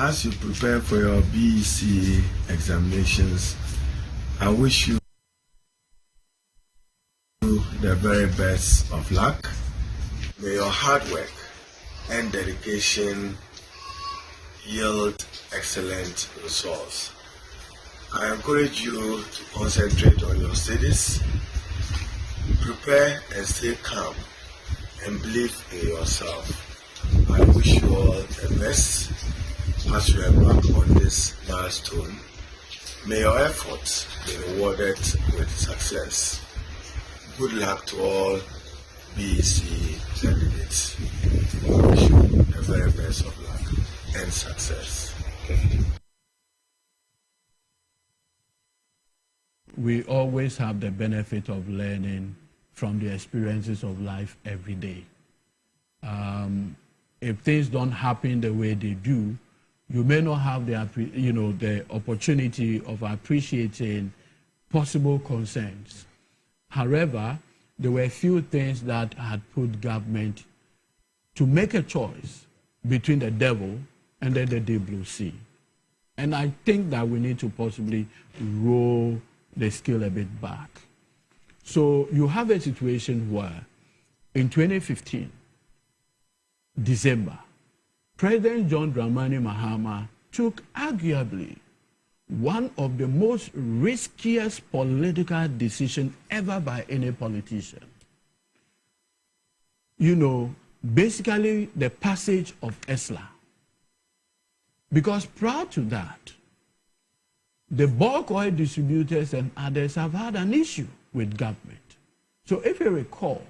As you prepare for your BEC examinations, I wish you the very best of luck. May your hard work and dedication yield excellent results. I encourage you to concentrate on your studies, prepare and stay calm, and believe in yourself. I wish you all the best as you embark on this milestone. May your efforts be rewarded with success. Good luck to all BEC candidates. I wish you the very best of luck and success. We always have the benefit of learning from the experiences of life every day. If things don't happen the way they do, you may not have the opportunity of appreciating possible concerns. However, there were a few things that had put government to make a choice between the devil and then the deep blue sea. And I think that we need to possibly roll the scale a bit back. So you have a situation where in 2015, December, President John Dramani Mahama took arguably one of the most riskiest political decisions ever by any politician. Basically the passage of ESLA. Because prior to that, the bulk oil distributors and others have had an issue with government. So if you recall,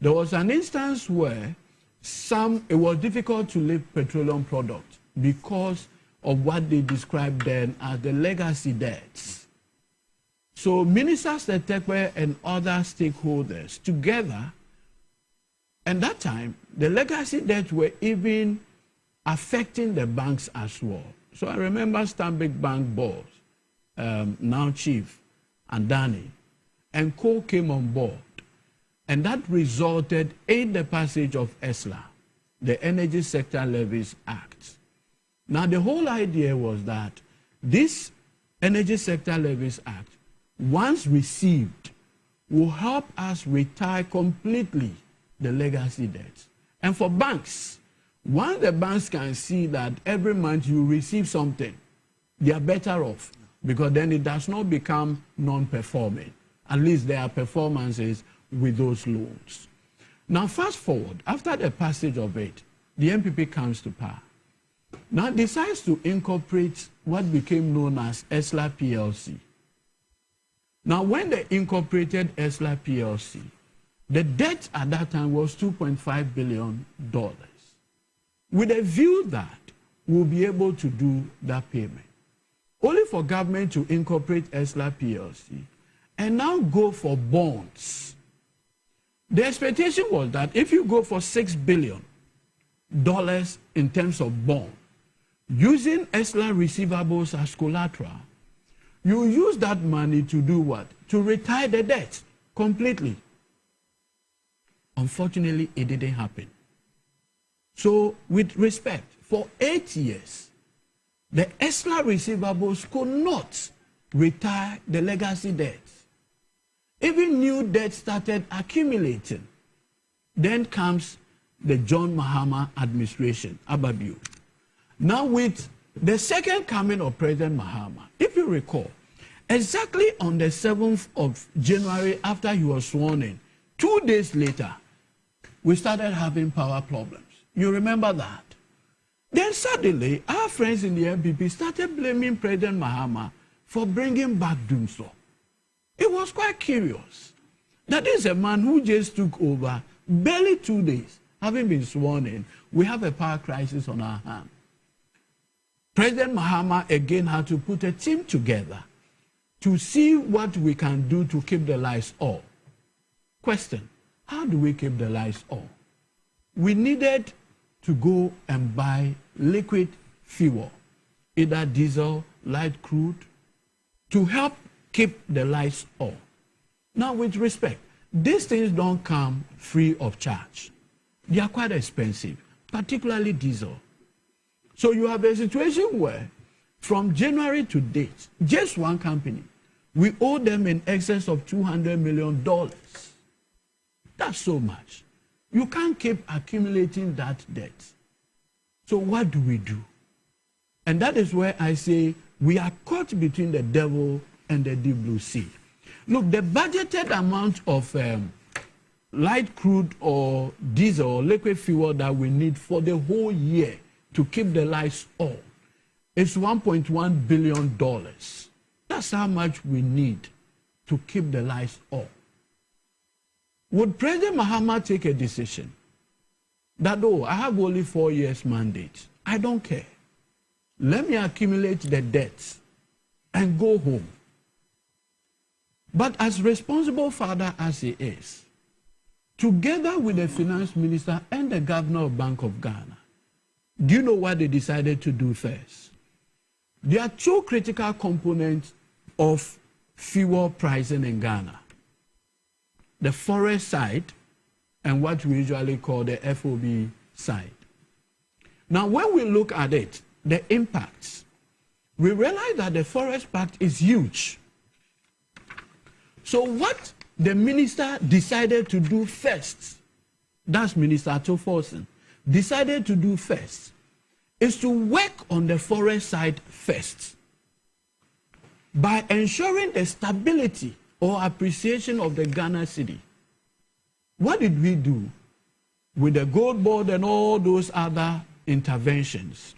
there was an instance where it was difficult to lift petroleum products because of what they described then as the legacy debts. So Minister Setekwe and other stakeholders together, and that time, the legacy debts were even affecting the banks as well. So I remember Stanbic Bank boss, now Chief, and Danny, and Co came on board. And that resulted in the passage of ESLA, the Energy Sector Levies Act. Now, the whole idea was that this Energy Sector Levies Act, once received, will help us retire completely the legacy debts. And for banks, once the banks can see that every month you receive something, they are better off because then it does not become non-performing. At least there are performances with those loans. Now, fast forward, after the passage of it, the MPP comes to power. Now decides to incorporate what became known as ESLA PLC. Now, when they incorporated ESLA PLC, the debt at that time was $2.5 billion, with a view that we'll be able to do that payment. Only for government to incorporate ESLA PLC and now go for bonds. The expectation was that if you go for $6 billion in terms of bond, using ESLA receivables as collateral, you use that money to do what? To retire the debt completely. Unfortunately, it didn't happen. So, with respect, for 8 years, the ESLA receivables could not retire the legacy debts. Even new debt started accumulating. Then comes the John Mahama administration, Ababio. Now with the second coming of President Mahama, if you recall, exactly on the 7th of January after he was sworn in, 2 days later, we started having power problems. You remember that? Then suddenly, our friends in the MPP started blaming President Mahama for bringing back doomsday. It was quite curious that this is a man who just took over barely 2 days, having been sworn in. We have a power crisis on our hands. President Mahama again had to put a team together to see what we can do to keep the lights on. Question, how do we keep the lights on? We needed to go and buy liquid fuel, either diesel, light crude, to help keep the lights on. Now, with respect, these things don't come free of charge. They are quite expensive, particularly diesel. So you have a situation where from January to date, just one company, we owe them in excess of $200 million. That's so much. You can't keep accumulating that debt. So what do we do? And that is where I say we are caught between the devil and the deep blue sea. Look, the budgeted amount of light crude or diesel or liquid fuel that we need for the whole year to keep the lights on is $1.1 billion. That's how much we need to keep the lights on. Would President Mahama take a decision that, oh, I have only 4 years mandate, I don't care. Let me accumulate the debts and go home. But as responsible father as he is, together with the finance minister and the governor of Bank of Ghana, do you know what they decided to do first? There are two critical components of fuel pricing in Ghana. The forest side and what we usually call the FOB side. Now, when we look at it, the impacts, we realize that the forest part is huge. So what the minister decided to do first, that's Minister Atoforsen, decided to do first, is to work on the forest side first by ensuring the stability or appreciation of the Ghana cedi. What did we do with the gold board and all those other interventions?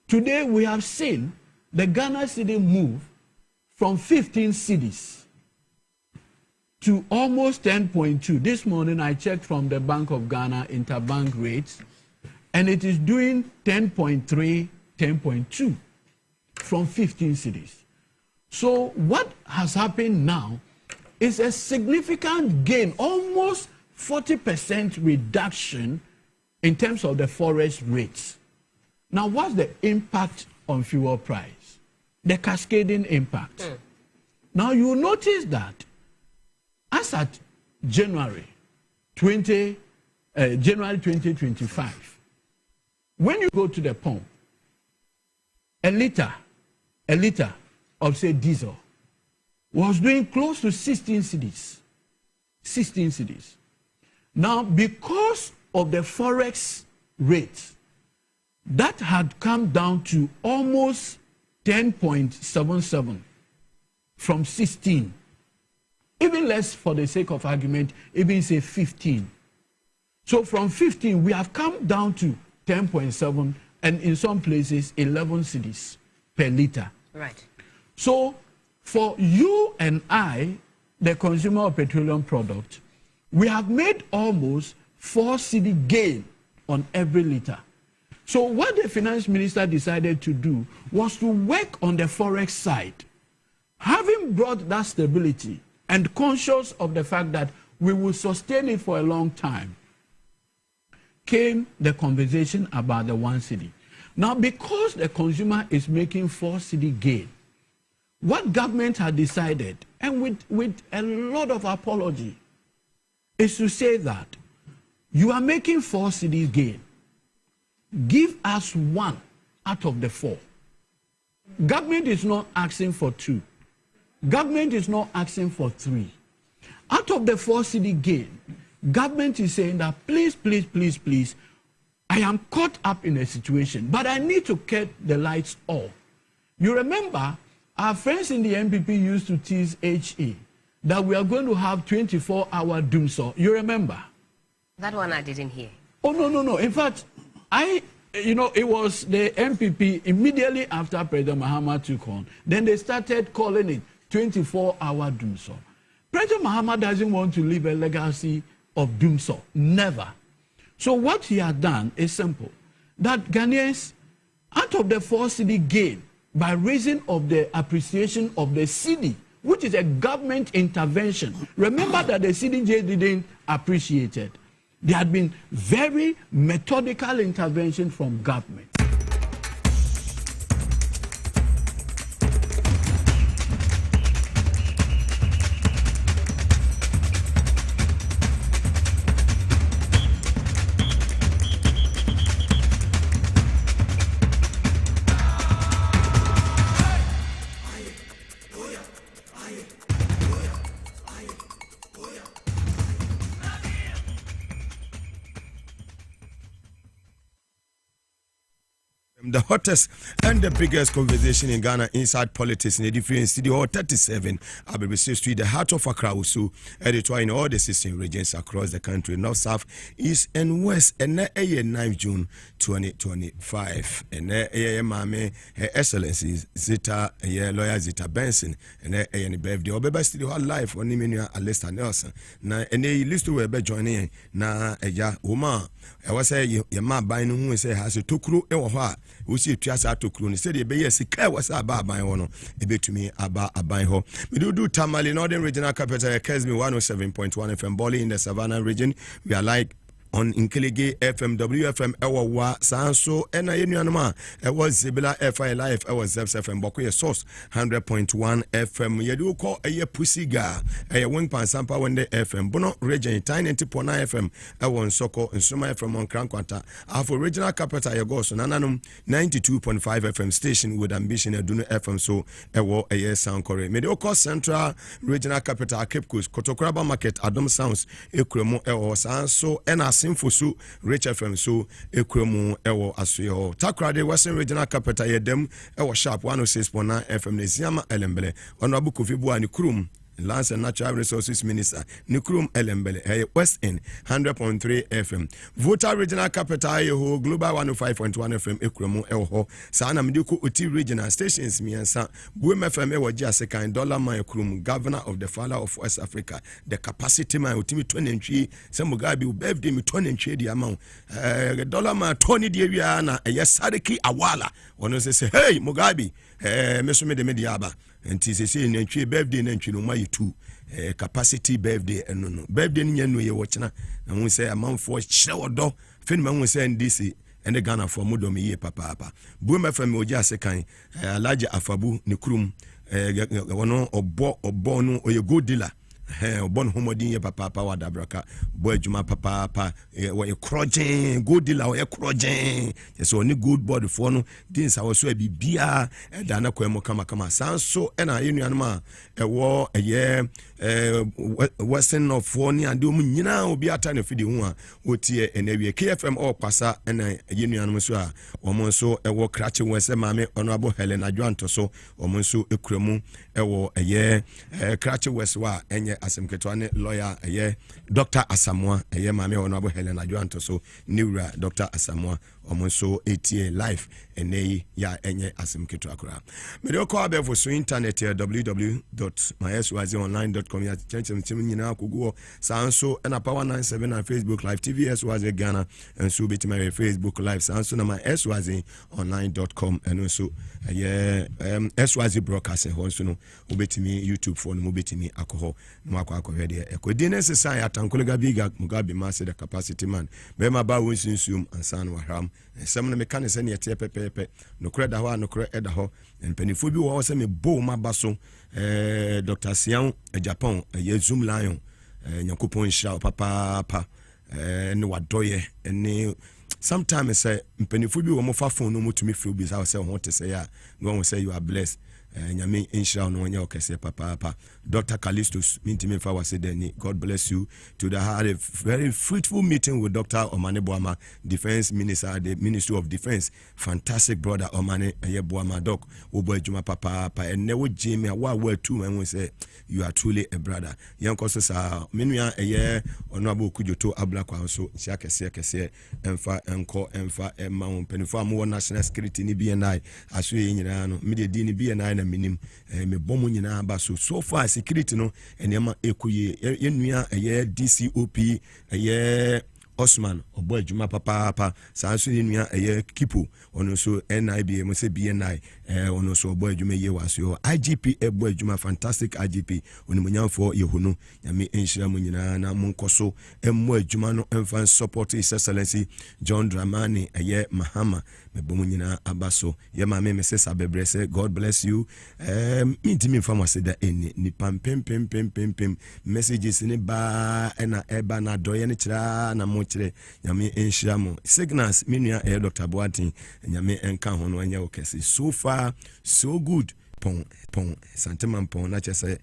Today we have seen the Ghana cedi move from 15 cedis to almost 10.2. This morning I checked from the Bank of Ghana interbank rates, and it is doing 10.3, 10.2 from 15 cedis. So what has happened now is a significant gain, almost 40% reduction in terms of the forest rates. Now, what's the impact on fuel price? The cascading impact. Now, you notice that as at January 2025, when you go to the pump, a liter of, say, diesel was doing close to 16 cedis. 16 cedis. Now, because of the forex rate, that had come down to almost 10.77 from 16. Even less, for the sake of argument, even say 15. So from 15, we have come down to 10.7, and in some places, 11 cedis per liter. Right. So for you and I, the consumer of petroleum product, we have made almost 4 cedi gain on every liter. So what the finance minister decided to do was to work on the forex side. Having brought that stability and conscious of the fact that we will sustain it for a long time, came the conversation about the 1 cedi. Now, because the consumer is making 4 cedi gain, what government had decided, and with a lot of apology, is to say that you are making 4 cedis gain. Give us 1 out of the 4. Government is not asking for 2. Government is not asking for 3. Out of the 4 cedi gain, government is saying that please, please, please, please, I am caught up in a situation, but I need to keep the lights off. You remember, our friends in the MPP used to tease HE that we are going to have 24-hour doomsday. You remember? That one I didn't hear. Oh, no. In fact, it was the MPP immediately after President Mahama took on. Then they started calling it 24-hour doomsday. President Mahama doesn't want to leave a legacy of doomsday. Never. So what he has done is simple. That Ghanaians, out of the 4 cedi gain, by reason of the appreciation of the cedi, which is a government intervention. Remember that the CDJ didn't appreciate it. There had been very methodical intervention from government. the hottest and the biggest conversation in Ghana inside politics in the different city hall 37 Abebisi Street, the heart of Accra, also editor in all the 16 regions across the country, north, south, east, and west. And that 9th June 2025. And Mame, Her Excellency Zita, lawyer Zita Benson, and any birthday or baby studio life on Nimenia Alesta Nelson. Now, and they list to be joining na ya Uma. I was say, your ma buying who say has a tukru, we see Tiasa tukru, and said, the Bay Sika was about my honor, a bit to me about a buy ho. We do Tamale, Northern Regional Capital, Kesmi 107.1 FM, Boli in the Savannah region. We are like on Inkelege FM, WFM, Ewa, Sanso, and Ayanuma, was Zibila FI Life, was FM, Bokuya Source, 100.1 FM. You do call a Pussiga, a wing pan sampa when the FM, Bono region, Tiny 90.9 FM, Ewan Soko, and Suma FM on Cranquanta. Our regional capital, Yagos, Nananum, 92.5 FM station with ambition, Duno FM, so Ewa, a year sound correct. Mediocre Central Regional Capital, Cape Coast, Kotokraba Market, Adam Sounds, Ekremo, Ewa, Sanso, and Simfusu, Rich FM, so Ekremu, Ewo, Asuyo, Takrade, Western Regional Capital, Yedem, Ewo Sharp 106.9 FM, Neziama, Elembele, Honorable Kofibu and Krum. Lands and Natural Resources Minister, Nukrum Elembele, West End, 100.3 FM. Voter Regional Capital, Global 105.1 FM, Ekremo, Elho, Sana Mediku Uti Regional Stations, Miansa, Boom FM, Ewaja Second, Dollar My Krum, Governor of the Father of West Africa, the capacity my ultimate 23, some Mugabe, birthday me 23 the amount, Dollar my 20 Diana, a Yasadiki Awala, one say, hey, Mugabe, Mesome de Mediaba. And tis a saying, and birthday, and you know, my two capacity birthday, and no birthday, and you watching. And we say a month for shower door, Finman was saying this and the Ghana for Mudomi, papa. Boomer from Oja Sekai, larger Afabu, Nikrum, one or Bono or your good dealer. Bon homodin ye papa wadabraka boy juma papa we crojin good dealer we crojin so ni good body for no din sa so bibia e da na kwemo kama sanso e na yenu anuma e wo ye western of one and do nyina obi ata na fidi hu a otie enawie KFM all pasa e na yenu anuma so a omo so e wo krache wese mame honorable Helen Adwanto so omo so ekremu e wo ye krache wese wa enye asem ketwane lawyer Dr. Asamoah mame honorable Helen Adwanto so Niura Dr. Asamoah omonso ATA life enei ya enye asem ketu akura me ko abefo so internet www.myswazionline.com ya chenchem nyina akogo sanso na power 97 na Facebook live TV SWAZ Ghana and so bit my Facebook live sanso na my swazionline.com and so SWAZ broadcast ho so no obetimi YouTube phone mo betimi akoho no akwa de ekodi necessary atankolega biga Mugabe Maase the capacity man be ma ba wonsunsum ansan wahram some of the mechanics and yet pepe no credit ho no credit ho and penifo bi wo se me bo ma baso Dr. Sian Japan Zoom lion nyakopon hira papa no wadoye and sometimes say penifo bi wo mo fa phone no mo to me free bi say want to say no say you are blessed nyame inshallah no nya okese papa Dr. Callistus mintime fa wase deni God bless you to the had a very fruitful meeting with Dr. Omane Boama Defense Minister the Ministry of Defense fantastic brother Omane Boama doc obo adwuma papa and newo Jimmy wa two and we say you are truly a brother yanko so sa menua honorable Kujoto Ablakwa so sia kese emfa enko emfa emma penifo am national security ni BNI aso nyina no me de di ni BNI na minim me bomo nyina ba so far security no enema ekuye yenua DCOP Osman obo adwuma papa sanso yenua Kipo ono so NIB mo se BNI ono so obo adwuma ye waso IGP ebo adwuma fantastic IGP oni munyamfo yehunu nyame enhira mo nyina na mo nkoso emmo adwuma no emfa support His Excellency John Dramani Mahama mebomo nyina abaso ye mame mesesa bebrese God bless you mintimi mfama seda eni ni pam messages ni ba na eba na doye ni kira na mo kire nyame enhira mo signals minua Dr. Boatin nyame enka ho no anya okesi so far so good pon santema pon na chese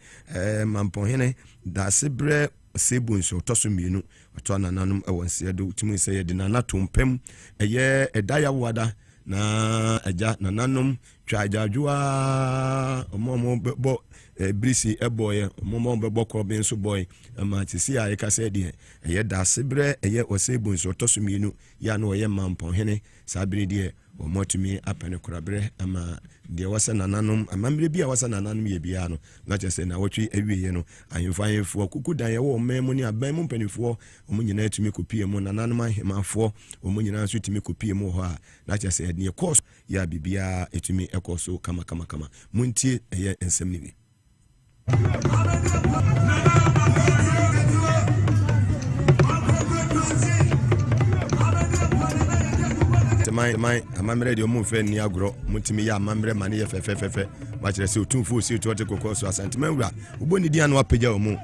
mampon hene da sebre sebun so toso mienu to nananum ewonse do tumi se ye de nanato mpem eye edaya wada na agya nananom twa adwadwoa omomo bo brisi eboye omomo bebo krobe nso boy ma tisi a yeka se de eye da sebre eye osebu nso tosumienu ya na oye mampon hene sabiri de omotumi apene korabre ama de wasa nananom amamre bia wasa nananom ye bia no na chese na wotwe awieye no ahemfo kuku dan ye wo memu ni aban mu mpanifo omunyina atumi kopie mu nananom ahemafo omunyina nso tumi kopie mu ho a na chese de course ya bibia etumi ekoso kama muntie eye ensem ni bi my amamre de omu fe ni agro mutimi ya amamre mane ye fefefefe wa kire se otumfo si otote kokoso asantema wura uboni dia no apagya omu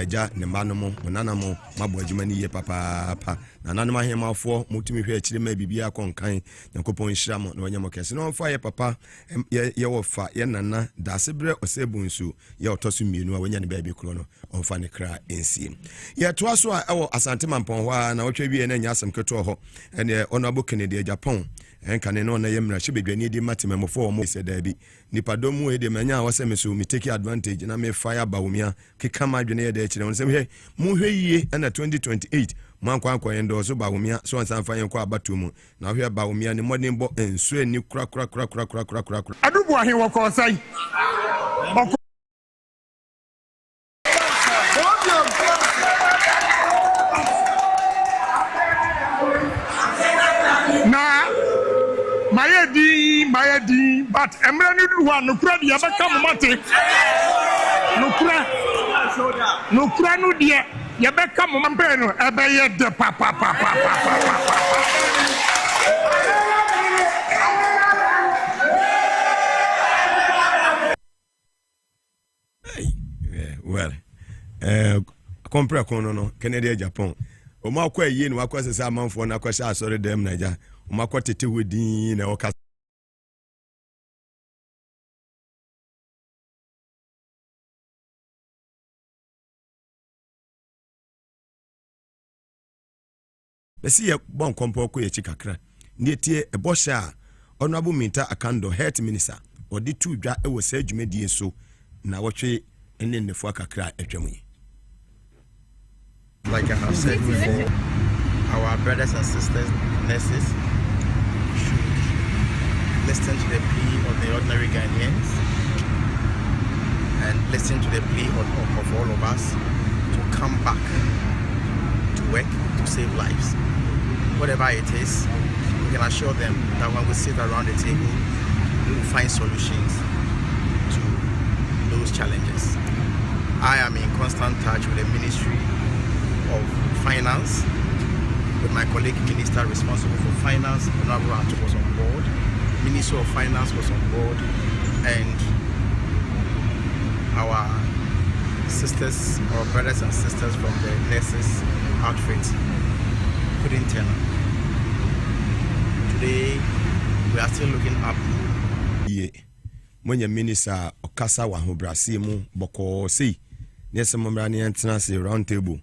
ja ne mba no mo nanamo mabo adwuma ni ye papa na nanam ahemafo mutimi hwe akire ma bibia konkan yakopon hira mo na wanyamo kese no fa ye papa ye wofa ye nana da sebre osebunsu ye otoso mienu a wanya ne ba bi kro no onfa ne kra ensie ye to aso a ewo asantema mpon hwa na wotwa wie na nya asem keto ho ene onabo Kennedy Japan enkane no na yemra hwebedwani di matememofo mo se da bi nipadom mu ede manya wose meso mi take advantage na me fire bawumia kekama adwene ye da kire won se mu hwe yie na 2028 mwankwa yendo so bawumia so ansan fa yenkwa abato mu na hwe bawumia ne modern bo enso ani kura adubu ahe wo ko sai na mayedi but emre ni du wa no kura de yabeka momate no kura no de yabeka momampe no ebe ye de papa well compare kono no Kennedy Japan o ma kwa yie no akwa sese amanfo na akwa sha asore dem naija o ma kwa tete wedin na o ka besi ye bon kompo ko ye chikakra ne tie ebosha honorable Minta Akando health minister odi tu dwa e wo sa adwumadie so na wotwe ene nefo akakra atwamu. Like I have said before, our brothers and sisters, nurses, should listen to the plea of the ordinary Ghanaians and listen to the plea of all of us to come back to work to save lives. Whatever it is, we can assure them that when we sit around the table, we will find solutions to those challenges. I am in constant touch with the Ministry of Finance, with my colleague minister responsible for finance. Honorable Ato was on board, Minister of Finance was on board, and our sisters, our brothers and sisters from the nurses outfit couldn't turn up. Today we are still looking up. Yeah, when your minister okasa wa ho brase mu boko sei nese momra ne antena se round table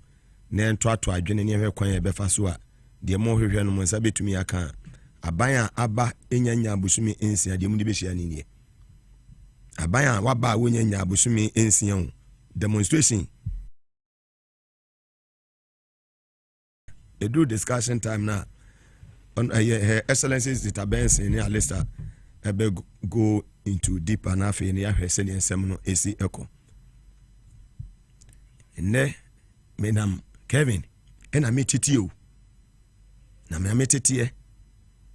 na ntoato adwene ne hwe kwan e befa so a de mo hwehwe no monsa betumi aka aban aba enyanya abusumi ensia de mu de behia ne nie aban waba wonyanya abusumi ensia ho demonstration edu discussion time na on her excellencies the tabense in Alista ebe go into deeper na fe ne ahwese ne ensem no esi eko ne menam Kevin ena metiti o na me metiti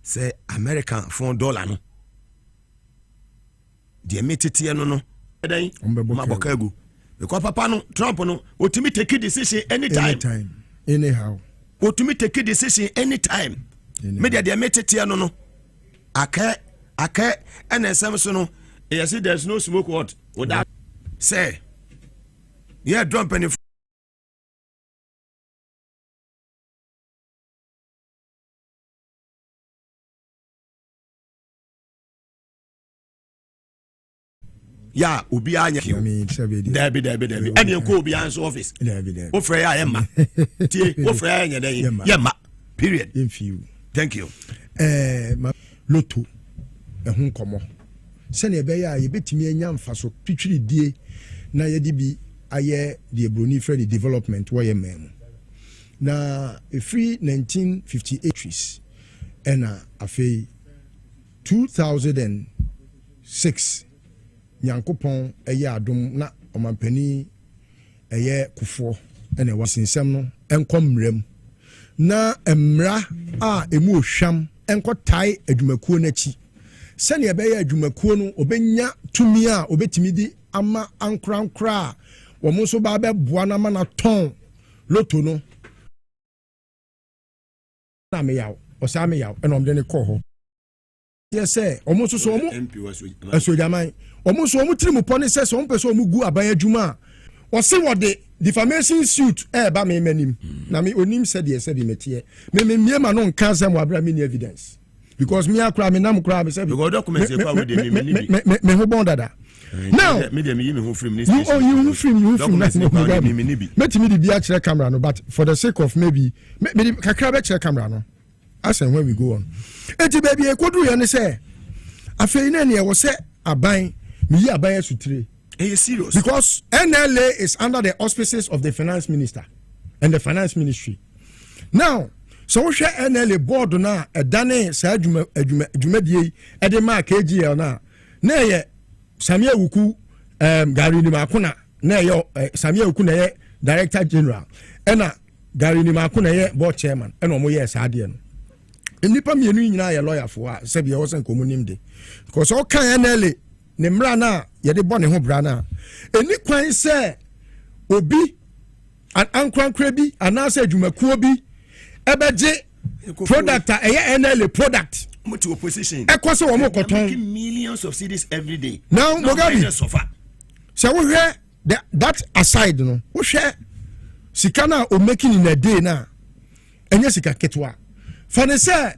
say American $4 no de metiti no edan mabokagu because papa no Trump no otimi take decision anytime anyhow otimi take decision anytime media de metiti no aka and ensem so no you see there's no smoke what that say yeah Trump and ya obi anya David ani enko obi anso office o frɛ ya yema tie o frɛ ya nyɛ den yema period in few thank you loto ehun komo se na ebe ya yebetimi anya mfaso twitwiri die na yedi bi aye the broni friend development wo ye mem na free 1958 ena afei 2006 nyankopon eye adom na omampani eye kufo ena wasinsem no enkomrem na emra a emu ohwam enkotai adwumakuo nachi sene ebe ya adwumakuo no obenya tumi a obetimi di ama ankrankra wo mo so ba be boa na ma na ton loto no na me yaw o sa me yaw ena omde ne ko ho yes say omo so so omo asojaman omo so omo tiri mu pone say so omo pese omo gu aban adwuma o se wo de defamation suit ba me manim na me onim said yes said metie me ma no nka say mo abra me ni evidence because me akra me nam kra me say because documents e kwa we de me ho bon dada now me de me yi me ho film ni you film documents e kwa me ni bi metimi di bia kire camera no but for the sake of maybe me kakra be kire camera no as and when we go on enti baby e kodu ye ne say afei na ne e wo say aban me yi aban asutire. Are serious? Because NLA is under the auspices of the finance minister and the finance ministry. Now, so we share NLA board na a dane sa adwumadie e de mark KGL na ye Samia Wuku Gari ni makuna na ye Samia Wuku na ye director general ena Gari ni makuna ye board chairman ena omo ye sa ade no. Nipa mienu nyina ye lawyer for se bia wo sen komunim de. Because all kan NLA ne mra na yede bone ho bra na eni kwan se obi an ankrankra bi anase adwumakuo bi ebeje product a eye NLA product mutu opposition ekose wo mo koton millions of cedis every day now Mugabe se wo hwe that aside no wo hwe sika na o making in a day na enye sika ketwa for the say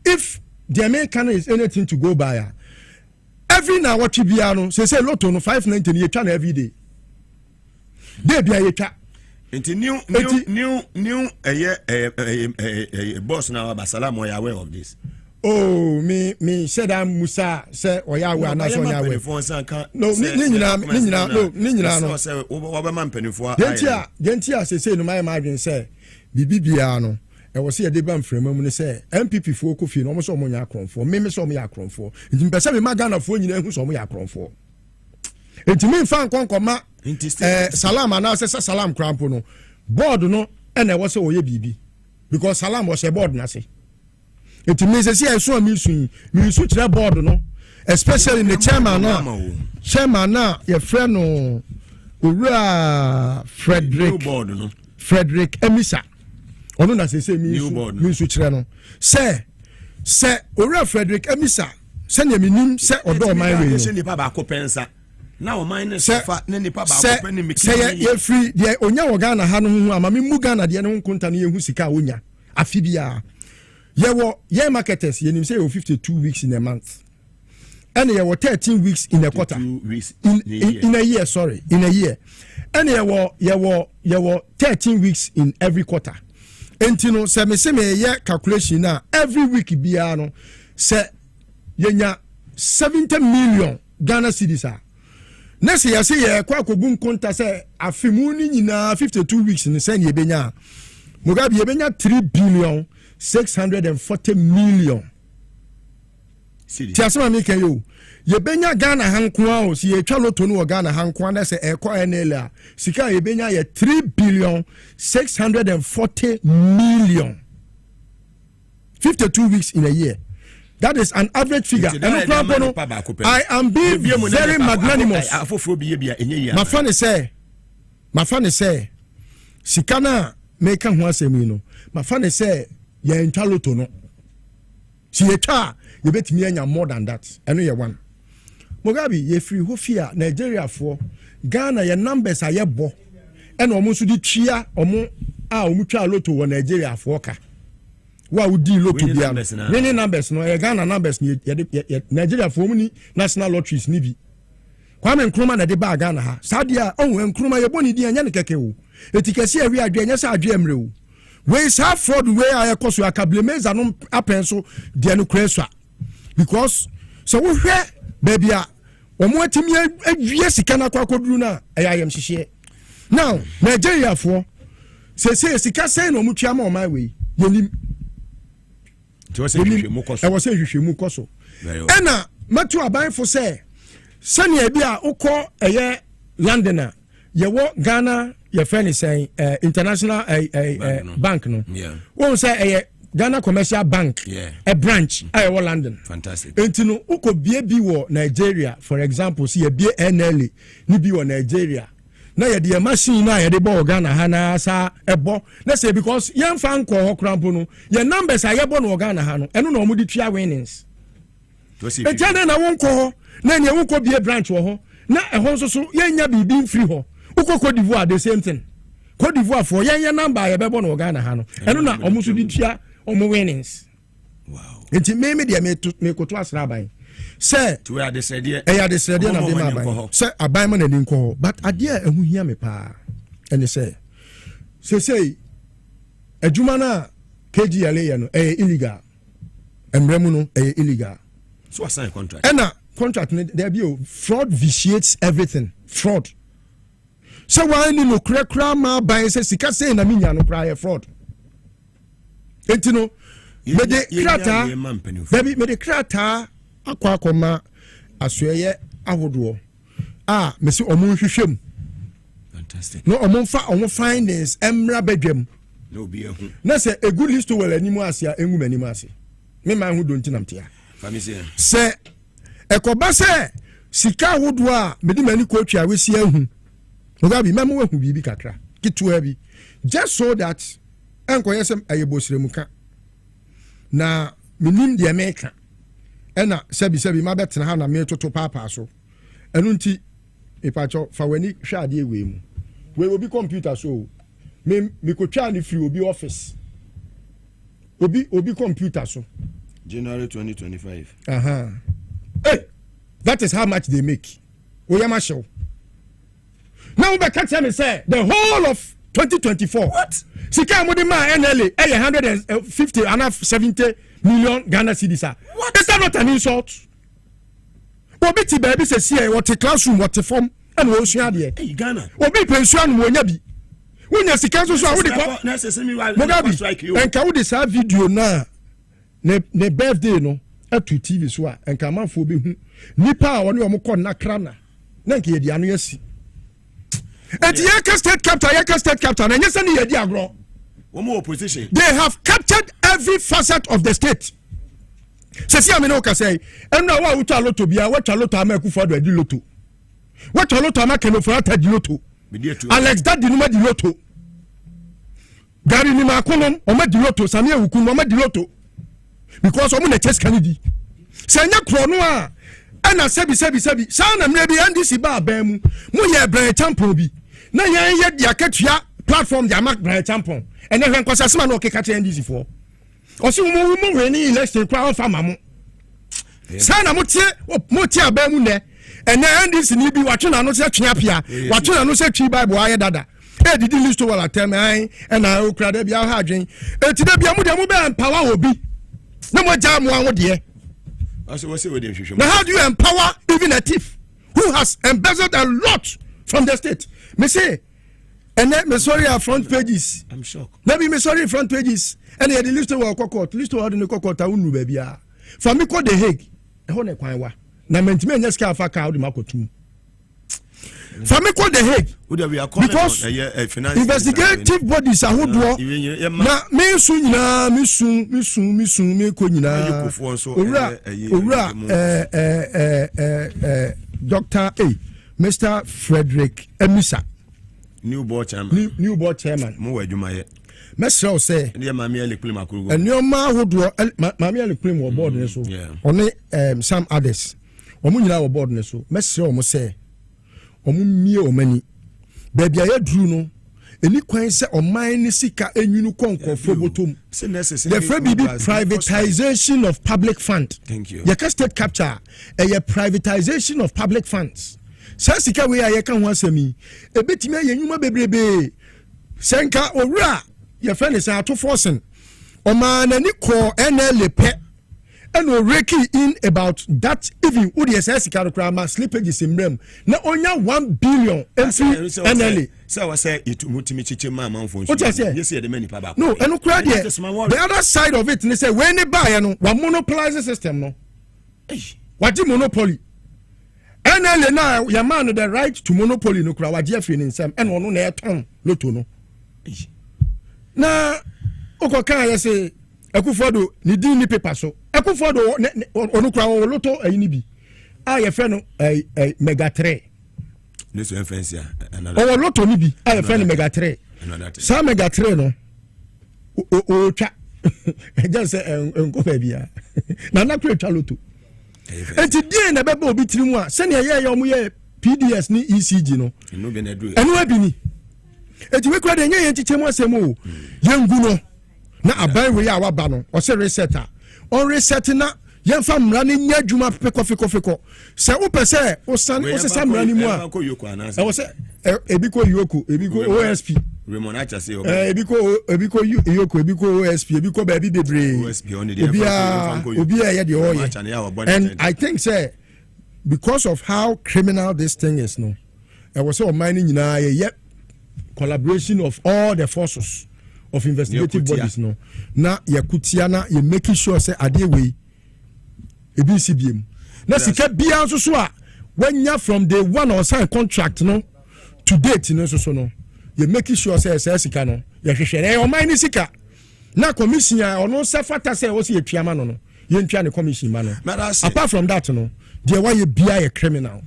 if the American is anything to go by every now what bia no say lotto no 590 ni etwa na every day dey bia yetwa enti new boss now Basalam are aware of this. Oh me said I'm Musa say oyawe na so oyawe no ni nyina no say oba mpanifo gentia say no my imagine say bibibia no e wo se ye de ban frema mu ne say MPP fo kofi no mo so mo nya akronfo me so mo ya akronfo nti mpese me magana fo nyina hu so mo ya akronfo enti me fan konkoma salam na say salam krampo no board no e na wo se wo ye bibi because salam was a board na say enti me say e so mi su kire board no especially the chairman na your friend no Ura Frederick Emisa ono na say mi su kire no say Ura Frederick Emisa say ne minim say odo man we say nipa ba ko pensa na o man ne sofa ne nipa ba ko pen me say ye free de onya wo Ghana ha no hu amame mu Ghana de ne nkunta ne yehu sika onya afibia ye marketers ye nim say 52 weeks in a month and ye 13 weeks in a quarter in a year sorry in a year and ye 13 weeks in every quarter enti no se me ye calculation na every week bia no se ye nya 70 million Ghana cedis a na se ye say ye kwa kobu nkonta se afimu ni nyina 52 weeks ni se ye benya Mugabe ye benya 3 billion 640 million. Tiasema mi kan yo. Ye benya Ghana hankwa o si ye twa loto no Ghana hankwa na se eko NLA. Sika ye benya ye 3 billion 640 million. 52 weeks in a year. That is an average figure. I am being very magnanimous. My friend say sika na make kan ho asemi no. My friend say ye ntwaloto no si ye twa ye betimi anya more than that eno ye one Mugabe ye free hofia Nigeria for Ghana ye numbers aye bo ena omo so di twia omo a omo twa loto wo Nigeria for ka wa udi loto bia winning numbers no ye Ghana numbers ye Nigeria for ni national lotteries ni bi Kwame Nkrumah na de ba Ghana ha sadia onwe Nkrumah ye boni di anya ne keke wo etikasi awi adwe anya sa adwe emre wo we is half fraud way I cause you a cablemeza no apenso de no kreswa because so we hear baby omo atimi awie sika na kwakoduru na ayayam hihye now Nigeria for say sika say no mutua ma o my way yenim to say hwehwemu koso e wo say hwehwemu koso ena matu aban for say sani bia ukọ eye Londoner ye wo Ghana ye friend say international bank no won say eye Ghana Commercial Bank a branch I wo London fantastic entino uko bie bi wo Nigeria for example see ye bie NLA ni bi wo Nigeria na ye de machine na ye de bo Ghana ha na sa ebo na say because ye mfa nko ho krampo no ye numbers a ye bo no Ghana ha no eno na omudi tua winnings e jana na won ko na ne won ko bie branch wo ho na e ho so ye nya bibi free ho uko Cote d'Ivoire the same thing Cote d'Ivoire for ye number ye be bo no Ghana ha no eno na omuso di tua omo winnings. Wow. Enti me dia me koto asra ban. Say to where they said yeah. They said na be ma ban. Say aban man na nko but ade ehu hia me pa. And say adwuma na KGLA ye no illegal. Emremu no illegal. So I sign contract. And contract there be fraud vitiates everything. Fraud. So why ni no kra ma ban say sika say na minya no kra fraud. Entino me de krata akwa asoye ahodo me se omo hwehwem fantastic no omo findings emra badwam no be ehu na se a good list well animu ase engu manimu ase me man hu do ntinam tia famisi se ekoba se sika ahodo me de mani ko twa we si ehu Mugabe memo ehu bibi kakra kitua bi just so that enkoye sem ayebosire muka na minim de America ena sebi ma betena ha na me toto papa so enu nti ipacho fa wani hwa ade ewe mu we obi computer so me ko twa ni free obi office obi computer so January 2025 hey that is how much they make oyama show now we catch me say the whole of 2024 what sika mo de ma NLA 150 and 70 million Ghana cedis. What is that not an insult? Obi ti baby say see what classroom what form and wo sua de hey Ghana obi pension mo nya bi wonya sika so so wo de ko Mugabe enka wo de sa video na ne birthday no atu TV so a enka manfo be hu nipa a woni o mo kɔ na krana na nke ye di anu yasi and Yaka state captain and yes and ye di agro one more opposition they have captured every facet of the state sesi amino ka say eno wa uta lotto bia wa lotto amaku for do di lotto wa lotto amakeno for ata di lotto Alex Daddy numa di lotto Gary ni makonom o ma di lotto Sami Ewuku no ma di lotto because o mo na chess kanidi senya kro no a ana sebi sa na mre bi NDC ba abamu mo ye brand champion bi na yan ye dia katua platform dia mark brand champion ene hwen kwasa sema na o keka NDC for o si mo we ni election kwa fa ma mo sa na mo tie abamu ne ene NDC ni bi watwe na no se twe apia watwe na no se twi bible aye dada e didi list wala tell me ai na o kra da bia ha adwen e ti da bia mo de mo be empower obi na mo ja mo anwo de now how do you empower even a thief who has embezzled a lot from the state? Me say, and then me sorry our front pages. I'm shocked. Maybe me sorry front pages. And the list of our court, list of the court, I won't baby. For me, call the Hague. I want a quine. Na mentime nyɛ sika afa ka odi makotum fami call the Hague because investigative bodies ahodoɔ na mesu nyinaa me ko nyinaa owura Dr. Mr. Frederick Emisa new board chairman mo wa adwuma ye mesrɛ wo sɛ maame elekplim akuru enioma ahodoɔ maame elekplim wɔ board ne so ɔne some others ɔmo nyinaa wɔ board ne so mesrɛ wo sɛ ɔmo mie ɔmani baabi a yɛduru no eni kwan sɛ ɔman ne sika enwunu kɔnkɔfo botom the FBB privatization of public fund yɛka state capture ɛyɛ privatization of public funds sɛ sika wei a yɛka ho asɛm yi ebetumi ayɛ nnwuma bebrebe sɛnka owura yɛfɛ ne sɛ ato forcing ɔmaa n'ani kɔɔ NLA pɛ and we raking in about that even who the SS Carocrama slippages in them. Now only 1 billion NLA. So I say it Mutimichi Mamma for what I say? You see the many paba. No, and no credit. The other side of it, they say when they buy one monopolize the system. No, what is monopoly? NLA now, your man the right to monopoly no crowd, Jeffrey in some and one on air tongue, Lotono. Now, Okoka say. Ekufodo ni din ni paper so Ekufodo onukra oloto ayinibi a ye fe no mega 3 this reference ya another o loto ni bi a ye fe no mega 3 sa mega 3 no o twa just say enko ba bia na na twa loto enti din na beba obi tirimu a se ne ye omo ye PDS ni ECG no eno bi na do eno abi ni enti we kura de nye nchichemu asem o yengu no na abai we ya waba no o se resetter on reset na yemfa mra ne nya adwuma feko se wo pese o san o se samra ni mu a e wo se ebiko yoko ebiko OSP remonacha se ebiko yoko ebiko OSP ebiko ba bi bebre obi ya de oye and I think say because of how criminal this thing is no e wo se o man nyina ye collaboration of all the forces of investigative bodies no na yakutia na ye making sure say ade we ebcbm na sika bia nso so a wanya from day one or sign contract no to date no so no ye making sure say sika no ye hwehwere o man ni sika na commission a ono se fata say wo se ye tuama no no ye ntwa ne commission ma no apart from that no there why ye bia ye criminal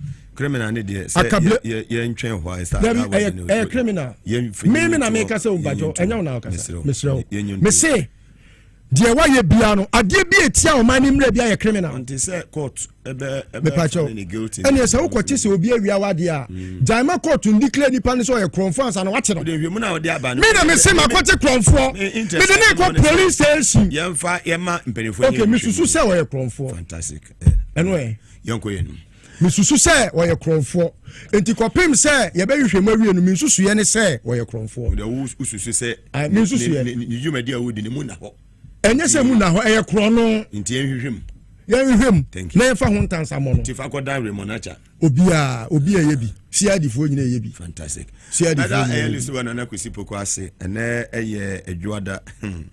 ni de ye ntwen ho is that criminal me na make say obajo enya na ka me say de wa ye bia no ade bia etia o mani mra bia ye criminal until say court ebe guilty and yes ukwoche say obi awia wade a jaima court ndiclare nipa ni so ye kronfo na wache no de wi mu na ode aba me na me say makoche kronfo me de na ko police station yemfa yema mpenifo okay me susu say wo ye kronfo fantastic anyway yonko ye no misusu sɛ wɔyɛ krɔnfoɔ enti kɔpem sɛ yɛbɛhwehwɛ mu awie no misusu yɛ ne sɛ wɔyɛ krɔnfoɔ de ususu sɛ misusu yɛ ni yumadi awudi ni mu na hɔ ɛnyɛ sɛ mu na hɔ ɛyɛ krɔ no enti yɛhwehwem na yɛfa ho ntansamo no tifa kɔ dan remonacha obi yɛ bi siadifoɔ nyina yɛ bi fantastic siadifoɔ nyina yɛ lisu wana na kwesi poko ase ɛnɛ ɛyɛ adwada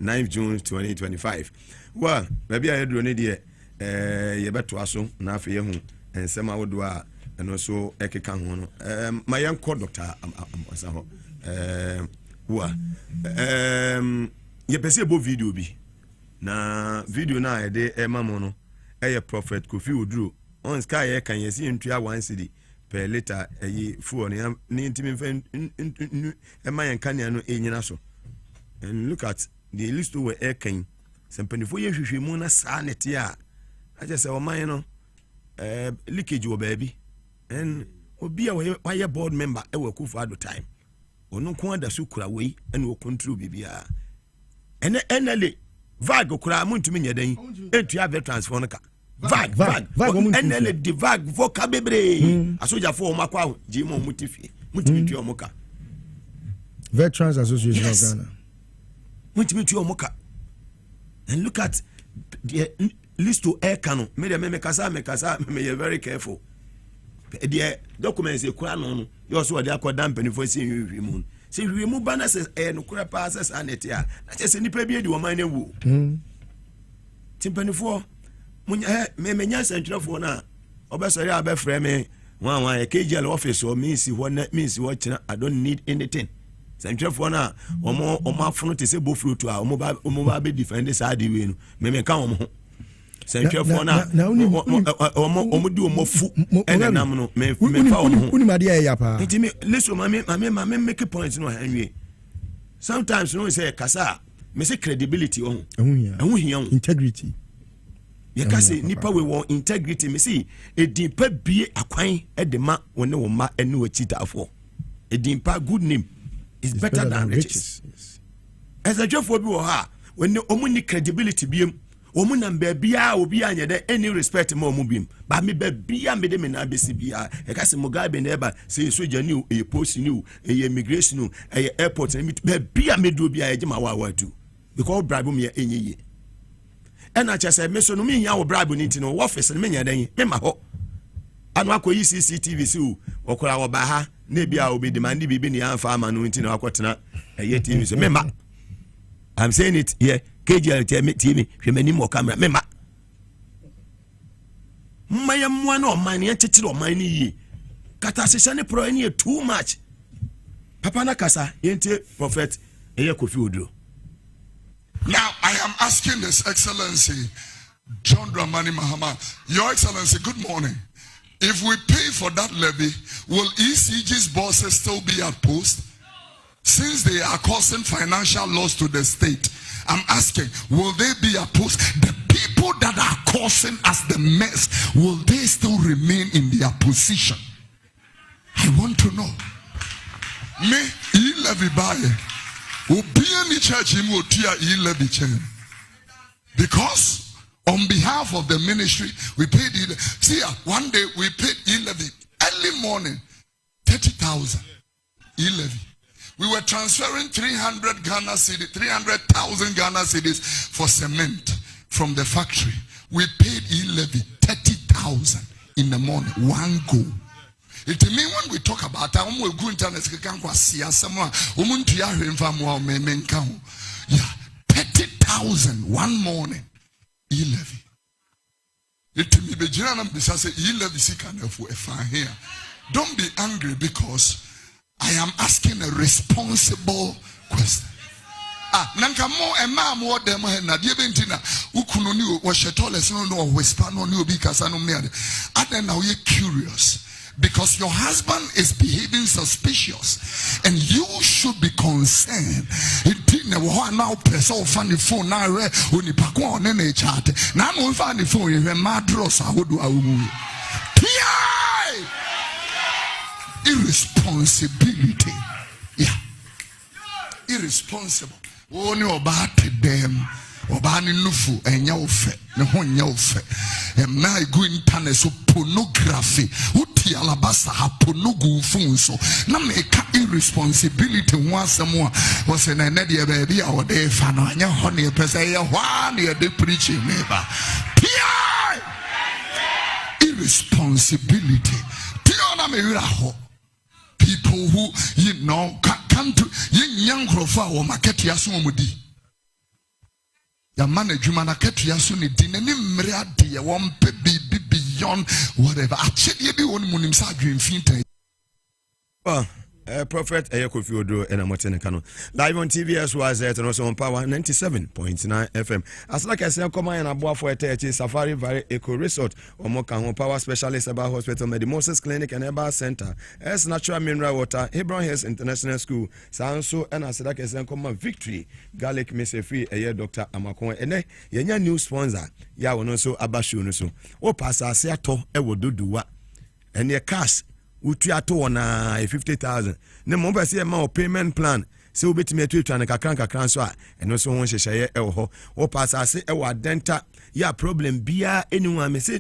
9 June 2025 wa baabi a yɛduro ne deɛ yɛbɛtoa so na afei yɛhu ensema wodo a eno so ekeka ho no ma yenko doctor amposa ho wa ye pese bo video bi na video na ede emamo no eye prophet Kofi Oduro on sky ye kan yesi ntua 1 cedi per liter eye fuel ne ntimi mfa ema yenka ne no enyina so and look at the list we ekan sempanifo ye hwehwe mu na saa nete a aje se o man no leakage wo baby and obi a why board member e wa kufu at the time ono ko ada so kura wei and wo control bibia ene NLA vag kura muntumi nyadan entu ave transfer no ka vag NLA di vag voka bebre asoja fo o makwa jimo mutifi mutumi tu omoka Veterans Association of Ghana mutumi tu omoka and look at the list to air canon me kasa me very careful the documents e kura no you also dey akoda mpani for say hwi mu say hwi mu bana say no kura passes anete a na say nipa bi edi wo man na wu timpani for munya me nya sentwefo na obesori abefre me wan KGL office or me si ho na me si wo kina I don't need anything sentwefo na omo afono te say bofru to a omo ba be defend say ade we no me ka omo sentwefo na omo di omo fu ene nam no me fa omo uni ma dia ya pa enti me listen mama make point no hanwe sometimes no say kasa me say credibility on ehun integrity yekase nipa we won integrity me say edimpa bie akwan edema woni wo ma ene wo chitafo edimpa good name is better than riches. As a job for be ha when omuni credibility biem omunam ba bia obi anya de any respect ma omubim ba me ba bia me de me na besi bia e ka se Mugabe na eba se soja ni e post ni e immigration ni e airport ni ba bia me do bia e gima wa tu because bribe me enye ye and I just said, Miss Numi, our bribe need to know office and many day, Mema. And what could you see CCTV Sue or call our Baha? Maybe I will be demanding be being a farmer, no into our quatana, a yet is a member. I'm saying it, yeah, KJ, tell me, Timmy, you may need more camera, member. My am one or mine, entity or mine ye. Catasician pro any too much. Papa Nakasa, yente prophet, a yakufudu. Now I am asking His Excellency John Dramani Mahama, Your Excellency, good morning. If we pay for that levy, will ECG's bosses still be at post? Since they are causing financial loss to the state, I'm asking, will they be at post? The people that are causing us the mess, will they still remain in their position? I want to know. Me, levy buy. Will be any church in Wotia levy chain. Because on behalf of the ministry, we paid it. See, one day we paid levy early morning, 30,000 levy. We were transferring 300,000 Ghana cedis for cement from the factory. We paid levy 30,000 in the morning, one go. It means when we talk about that, we go internet, yeah, 30,000 one morning, levy. It means here. Don't be angry because I am asking a responsible question. Nanka mo ema mo dem na die bentina ukunu ni wo shetole no whisper no ni obi kasa no me ade na we curious because your husband is behaving suspicious and you should be concerned. It na wo na press off on the phone na re oni pakon on na chat na no find the phone you madros ahodo awumu. Irresponsibility. Yeah. Irresponsible. Only about them. Obani nufu enya ofe ne ho nya ofe na go internet so pornography uti alabasa ha pornogu funso na make irresponsibility ho asem a was na na de baby a ode fa no anya ho ne pese ye hwa ne de preaching neighbor. Irresponsibility. Tiona me wira ho. People who come to young grofa or market yasumudi. Your manage man a ketriasuni dinner nimrea dear one baby beyond whatever. Actually, be one moon inside dream finte. Prophet Eyakofi Odo and Amotene Kano. Live on TV as was and also on Power 97.9 FM. As like I said, come and aboa for a Safari Valley Eco Resort or Moka Power Specialist about Hospital, Mugabe Maase Clinic and Herbal Center, as Natural Mineral Water, Hebron Hills International School, Sanso and as like I said, come Victory, Garlic Maase Free, a year Dr. Amakon, and a new sponsor, Yawonoso Abashunuso. O Pasa Seato, Ewo Duduwa, and your cash. Uti ato na 50,000 ne mo ba se ma o payment plan se obetimi atuatwa na kakran so a eno so ho hyehye e ho o pasase e wa denta ya problem bia anyone me se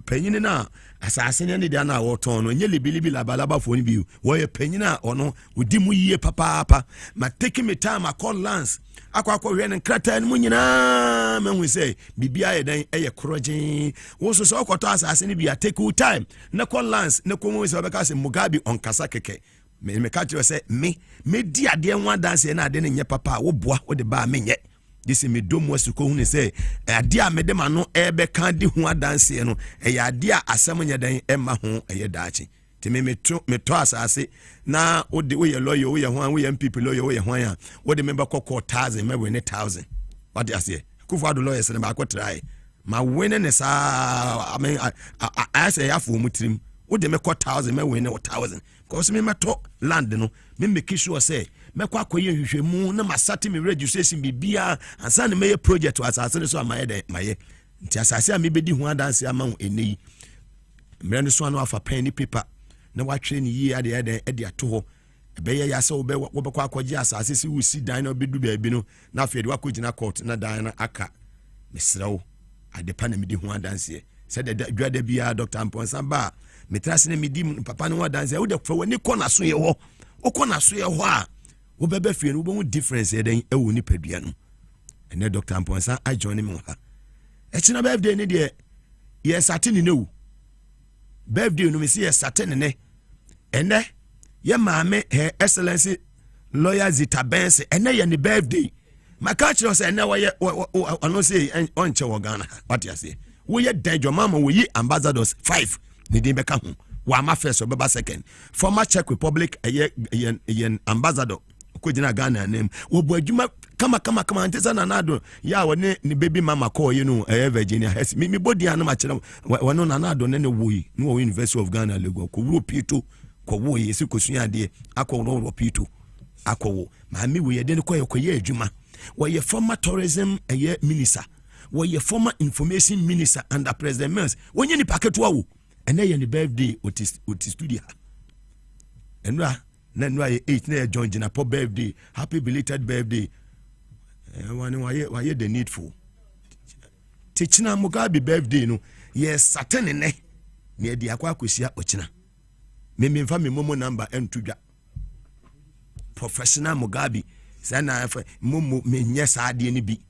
panyini na asase ne dia na wo ton no nye libilibi labalaba fo ni bi wo ye panyini a ono odi mu yie papa ma take me time a call lance akwa hwe ne krata mu nyina ma hu say bibia ye dan eye krogen wo so so okoto asase ne bia take time na call lance na komo se obeka se Mugabe on kasa keke me ka tire say me di ade nwa dance na ade ne nye papa wo boa wo de ba me nye disi me dom wasu ko hu say ade a me de ma no ebe kan di hu dance no e ya ade a asem nye dan e ma ho eye daachi ti me to asase na wo de wo ye lawyer wo ye ho an wo ye MPP lawyer wo ye ho an wo de member kokko 1000 me win 1000 what do you say Kufuado lawyer se ba ko try ma win ne sa I mean I say ya fo mutrim wo de me ko 1000 me win 1000 because me to land no me make sure say me kwa koye hwehwemu na masate me registration bibia ansa na me project to asase so amaye de maye nti asase a me bedi ho adanse ama ho enei mrendo so anu afa pen ni paper na watwe ni yi ade ade ato ho ebeye ya se wo be kwa akwaji asase si wusi dan na obedu baabi no na afede wakogina court na dan na aka mesrewo ade pa na me di ho adanse se de dwada bia Dr. Amponsa ba metrase na me di papa no adanse wo de fa wani kona so ye ho o kona so ye ho a wo bebe fie no wo difference ye den e wo ni padua no ene Dr. Amponsa a join me ha Echina birthday ni de yes atini ne wu. Birthday no me see yes atini ne. Ene ye maame her excellency lawyer Zita Benz ene ye ni birthday. My culture say ene wa ono say onche wo Ghana. What you say? We ye dejo mama we ye ambassadors 5 ni din beka ho. Wa ma first obeba second. Former Czech Republic ye ambassador ko gina Ghana name. Wo bo adwuma kama antesa na nado ya wone ni baby mama call you know Virginia Hess me body an ma kire wono na nado ne woyi no wo University of Ghana Lagos ko wuro pito ko woyi se ko sua de akọ wuro pito akọ ma mi we ye de ko ye adwuma wo ye former tourism minister wo ye former information minister under President Maase wonye ni paketo wo ene ye ni birthday oti studio enra na nwa ye 8 na John Jina po birthday happy belated birthday. Why the needful? Teaching Mugabe birthday no, yes, Saturday ne near the Aquacusia Ochina. Maybe family momo number and to professional Mugabe. Sana Momo me yes, I didn't be.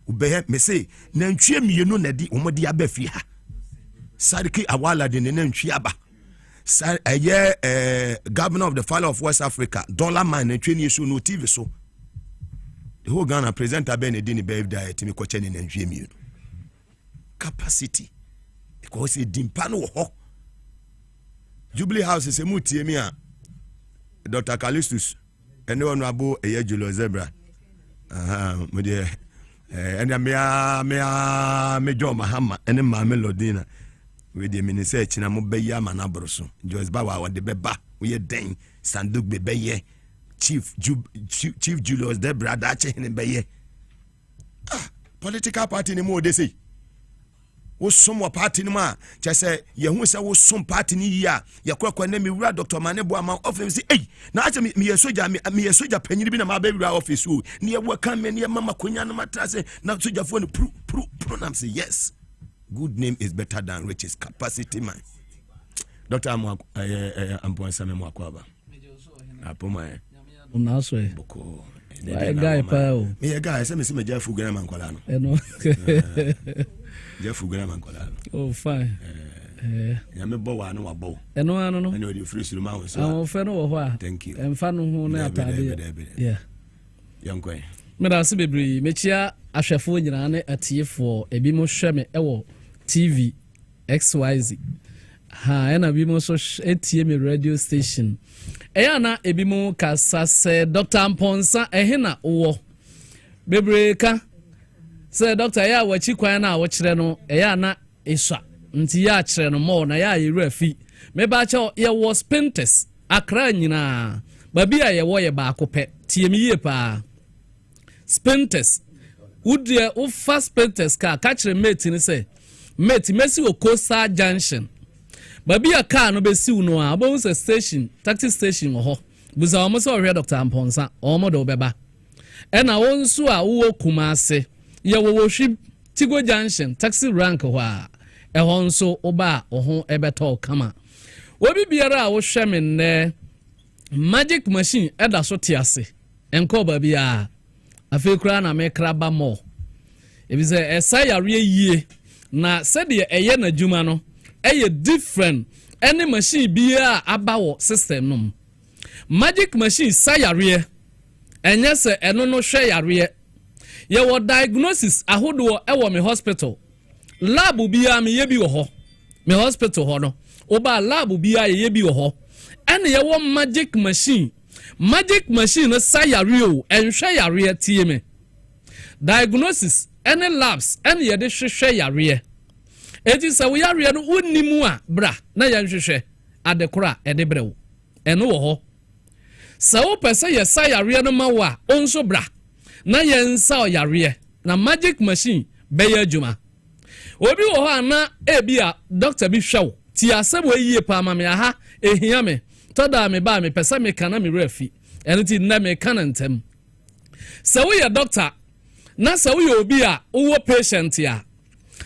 Ube me say, Nanchim you know Nadi Umodia Befia. Sadiki Awala de Nenchiaba. A year governor of the Fall of West Africa, Dollar Man and 20 years no TV so. The whole Ghana presenter Benedini birthday to me coaching in NGMU. Capacity. Because it dimpano ho. Jubilee House is a mutimia. Dr. Callistus. And no one abo a year Julo Zebra. My dear. And me John Mahama and then my melodina. With the minister Chinamobeya Manabroso. Joyce Bawa the Beba. We are dang. Sanduk Bebeye. Chief Julius Debra Dache in Baye. Political party ni mo they say. Wo some party ni ma. Just say ye hu say wo some party ni ya. Ya kwa na mi wura Dr. Manebo ama office say eh na acha mi ye soja panyini bi na ma be wura office o. Ni ye wo kan me ni mama konya na matra say na soja fo no pro na say yes. Good name is better than riches. Capacity man. Dr. Ampo Same Mwakwaba. Apoma Unaso boko guy pa o me guy say me see me Jeff Ugana mankola no no Jeff Ugana mankola no oh fine ya me bo wa no wa bo eno ano no and you free suru ma so ah fe no wo ho a thank you emfa no ho na atade yeah yankoi me da se bebri me chia ahwefo nyina ne atiefo ebi mo hwe me ewo TV XYZ ha ena bi mo so etie me radio station eyana ebi mo kasa se Dr. Mponsa ehena wo bebreka se Dr. ya wachi kwan na wo kire no eyana eswa nti ya kire no mo na ya yeru afi me ba cha ye wo spintes akra nyina babi a ye wo ye ba akopɛ tie mi ye pa spintes udie o fast spintes ka kire mate ni se mate mesi o Coastal Junction babi a car no besi uno a bo se station taxi station ho buza omo se ohwe Dr. Mponsa omo do beba e na won so a wo Kumase ye wo hwi Tigo Junction taxi rank ho a e hon so oba oho ebeto kama obi biara a wo hwe me ne magic machine e da so tiase enko babi a afekura na me kraba mo e bi se esayare yie na se de eye na djuma no eye different any machine biya abawo system num magic machine sayare enye se eno no hwe yare ye wo diagnosis ahodo e wo me hospital lab biya me ye bi wo ho me hospital ho no oba lab biya ye bi wo ho ene ye wo magic machine no sayare o enhwe yare tie me diagnosis any labs ene ye de hwehwe yare eti sa we yare no unimu a bra na ya nhwehwe adekora edebrewo eno wo ho sa wo pese ye sa yare no ma wa onso bra na ye nsa yare na magic machine be ya adwuma obi wo ho ana ebia doctor bi hwew ti asebo yie pa ma me aha ehia me toda me ba me pese me kana me rafi eno ti na me kana ntem sa wo ye doctor na sa wo ye obi a wo patient ya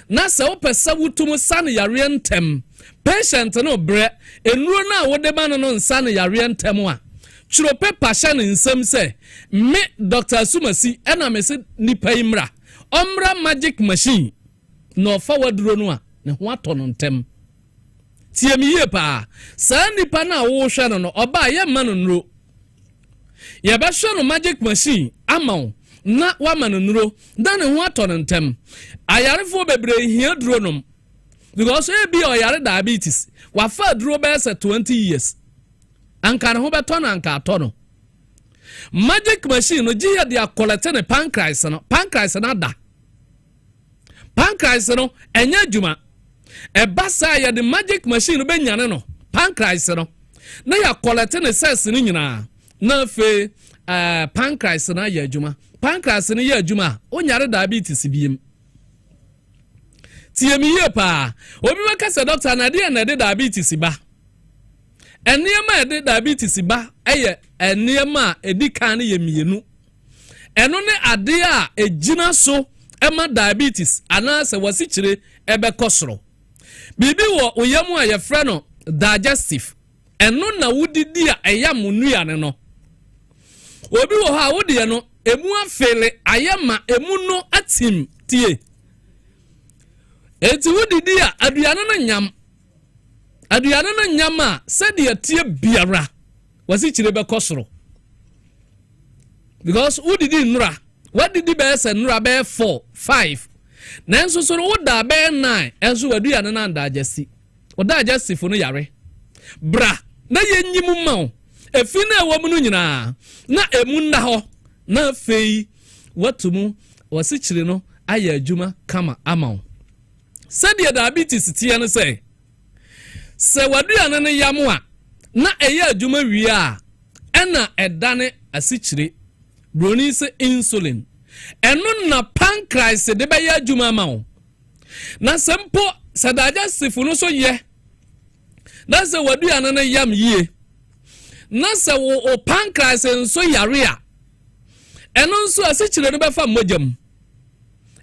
na se wo pesa wutum san yare ntem patient no bre enuro na wo de ba no nsan yare ntem a chiro paper sha ne nsem se me Dr. Sumasi ena me se nipa imra omra magic machine no fa waduro no a ne ho atɔ no ntem tie me yie pa saa nipa na wo hwɛ no no oba ye ma no nuro ye ba hwɛ no magic machine ama na wa ma no nuro da ne ho atɔ no ntem ayarefo bebre hia duro no because e bi oyare diabetes wa fa duro be se 20 years anka ne ho beto na anka atɔ no magic machine no giya dia collect ne pancreas na da pancreas no enya djuma e basa ya the magic machine be nyane no pancreas no na ya collect ne cells ni nyina na fe pancreas na ya djuma pancreas ni ya djuma o nyare diabetes biem tie mi ye pa obi we kase doctor na dia na de diabetes ba eniema ede diabetes ba eye eniema edi kan ye mienu eno ne ade a ejina so ema diabetes ana se wasi kire ebe kosoro bibi wo oyam a ye frɛ no digestive eno na wudidi a eyam nua ne no obi wo ha wodi no emu afele ayema emu no atim tie eti wudidi a aduane no nyam a sɛde tie biara wasi kire be kosoro because wudidi nura wadidi be se nura be 4 5 nanso so no woda be 9 enso waduane na ndagesi odagesi fo no yare bra na yenyimu ma o efi na ewo mu no nyina na emu nna ho na fei watumu wasi kire no aya adwuma kama ama sɛde diabetes tie no se waduane ne yamu a na eya adwuma wie a ɛna ɛdane asikyire broni se insulin eno na pancreas de be ya adwuma ma wo na sempo sadaja sifu no so ye na se waduane ne yam yie na se wo pancreas nso yare a eno nso asikyire no be fa mogam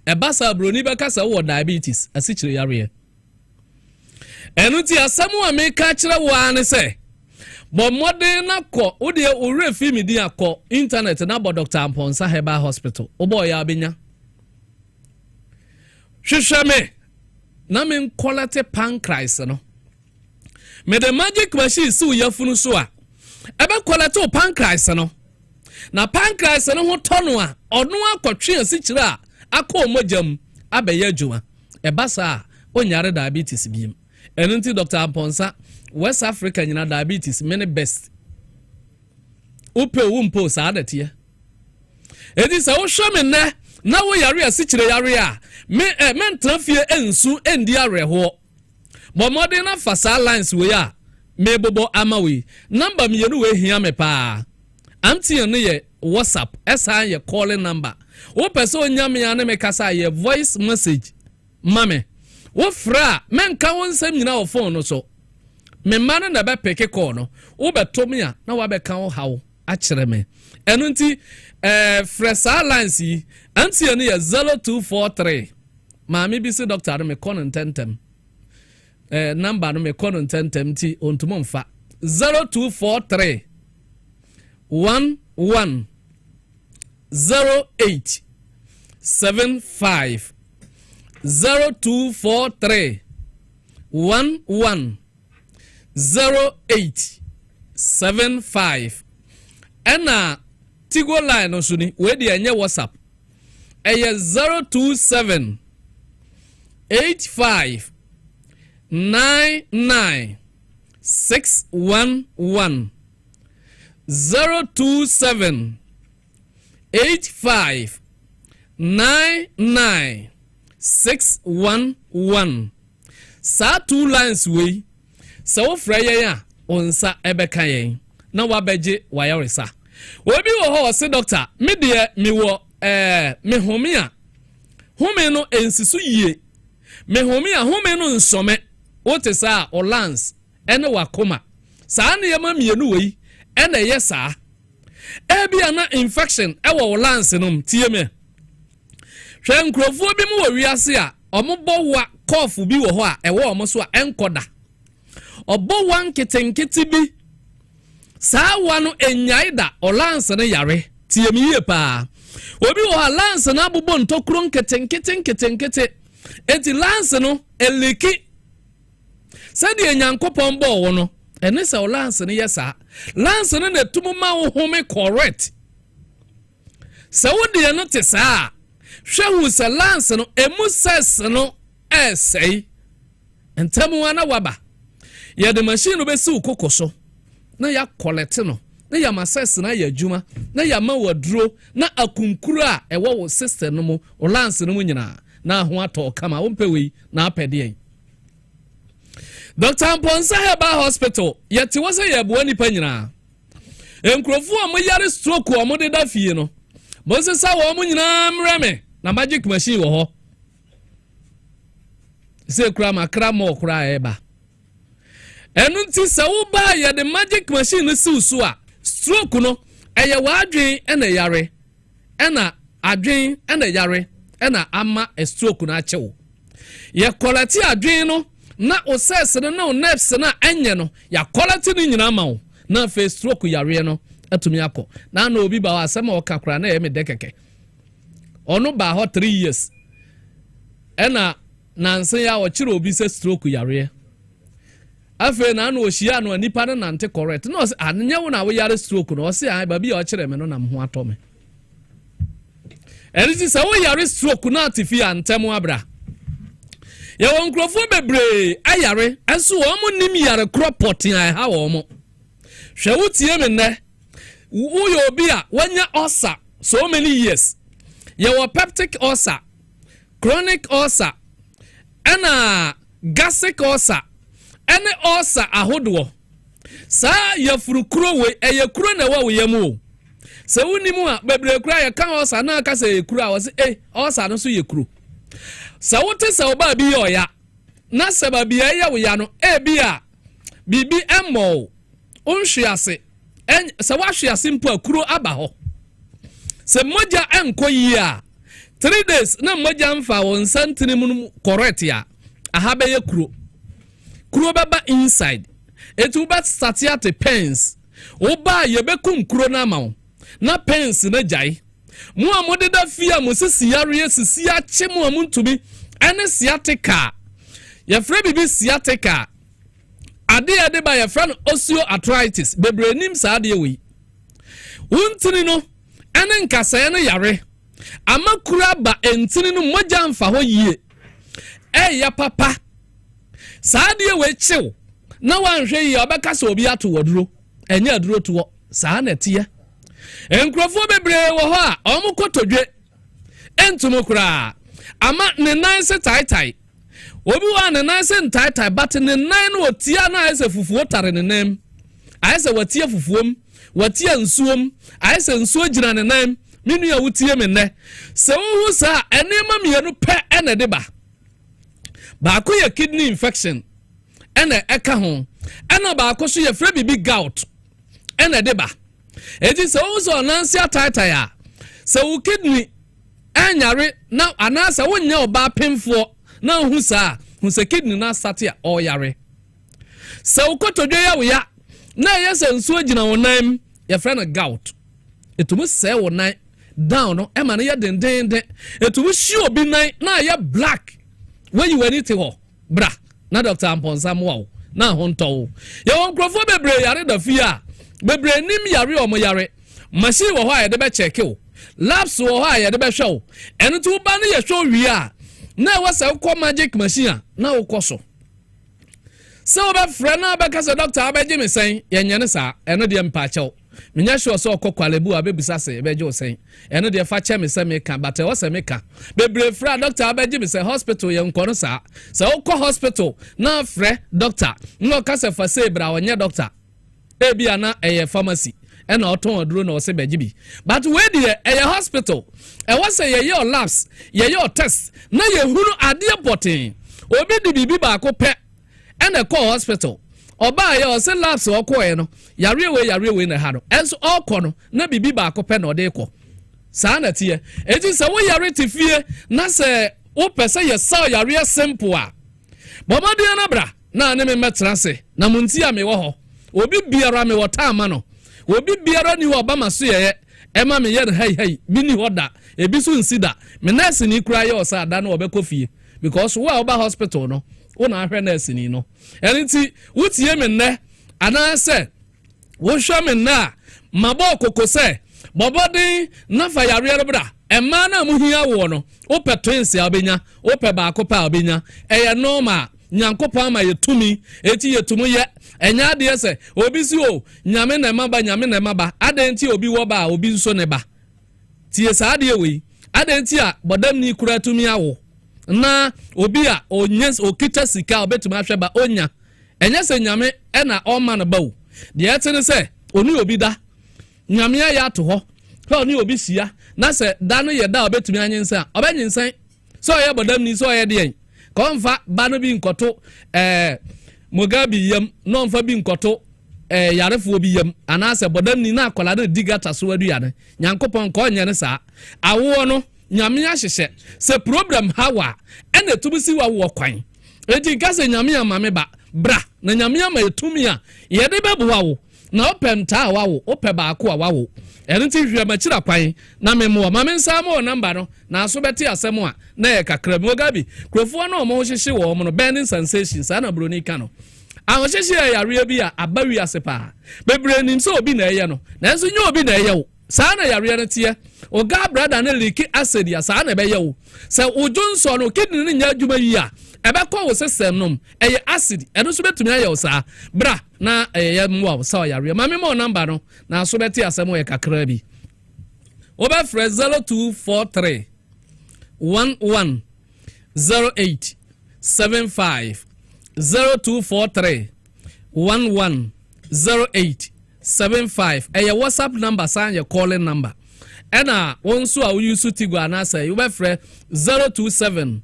ebasa broni be kasa wo diabetes asikyire yare enu ti asamu a me ka kire wo ane se bo modern na ko wo de ore fi mi din akọ internet na bo Dr. Amponsa Herbal Hospital obo ya benya hwehweme na me nkolate pancreas no me the magic machine si uyafunu so a ebe kolate pancreas no na pancreas no ho tono a ono akotwe asikire a akọ omojam abeye adwuma ebasa onyare diabetes biem enunti Dr. Amponsa West Africa nyina diabetes many best upe wumpo saadatie edi sa wo hweme ne na wo yare asikire yare a me ntrafie ensu endi areho bo modern na fasa lines we a me bobo amawe number me yenu we hia me pa amtie ne ye WhatsApp esa ye calling number wo pese onyame ya ne me kasa ye voice message mame wo fra menka won sam nyina wo phone no so me mane na be peke call no wo beto me a na wa be kan wo hawo a kire me eno nti fresa lines yi anti ene ye 0243 maami bi se doctor me kono tentem number no me kono tentem ti ontumo mfa 0243 11 08 75 0243 11 08 75 ena tigo line no suni we de enye WhatsApp eye 027 85 99 611 027 85 99 611 sa two lines we so freye ya onsa ebeka yen na wabeje wayaresa obi wo ho se doctor me de me wo me home a home no ensisu yie me home a home no nsome wote sa o lance ene wakoma sa na yema mienu we ene yesa ebia na infection ewo o lance no tie me hwe nkrofo bi mu wo wiase a omobo wa cough bi wo ho a ewo omo so a enkoda obo wan ketenketi bi saa wa no enyaida o lance ne yare tie me yie pa obi wo ha lance na abobo ntokuro nketenkete eti lance no eliki sɛde enyankopɔn bɔ wo no ɛne sɛ lance no yɛsa lance no na tumu ma wo home correct sɛ wo de no te saa hwɛ hu sɛ lance no emu ses no ɛsɛi ntɛmu ana waba yɛde machine no bɛsi wo kokɔ so na ya collect no na ya masses na ya adwuma na ya ma waduro na akunkuru a ɛwɔ wo system no mu o lance no mu nyina na ho atɔ kama wo mpɛwei na apɛde Dr. Mponsa Herbal Hospital yɛte wɔ sɛ yɛboa nipa nyina enkrofo a mo yare stroke a mo de da fie no mo sesa wɔ mo nyina mreme na magic machine wɔ hɔ sɛ kura makra mo kura eba ɛnu nti sɛ wo ba yɛ de magic machine no siw so a stroke no ɛyɛ wadwen ɛna yare ɛna adwen ɛna yare ɛna ama stroke no akyew yɛ kolati adwen no na o ses no na o nerves na enye no ya kolati no nyina ma wo na fe stroke yare no atumi akọ na na obi ba wa asema o kakra na yɛ me dekeke ono ba ho 3 years ɛna nanse ya o kire obi se stroke yare afe na na ohia no nipa no nante correct na o se anya wo na wo yare stroke no o se ai ba bi o kire me no na ho atọ me ɛni se wo yare stroke na atifi antemu abra yɛwɔ nkrofo bebre ayare enso wo mo nim yare kropotin ai ha wo mo hwɛ wo tie me nɛ wo yɛ obi a wanya ulcer so many years yɛwɔ peptic ulcer chronic ulcer ɛna gastric ulcer ɛne ulcer ahodoɔ saa yɛfuru kuro we ɛyɛ kuro na ɛwɔ wo yam o sɛ wo nim a bebre kura yɛ kan ulcer na aka sɛ yɛ kuro a wɔ sɛ ulcer no so yɛ kuro sɛ wote sɛ oba bi yɛ ɔya na sɛ ba bi yɛ wo ya no bia bibi ɛmmɔ onhwe ase sɛ wahwe ase mpo akuro aba hɔ sɛ mogya ɛnkɔ yi a 3 days na mogya mfa wo nsantene mu correct ya aha bɛyɛ kuro bɛba inside etu ba start at pens oba yɛbɛkum kuro na ma wo na pens na gyae mu a mode da fia mo sisi yare sisi ache mu a muntumi ene sciatica ye fra bibi sciatica ade ba ye fra no osteoarthritis bebrenim sa ade we untini no ene nkasa ne yare amakura ba entini no mogya mfa ho yie ya papa sa ade we chiw na wanhwe yi obeka so obi ato woduro enye aduro to sa na tie enkrofo bebre wo ho a omo kotodwe entumo kura ama ne nan se taitai obi wa ne nan se taitai but ne nan no otia na ayese fufuo tare ne nam ayese watia fufuom watia nsuom ayese nsuo gina ne nam minu ya wutie me ne se wo sa enema mienu pe ene de ba ko ye kidney infection ene eka ho ena ba ko so ye fra bibi gout ene de ba eji se wo so nansi ataitai a se wo kidney anyare na anasa wonya oba pemfo na hu sa hu se kidney na start ya o yare se wo kotodwe ya wo ya na yese nso agina wo nan ya friend gout etumu se wo nan down no e ma na ya dendende etumu shi obi nan na ya black when you anything ho bra na Dr. Mponsa mo na honto ya won krofo bebre yare da fia bebre nim yare o mo yare machine wo ho a de be check o labs wo ho a ye de be hwe eno to ba na ye hwe wi a na wa sa ko magic machine a na wo koso se wo be frɛ na be ka se doctor abeje me sen ye nyane sa eno de mpa chew menya hwe so kokwalebu abebisa se beje o sen eno de fa che me se me ka bate wo se me ka bebre fra doctor abeje me se hospital ye nkono sa se wo ko hospital na frɛ doctor no ka se fa se bra wonye doctor bia na eye pharmacy ena oton oduro na ose begibi but we dey eye hospital e was say ye labs ye test na ye hunu ade potin obi di bibi ba ko pe ena ko hospital oba ye ose labs okọ ye no yare we na ha no enso okọ no na bibi ba ko pe na ode ko sa na tie eji se wo yare tifie na se wo pese ye sa yare simple a bomade na bra na ne me metra se na munti a me wo ho obi biara me wota ama no obi biara ni ho ba so ye ema me ye hai bi ni hoda ebi so nsida me nurse ni kura ye osa da na obekofie because wo a oba hospital no wo na ahwe nurse ni no enti wutie me nne ana se wo hwa me na mabo kokose bobodin na fa yare bra emma na muhia wo no wo pe twins ya obenya wo pe ba akopa obenya eye normal nyankopon ama yetumi eti yetumu ye enya de se obi si o nyame na maba adenti obi wo ba obi nso ne ba tie sa de we adenti a bodam ni kura tumi awo na obi a onyes okita sika obetuma ahwe ba onya enya se nyame e na o ma no ba o de etene se oni obi da nyame ya to ho oni obi sia na se da no ye da obetumi anyensa obenyensan so ye bodam ni so ye de konfa ba no bi nkoto Mugabe yam no mfa bi nkoto yarefo bi yam anase bodam ni na akola na digata so adua ne nyankopon ko nye ne saa awo no nyame ahyehye se problem hawa ene tubisi wa wo kwan enti kase nyame amame ba bra na nyame ama etumi a ye de bebuwa wo na opem ta wa wo ope ba ako wa wo enti hwe machira kwan na memo mame nsa mo number no na so beti asem a na ye kakra Mugabe krofo na omo hyehye wo mo no burning sensation sa na broni ka no ahohyehye ya yare bi a abawi asepa bebre nim so obi na eye no na enso nye obi na eye wo sa na yare na tie oga brother na leak acid ya sa na be ye wo se ojunso no kidney ni nya adwuma yi a ebe kwa wo sesem nom eye acid eno so betumi aye wo sa bra na eye mwa sa yare mame mo number no na so beti asem wo ye kakra bi oba fre 0243 11 08 75 0243 11 08 75 eye WhatsApp number san your calling number ena wonso a use Tigo anasa you be free 027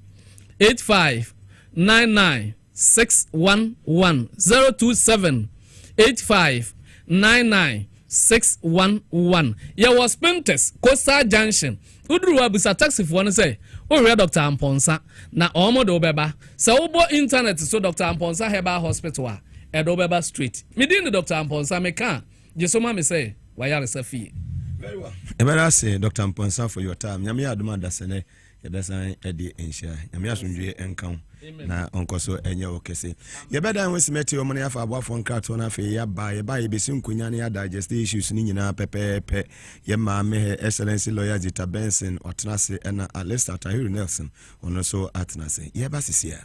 85 99 611 027 85 99 611 ye was Pintes Coastal Junction udru abisa taxi for no say o re Dr. Amponsa na omodo beba se ubo internet so Dr. Amponsa Herbal Hospital a edo beba street me din Dr. Amponsa me kan jesoma me say wayare safi very well ebara say Dr. Amponsa for your time nyame aduma dasene yebesan edi ensha nyame asundwe enkan na onkoso enye okese yebeda wesimeti omone afa abafo nkrato na afi yaba yeba yebesi nkunya ne ya digest issues ni nyina pepepe ye maame he excellency lawyer Jita Benson otnase na Alistair Tahiru Nelson ono so atnase yeba sisia.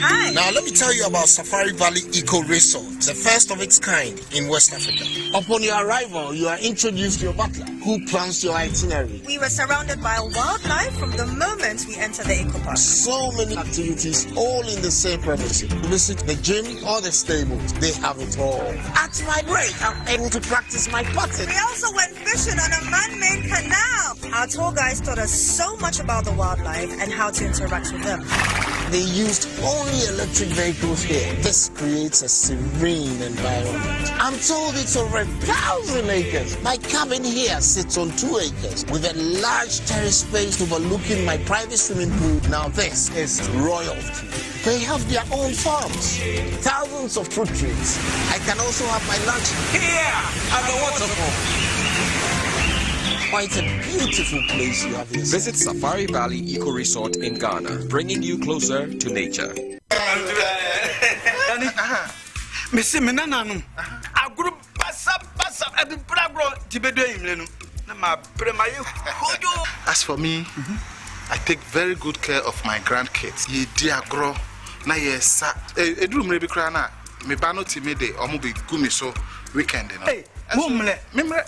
Hi. Now let me tell you about Safari Valley Eco Resort, the first of its kind in West Africa. Upon your arrival, you are introduced to your butler, who plans your itinerary. We were surrounded by wildlife from the moment we entered the eco park. So many activities, all in the same premises. Visit the gym or the stables, they have it all. At my break, I'm able to practice my putting. We also went fishing on a man-made canal. Our tour guides taught us so much about the wildlife and how to interact with them. They used only electric vehicles here. This creates a serene environment. I'm told it's over 1,000 acres. My cabin here sits on 2 acres with a large terrace space overlooking my private swimming pool. Now this is royalty. They have their own farms, thousands of fruit trees. I can also have my lunch here at the waterfall. Quite a beautiful place you have here. Visit Safari Valley Eco Resort in Ghana, bringing you closer to nature. As for me, I take very good care of my grandkids. Ye diagro na yesa edrum rebi kra na me ba no timide omo be gumi so weekend no. Hey, memre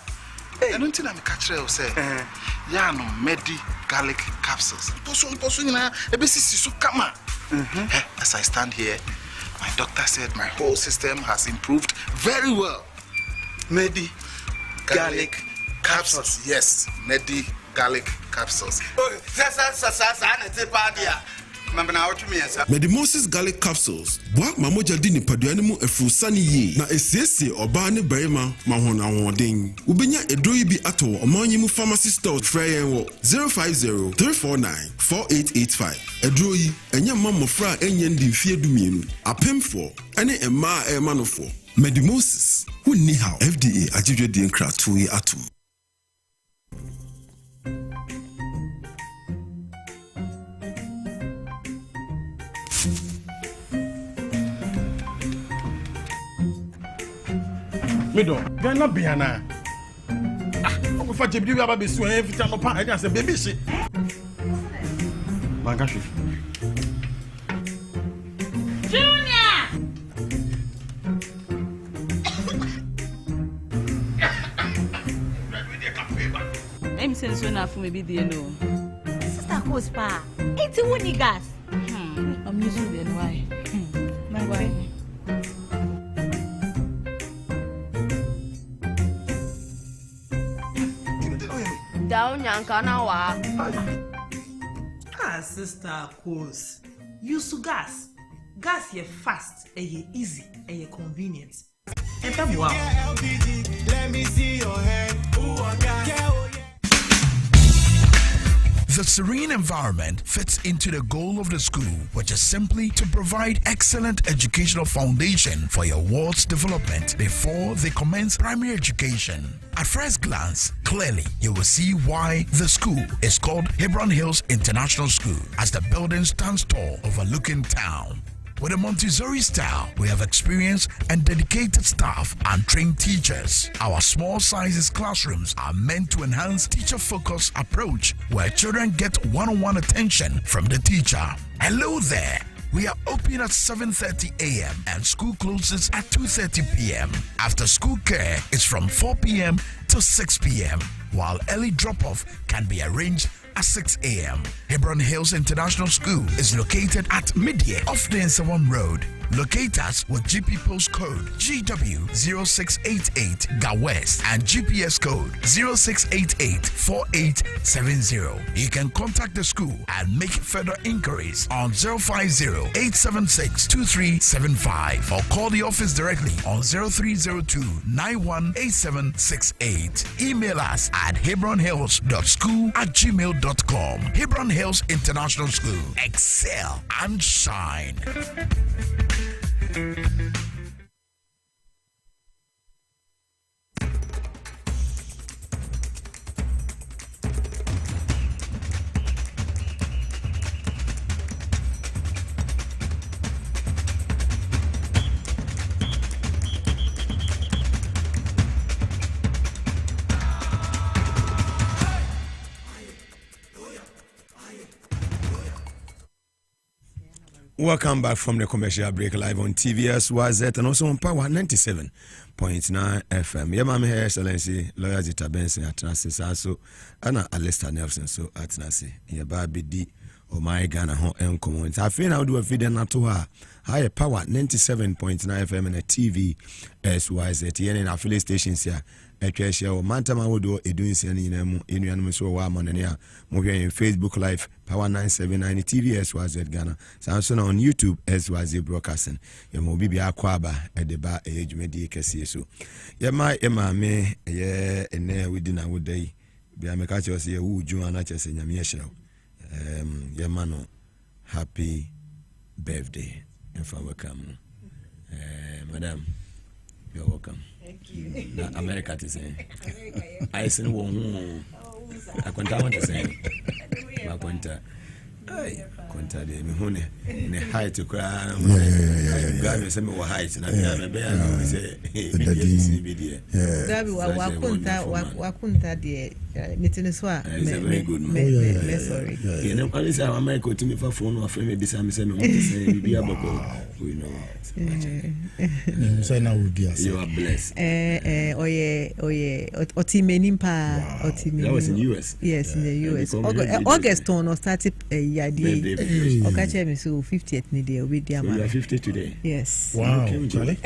I don't think I'm catch you say. Yeah, no medi garlic capsules. Poso na ebesi so kama. As I stand here, my doctor said my whole system has improved very well. Medi garlic capsules. Yes, medi garlic capsules. Mugabe Maase garlic capsules. Wa mamoja di nipaduane mu efusani ye. Na esiesie oba ne barima mahona hoden. Ubenya edroyi bi ato omanyi mu pharmacy store frey wo 050-349-4885. Edroyi enya mamofra enye ndi mfie dumienu. Apemfo ene emma emanofo. Mugabe Maase wunni how FDA ajidwe di nkra tuyi atum. Mido, Ghana Biana. I'm going to be able to swim every time I just say, baby, shit. Mangashi. Junior! I'm saying so enough for maybe the no. Sister Cospa, it's a winning gas. I'm using the why. Why? Down Yankanawa. Sister Cos. Use gas. Gas ye fast, ye easy, ye convenient. And wow. Let me see your hand. The serene environment fits into the goal of the school, which is simply to provide excellent educational foundation for your ward's development before they commence primary education. At first glance, clearly you will see why the school is called Hebron Hills International School, as the building stands tall overlooking town. With a Montessori style, we have experienced and dedicated staff and trained teachers. Our small sizes classrooms are meant to enhance teacher-focused approach where children get one-on-one attention from the teacher. Hello there. We are open at 7:30 a.m. and school closes at 2:30 p.m. After school care is from 4 p.m. to 6 p.m., while early drop-off can be arranged at 6 a.m. Hebron Hills International School is located at Midye off the Nsawam Road. Locate us with GP postcode GW0688 GA West and GPS code 06884870. You can contact the school and make further inquiries on 050-876-2375 or call the office directly on 0302-918768. Email us at hebronhills.school@gmail.com. Hebron Hills International School. Excel and shine. Welcome back from the commercial break, live on TVS and also on Power 97.9 FM. Yeah, my Her Excellency, Lawyer Zita Benson at Nasi also, and Alistair Nelson, so at Nasi. Yeah, Baby D, or my Ghana home and community. I feel I do a video not to her. Higher Power 97.9 FM and a TV SYZ. Yeah, in affiliate stations here. Ekesha o mantama wodo edunsia ni nyinamu enuanum so wa amonania mo hwe in Facebook live Power 979 TV SYZ Ghana sanso on YouTube SYZ broadcasting ye mo bibi akwaba edeba ejumedi kese so ye ma me ye ene within a wodai bia me ka che ye wu ju ana che se nyame ye hye ye ma no happy birthday and for welcome madam, you're welcome. Thank you. America to say. I seen one. I want to say. I contact me honey in a height to cry. God me say me was height na me be am say Dabi wa kunta de meeting so a very good me sorry. You know all this America to me for phone or friend me bisa me say me want to say be aboko we know. Say now we dear. You are blessed. Oye otimeni pa otimeni. That was in US. Yes, in the US. August on started yadi. Okache me so 50th ni dey we dey am. You are 50 today. Yes. Wow. Charlie.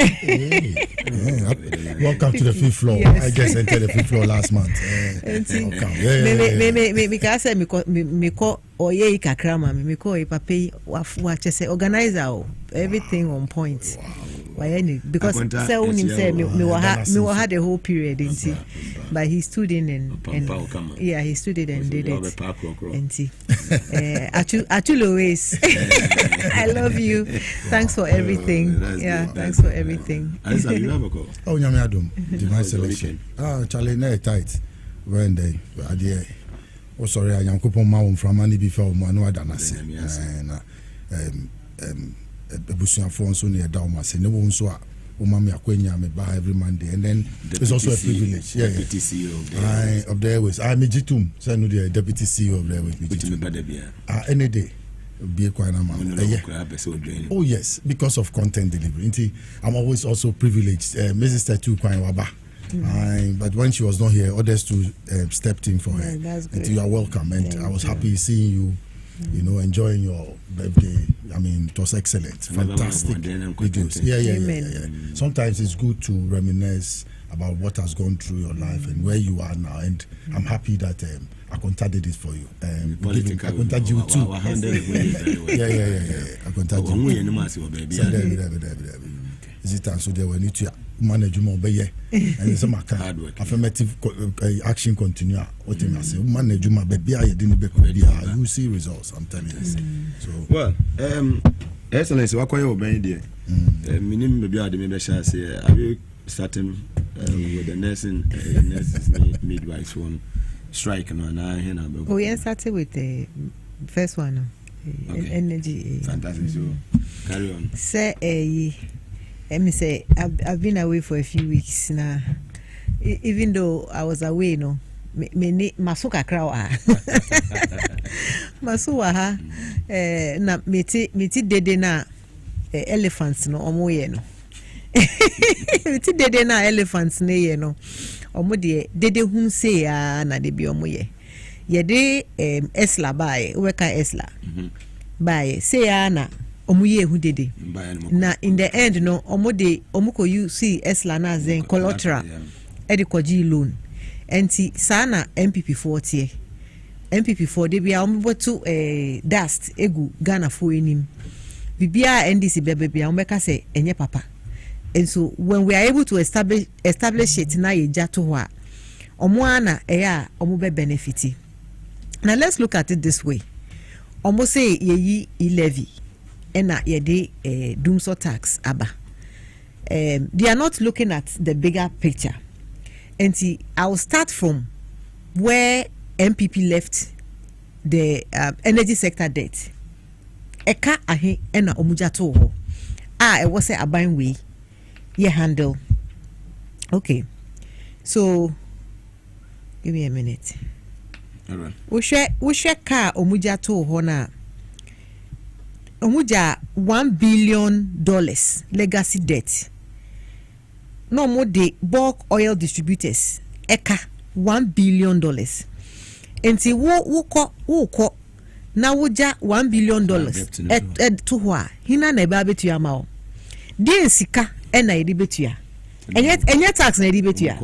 Welcome to the fifth floor. Yes. I guess entered the fifth floor last month. me ka say me call oye kakra ma me call e papa wa chese organizer everything on point. Because say unim say me had the whole period into, but he stood in and he stood in and did it. Atulo ways. I love you. Thanks for everything. Thanks for everything. Oh, nyame adom. Divine selection. Charlie, na tight. When they idea. Oh, sorry, I am kupon ma from mani before manu adanase. Ebusuafo nso ne da Maase ne wo nso a o mama akwanya me ba every Monday, and then it's also a privilege. Deputy CEO of the Airways. I am Jitum, say no the deputy CEO of the Airways. Any day be a quite man. Oh yes, because of content delivery. I'm always also privileged. Mrs. Tatu Kwan Waba. But when she was not here, others too stepped in for her. And you are welcome, and I was happy seeing you. You know, enjoying your birthday. I mean, it was excellent, fantastic videos. Yeah. Sometimes it's good to reminisce about what has gone through your life and where you are now. And I'm happy that I contacted it for you. I contacted you too. Yeah. I contacted you. Is it so there when you manage more and some affirmative action continue what you say manage my baby you see results, I'm telling you. So well Excellency what you obey there minimum maybe I maybe shall say are you starting with the nursing midwives one strike and we started with the first one energy fantastic. So carry on. Say let me say I've been away for a few weeks now. Even though I was away, no, me masuka krawa. Masuwa ha na meti dede na elephants no omoye no. Meti dede na elephants ne ye no. Omo de dede hun se ya na de bi omoye. Ye de esla bae, weka esla. Bae se ya na omuye hu dede na in the end no omuko you see esla na zen collateral edikoji loan enti sana MPP4 tie MPP4 de bia omubotu dust egu Ghana fo enim bibia NDC bebia omeka say enye papa, and so when we are able to establish it na ye jato ho a omo ana eya omo be benefit. Now let's look at it this way. Omo say ye levy ena yede doomsor tax aba. They are not looking at the bigger picture. And see, I will start from where MPP left the energy sector debt. Eka ahe ena omujato ho. It was a buying way ye handle. Okay. So give me a minute. All right. We share car omujato ho na omuja $1 billion legacy debt. No more the bulk oil distributors eka $1 billion. Enti wo na woja $1 billion to hwa hina na eba betu ya mao. Die sika ena edi betu ya. Enye tax na edi betu ya.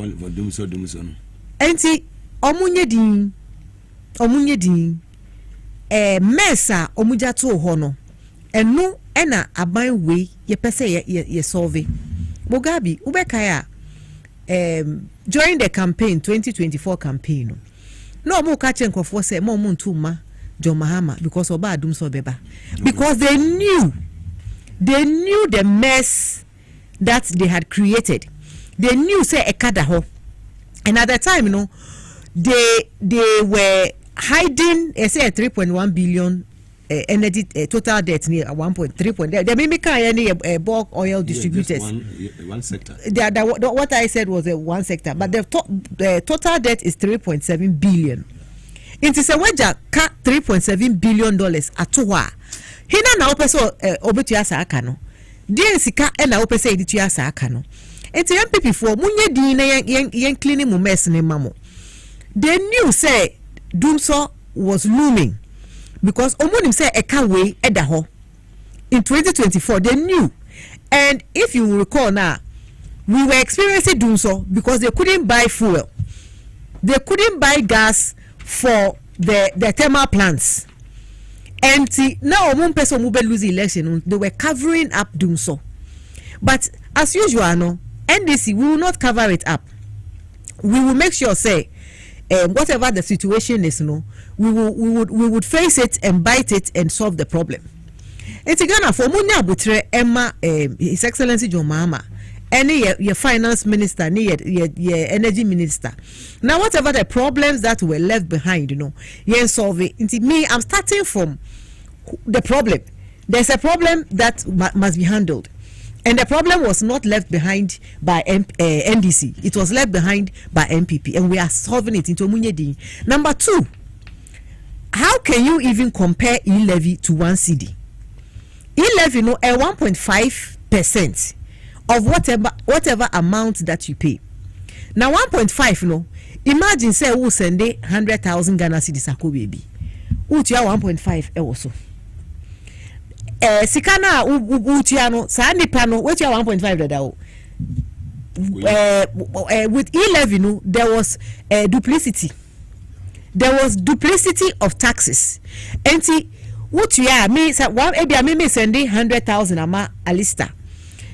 Enti omunye din mesa omuja to ho no. Enu ena aban we ye pese ye solve. Mugabe ubekaya during the campaign 2024 campaign no mo ka chen kwofo say mo ntuma John Mahama because oba adum so beba, because they knew the mess that they had created. They knew say ekada ho, and at the time they were hiding say 3.1 billion energy total debt near 1.3. They may make any bulk oil distributors. One sector. What I said was one sector, but the total debt is 3.7 billion. It is a wager ka $3.7 billion atowa. Hina na opeso obetu asa aka no. Die sika e na opese editu asa aka no. Enti MPP4 munye din na yen cleaning mu mess ne mamo. They knew say doomsor was looming. Because omonim say eka way edaho in 2024 they knew. And if you recall now, we were experiencing doomsor because they couldn't buy fuel. they couldn't buy gas for the thermal plants. And now one person who lose the election, they were covering up doing so. But as usual, no, NDC, we will not cover it up. We will make sure, say, whatever the situation is, no, we would face it and bite it and solve the problem. It's Ghana for Munya Butre Emma, His Excellency John Mahama, any your finance minister, your energy minister. Now, whatever the problems that were left behind, you know, you solve it. Into me, I'm starting from the problem. There's a problem that must be handled. And the problem was not left behind by NDC. It was left behind by MPP. And we are solving it into Munyedi. Number 2, how can you even compare e-levy to 1 cedi? E-levy, you know, a 1.5% of whatever amount that you pay. Now 1.5, you know, imagine say we send 100,000 Ghana cedis ako baby. Utia 1.5 also. Sikana utiano sa nipa no wetia 1.5 dada o. With e-levy, no, there was duplicity. There was duplicity of taxes. And see, what you are me say one ebi me sending 100,000 ama alista.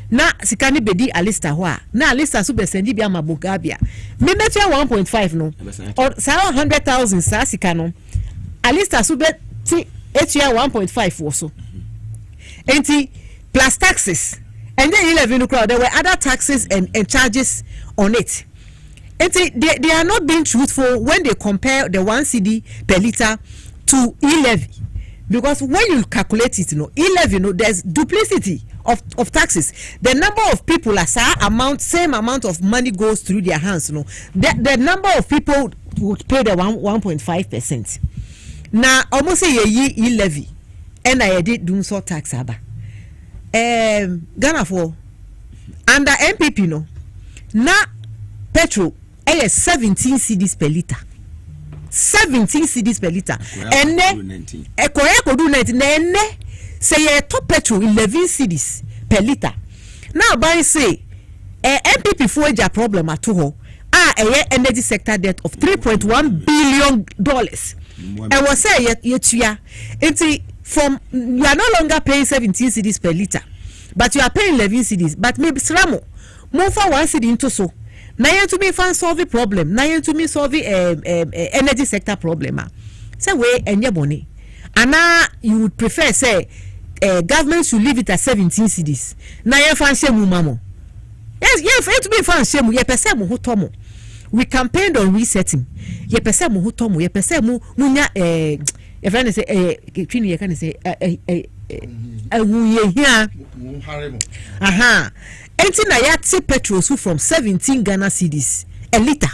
Na sikani bedi alista hwa. Na alista so be sendi bi ama Mugabe. Me metia 1.5 no. Or sa 100,000 sa sikano. Alista so be ti etia 1.5 also. And plus taxes. And then e-levy crowd, there were other taxes and charges on it. And they are not being truthful when they compare the 1 cedi per liter to e-levy. Because when you calculate it, you know, e-levy, you know, there's duplicity of taxes. The number of people same amount of money goes through their hands, you know. The number of people would pay the 1.5%. Now, almost say e-levy. And I did do so tax aba. Ghana for under MPP no. Na petrol 17 cedis per liter. 17 cedis per liter. And ekoya do 19. And say top petrol 11 cedis per liter. Now by say MPP for a problem at all. Energy sector debt of $3.1 billion. And was say yet from you are no longer paying 17 cedis per liter, but you are paying 11 cedis. But maybe Sramo move for 1 cedi into so. Now you to me find solve the problem. Now you to me solve the energy sector problem. Say way and your money. And now you would prefer say government should leave it at 17 cedis. Now you find shame mamo. Yes, you to be found shame. You person who tomo. We campaigned on resetting. You person who tomo. You person who munya if I say twin you can say aha enti na ya petrol so from 17 Ghana cedis a liter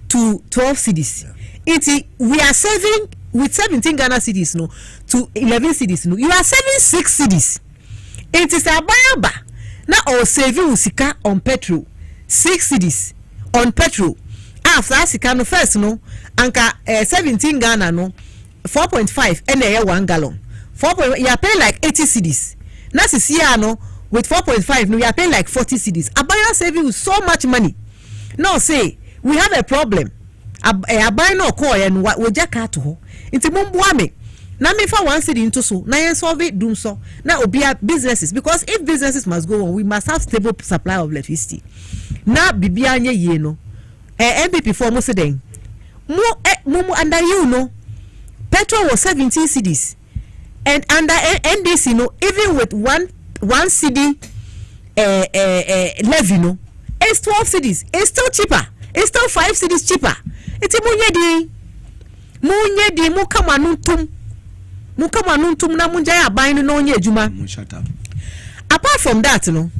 to 12 cedis. Enti we are saving with 17 Ghana cedis no to 11 cedis no, you are saving 6 cedis. It is a bayaba na or saving usika on petrol 6 cedis on petrol after asika no first no anka 17 Ghana no 4.5 and 1 gallon. 4. You are paying like 80 cedis. Now this year no with 4.5 no you are paying like 40 cedis. Abaya saving you so much money. Now say we have a problem. Abaya no call and what we just cut to. Into mumbuame. Now me for 1 cedi into so. Now you solve it doom so. Now be businesses because if businesses must go on, we must have stable supply of electricity. Now bibianye ye no. MPP for mo sedeng. Mo under you no. Petrol was 17 cedis, and under NDC, no, even with one cedi levy, no, it's 12 cedis. It's still cheaper. It's still 5 cedis cheaper. It's munyedi mukamanuntum na munjaya buying no nye juma. Apart from that, no,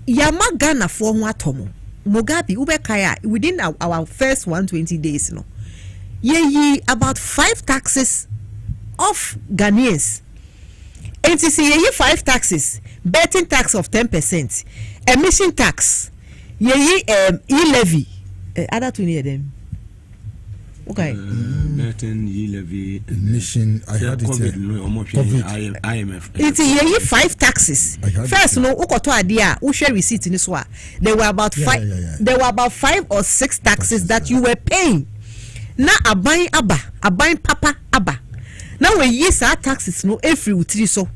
yama Ghana for watomo Mugabe ubekaya within our first 120 days, no. Ye about 5 taxes of Ghanaians. And to see ye 5 taxes, betting tax of 10%, emission tax, ye e-levy, other to near them. Okay. Mission. I had it. COVID. IMF. It's a 5 taxes. First, no, ukoto adia. We share receipt in this one. There were about 5. There were about 5 or 6 taxes that you were paying. Now abang papa abba. Now when yes our taxes no every utri so.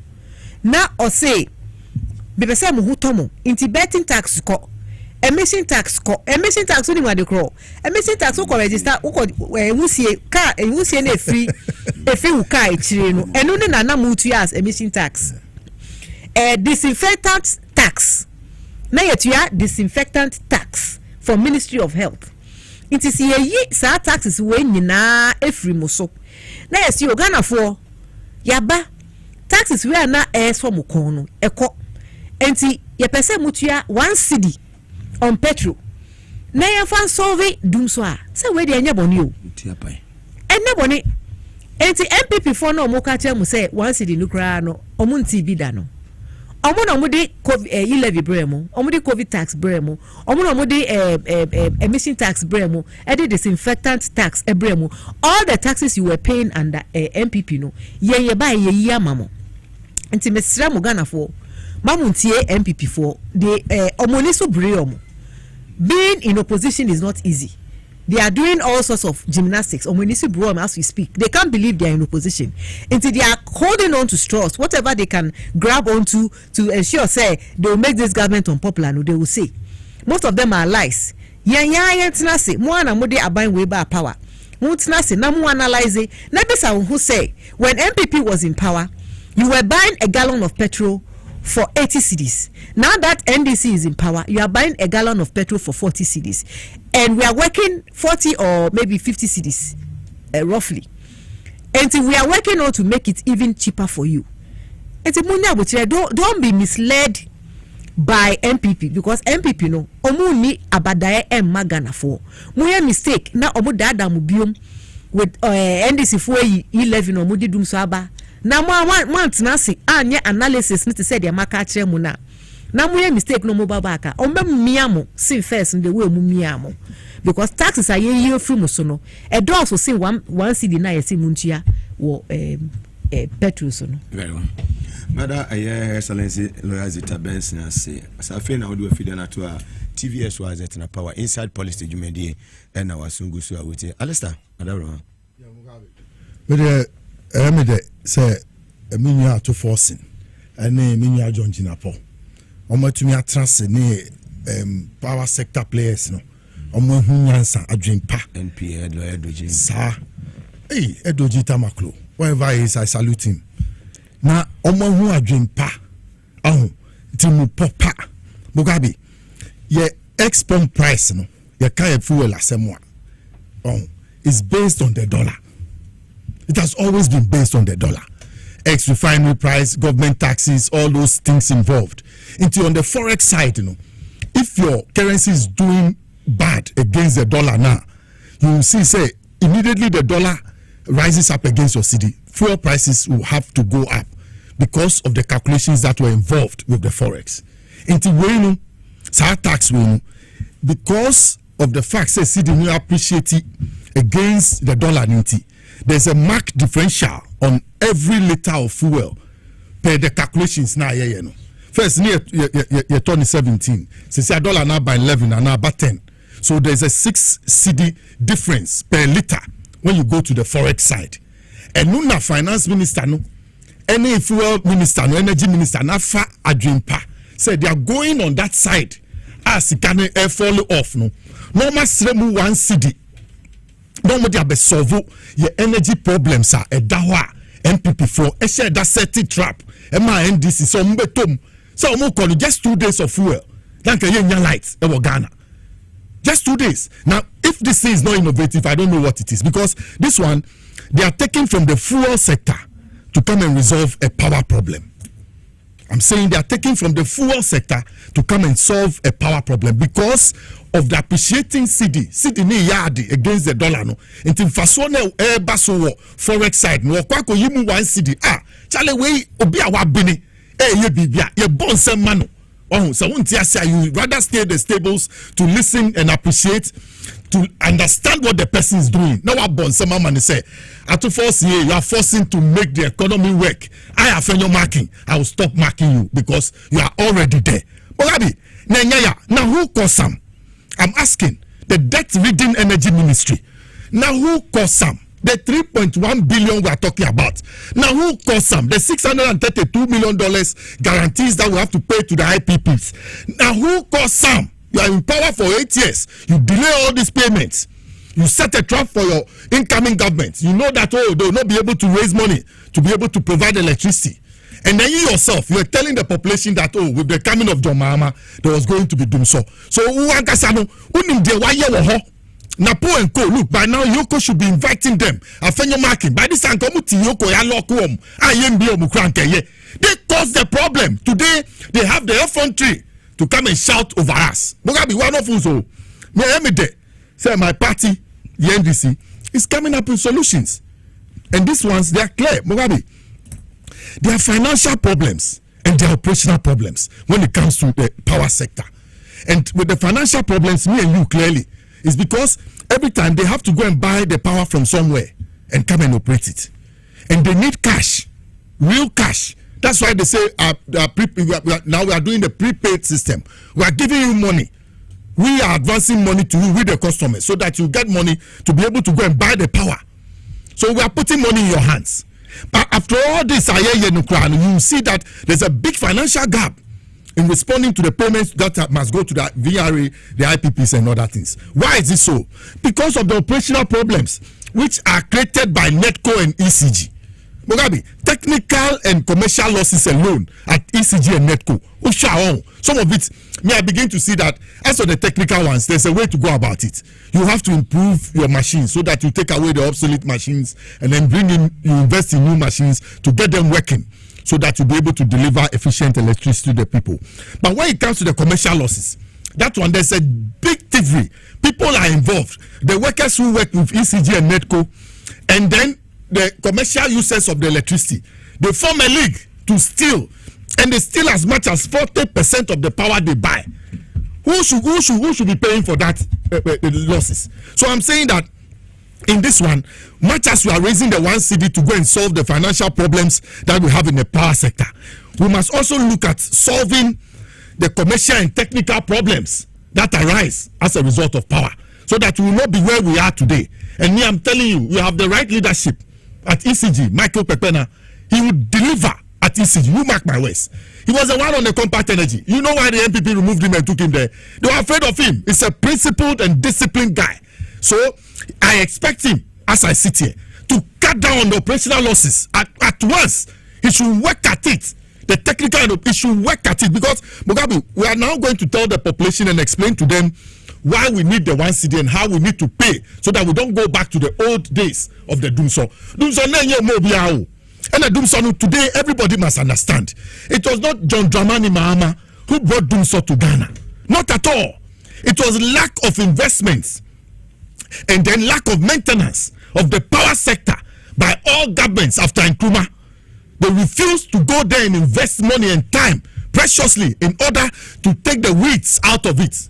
Now or say, bebe say mo hutomo. Inti betting tax ko. Emission tax ko emission tax only what they call emission tax ko register ko wusie car wusie na free u car chire no eno ne na mutu as emission tax disinfectant tax na yetua disinfectant tax from Ministry of Health it is ye sa taxes we nyina efri mo so na yesi Ghana for yaba taxes we na so mo kon no eko enti ye pese mutua 1 cedi on petrol na ya fan solve dum so a say we dey anya boni o enya boni enti MPP for no mo ka che mu say once the nukra no omo nti bi da no omo na mo de covid levy bremo omo de covid tax bremo omo na mo de emission tax bremo e de disinfectant tax bremo all the taxes you were paying under MPP no ye ba ye yi amamo enti mesra mo Ghana for mamuntie MPP for the omoni so bre omo. Being in opposition is not easy. They are doing all sorts of gymnastics. As we speak, they can't believe they are in opposition until they are holding on to straws, whatever they can grab onto to ensure say they will make this government unpopular. No, they will say most of them are lies. Tenase mo ana mo de aban we ba power. Mo tenase na mo analyze. Na bisa who say when MPP was in power, you were buying a gallon of petrol for 80 cedis. Now that NDC is in power, you are buying a gallon of petrol for 40 cedis, and we are working 40 or maybe 50 cedis, roughly. And we are working on to make it even cheaper for you. And don't be misled by MPP because MPP no omu ni abadaye Ghana for. Muye mistake na omu dada mubium with NDC for 11 omu di dum so aba. Na mo tena se anye analysis ni te say de maka kire mu na mo ye mistake no mo baba aka ombe mmia mo sin first the way mu mmia mo because taxes are ye free mo so no e do also say one cedi na ye say muntua wo petrol so no very well mother aye excellency lawyer Zita Benson say asafe na we feed na to a TVS was at na power inside policy jumedi and na wasungu so awete Alistair adaro Emede say eminya to forcing ene eminya John Jinapo omatumi atrase ne power sector players no omo hunyansa adwempa NPA do edoji sa edoji tamaklo wherever he is I salute him na omo hu adwempa ahu timu popa Mugabe ye export price no ye kan fuel asemwa is based on the dollar. It has always been based on the dollar. Ex-refinery price, government taxes, all those things involved. Into on the forex side, if your currency is doing bad against the dollar now, you will see, say, immediately the dollar rises up against your cedi. Fuel prices will have to go up because of the calculations that were involved with the forex. Into when tax because of the fact that cedi will appreciate it against the dollar. There's a marked differential on every liter of fuel per the calculations now. First, near 2017, since a dollar now by 11 and now by 10. So there's a 6 cedi difference per liter when you go to the forex side. And Nuna finance minister, no, any fuel minister, no energy minister, na fa adwimpa said they are going on that side as it can fall off. No mas remu 1 cedi. No more they solve your energy problems are a dawa MPP for a share that set trap NDC so mbetom so mo call just 2 days of fuel thank you lights Ghana just 2 days. Now if this is not innovative I don't know what it is because this one they are taking from the fuel sector to come and resolve a power problem. I'm saying they are taking from the fuel sector to come and solve a power problem because of the appreciating cedi ni yard against the dollar no into faso na baso forex side no kwa ko yimu 1 cedi chale we obi a wa bini ye bibia ye bon semano so won't you rather stay the stables to listen and appreciate to understand what the person is doing. Now what Bonsema man say, at to force here, you are forcing to make the economy work. I have your marking. I will stop marking you because you are already there. Mugabe, now who caused some? I'm asking the debt reading energy ministry. Now who caused some? The 3.1 billion we are talking about. Now who caused some? The $632 million guarantees that we have to pay to the IPPs. Now who caused some? You are in power for 8 years. You delay all these payments. You set a trap for your incoming government. You know that they will not be able to raise money to be able to provide electricity. And then you yourself, you are telling the population that with the coming of John Mahama, there was going to be doom. So Napo and Co. Look, by now Yoko should be inviting them. Afenyo marking. By this time, Yoko ya lock home. They caused the problem. Today, they have the effrontery to come and shout over us. Mugabe, one of us, say my party, the NDC, is coming up with solutions. And these ones, they are clear. Mugabe, there are financial problems and there are operational problems when it comes to the power sector. And with the financial problems, me and you clearly, is because every time they have to go and buy the power from somewhere and come and operate it. And they need cash, real cash. That's why they say now we are doing the prepaid system. We are giving you money. We are advancing money to you with the customers so that you get money to be able to go and buy the power. So we are putting money in your hands. But after all this, you see that there's a big financial gap in responding to the payments that must go to the VRA, the IPPs and other things. Why is this so? Because of the operational problems which are created by NETCO and ECG. Mugabe, technical and commercial losses alone at ECG and NETCO. Some of it, I begin to see that as for the technical ones, there's a way to go about it. You have to improve your machines so that you take away the obsolete machines and then you invest in new machines to get them working, so that you'll be able to deliver efficient electricity to the people. But when it comes to the commercial losses, that one, there's a big thievery. People are involved. The workers who work with ECG and NETCO, and then the commercial users of the electricity, they form a league to steal, and they steal as much as 40% of the power they buy. Who should be paying for that losses? So I'm saying that in this one, much as we are raising the one city to go and solve the financial problems that we have in the power sector, we must also look at solving the commercial and technical problems that arise as a result of power, so that we will not be where we are today. And me, I'm telling you, we have the right leadership at ECG. Michael Pepena, he would deliver at ECG. You mark my words. He was the one on the compact energy. You know why the MPP removed him and took him there? They were afraid of him. He's a principled and disciplined guy. So I expect him, as I sit here, to cut down on the operational losses at once. He should work at it. The technical, he should work at it, because Mugabe, we are now going to tell the population and explain to them why we need the one city and how we need to pay, so that we don't go back to the old days of the Dumso. And the Dumso today, everybody must understand. It was not John Dramani Mahama who brought Dumso to Ghana. Not at all. It was lack of investments and then lack of maintenance of the power sector by all governments after Nkrumah. They refused to go there and invest money and time preciously in order to take the weeds out of it.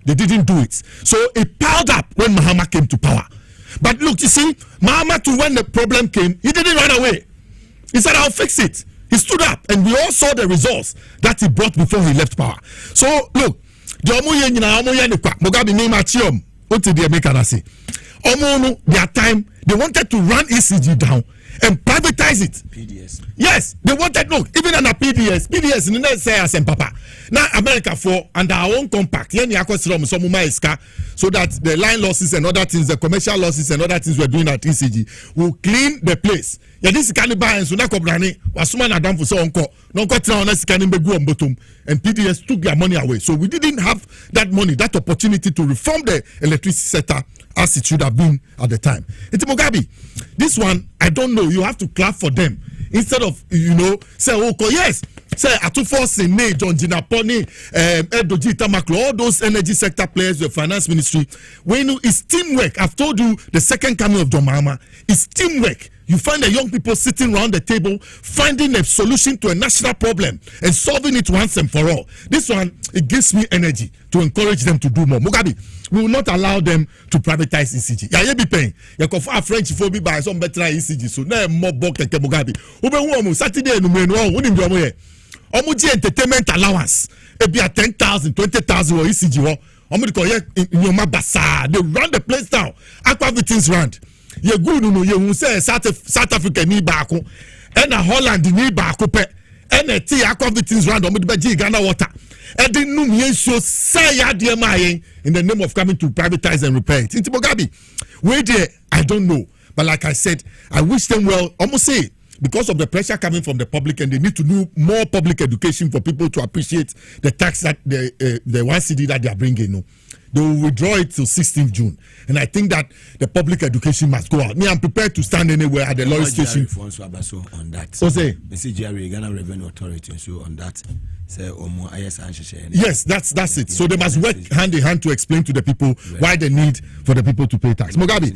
They didn't do it. So it piled up when Mahama came to power. But look, you see, Mahama too, when the problem came, he didn't run away. He said, I'll fix it. He stood up, and we all saw the results that he brought before he left power. So look, their time, they wanted to run ECG down and privatize it. PDS. Yes, they wanted, look, even under PDS, in the say as Papa. Now America for under our own compact, so that the line losses and other things, the commercial losses and other things we're doing at ECG will clean the place. Yeah, this can buy and so na kobrani was man adam for so onko. No got on us can be go on bottom, and PDS took their money away. So we didn't have that money, that opportunity to reform the electricity sector as it should have been at the time. It's Mugabe. This one, I don't know. You have to clap for them instead of, say, okay, yes, say, Atuforce, Ne, John Jinaponi, Edoji Tamaklo, all those energy sector players, the finance ministry. When it's teamwork, I've told you the second coming of John Mahama is teamwork. you find the young people sitting around the table, finding a solution to a national problem and solving it once and for all. This one, it gives me energy to encourage them to do more. Mugabe, we will not allow them to privatize ECG. Yeah, you be paying. You can find French for me by some better ECG. So now more bulk and Mugabe. Ube Saturday no me no. Who nimbi omo ye? Omuji entertainment allowance. It be at 10,000, 20,000 or ECG wo. Omu ko ye nyoma basa. They run the place down. Aquavitins run. Ye good no ye say South Africa ni baako. And Holland ni baako pe. And a tea Aquavitins run. Omu be Ghana water. And then no me so say ya dear my in the name of coming to privatize and repair it. Into Mugabe. Wait there, I don't know. But like I said, I wish them well. Almost say because of the pressure coming from the public, and they need to do more public education for people to appreciate the tax that the 1 CD that they are bringing. No, they will withdraw it till 16th June, and I think that the public education must go out. Me, I'm prepared to stand anywhere at the law station. On that, so say, Ghana Revenue Authority, so on that. Yes, that's it. So they must work hand in hand to explain to the people why they need for the people to pay tax. Mugabe,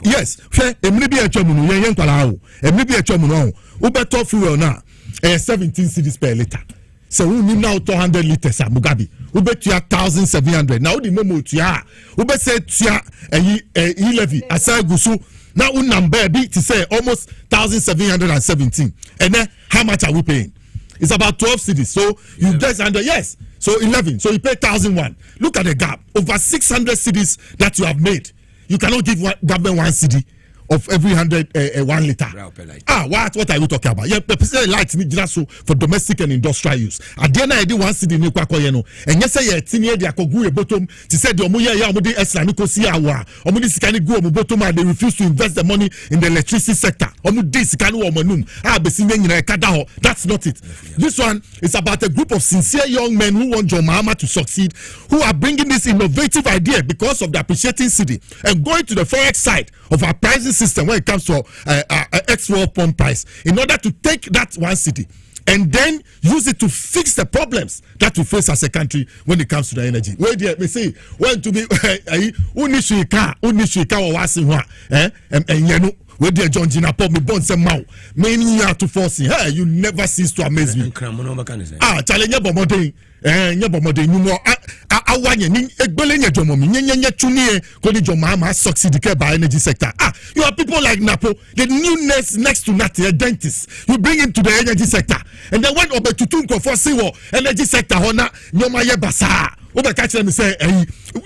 yes, maybe a chomuno, yen kwalao, maybe a chomuno, ubeto fuel na 17 cedis per liter. So we need now 200 liters. Mugabe, ubet 1,700. Now the memo tia, ubet say tia levy aside gusu. Now number be to say almost 1,717. And then how much are we paying? It's about 12 cedis. So you just under, yes. So 11. So you pay 1,001. Look at the gap. Over 600 cedis that you have made. You cannot give government 1 cedi of every 1 liter. What are we talking about? Yeah, the light need just for domestic and industrial use. At the end I did 1 cedi ni kwa yeno. And yes, I tinye they akogu bottom. She said the omuya ya omudi esla ni kosi awa. Omudi sikani go omu bottom and they refuse to invest the money in the electricity sector. Omudi sikani wa omanum. Besinye nyina kadaho. That's not it. This one is about a group of sincere young men who want John Mahama to succeed, who are bringing this innovative idea because of the appreciating city and going to the forex side of our pricing system when it comes to export pump price in order to take that 1 cedi and then use it to fix the problems that we face as a country when it comes to the energy. Where do we say when to be unishika or wasi and yenu where the John Gina pop me bon some mau many years to force hey you never cease to amaze me. Challenge bomodin nyabomode nyumo awanye ni egbele nye jomo mi nye chunie ko ni John Mahama succeed ke by energy sector. You are people like Napo, the newness next to nothing, a dentist. You bring him to the energy sector and then when obetutunko for siwo energy sector hona nyoma ye basa obe catch them say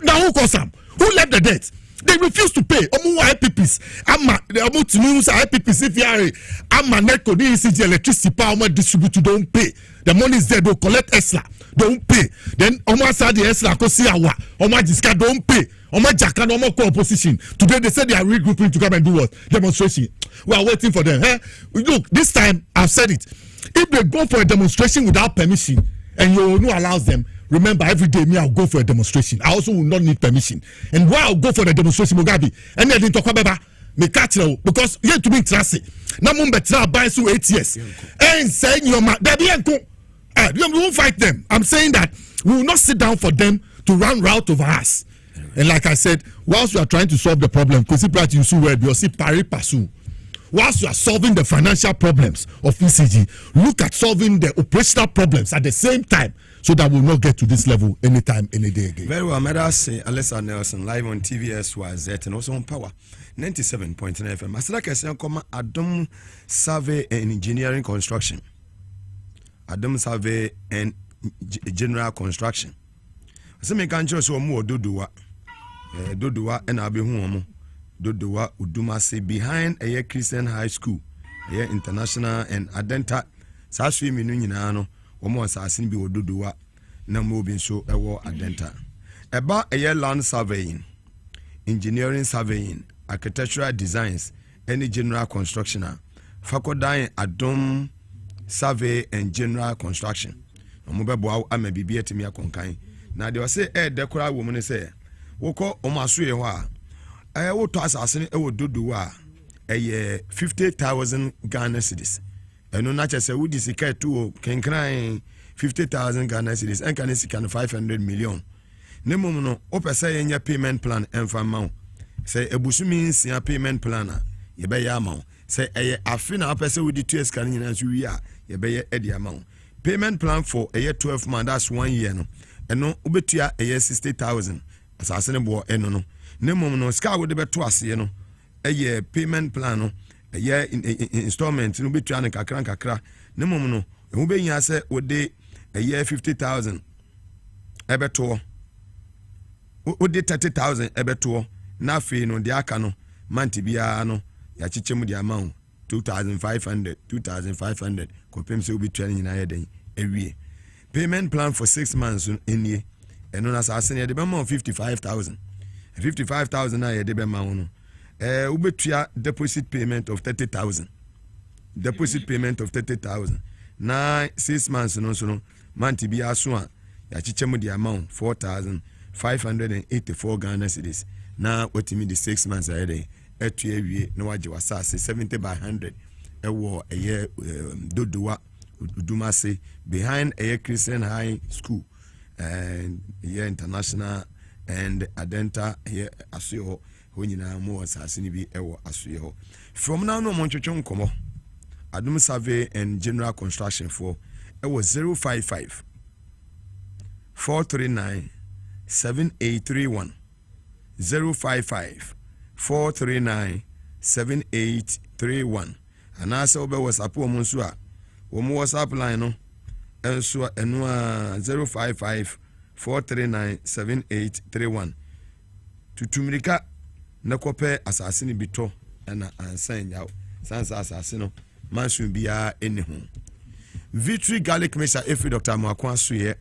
now who cause them, who left the debt? They refuse to pay. Omu IPPs. Ama omu tunius IPPs if you are ama netco the ECG electricity power omu distribute don't pay. The money is there. Don't collect ESLA. Don't pay. Then omu sa the ESLA kosi awa. Omu diska don't pay. Omu jaka no omu co-opposition. Today they said they are regrouping to come and do what? Demonstration. We are waiting for them. Look, this time I've said it. If they go for a demonstration without permission and you no allows them, remember every day me I'll go for a demonstration. I also will not need permission. And why I'll go for the demonstration, Mugabe? And I didn't talk about me catch now because you have to be interested. Now Mumbetra buy so 8 years. And saying your man, we won't fight them. I'm saying that we will not sit down for them to run route over us. And like I said, whilst we are trying to solve the problem, because you see pari pasu. Whilst you are solving the financial problems of ECG, look at solving the operational problems at the same time so that we'll not get to this level anytime, any day again. Very well, Madam say Alessa Nelson live on TVSYZ and also on Power 97.9 FM. As like I said, come Adam Survey and Engineering Construction. Adam Survey and General Construction. I me can't just more Dodua and I'll be home. Dodowa Udumase behind a Christian High School, a international and Adenta. Saswi Minuinano, almost as in be Dodowa, no moving so a war Adenta. About a year land surveying, engineering surveying, architectural designs, any general constructioner, faculty Adom survey and general construction. Mobile I may be at me a conkain. Now they will say, decora woman say, Woko Omasue. I will toss us a Dodowa a 50,000 Ghana cedis. And no not just a woody sicker to can cry 50,000 Ghana cedis and can 500 million. Nemono, opa say in your payment plan and for mount. Say a bush means your payment planner. Ye bay yamount. say afi na apese we di 2 years kan nyina so wi a ye be ye edi amount payment plan for a year 12 months that's 1 year no eno obetua a year 60,000 asase ne bo eno no ne mom no ska wo de beto ase no a payment plan no a year installment no betua ne kakra ne mom no wo be nya se wo de a year 50,000 ebeto wo de 30,000 ebeto na afi no de aka no month bia no ya chichemu the amount 2,500 kopem se obi tuane nyina ye den ewie payment plan for 6 months enie eno na sa ne de be ma 55,000 na ye de be ma no ubetua deposit payment of 30,000 na 6 months no so no month bia so a ya chichemu the amount 4,584 Ghana cedis na otimi the 6 months ahead etu ewie na waje wasase 70 by 100 ewo eye dodowa Udumase behind a Christian High School and here international and Adenta here Asuyo when you more assassin be ewo Asuyo from now no monchochon komo Adum survey and general construction for ewo 055 439 7831 055 439 7831 and also be WhatsApp omunso a wo WhatsApp line no enso eno a 055 439 7831 tutumrika na kope asase ni bito na ansan yawo sansa asase no mansun bia eni ho Victory Garlic Mesa efi Dr. Mwakwa soye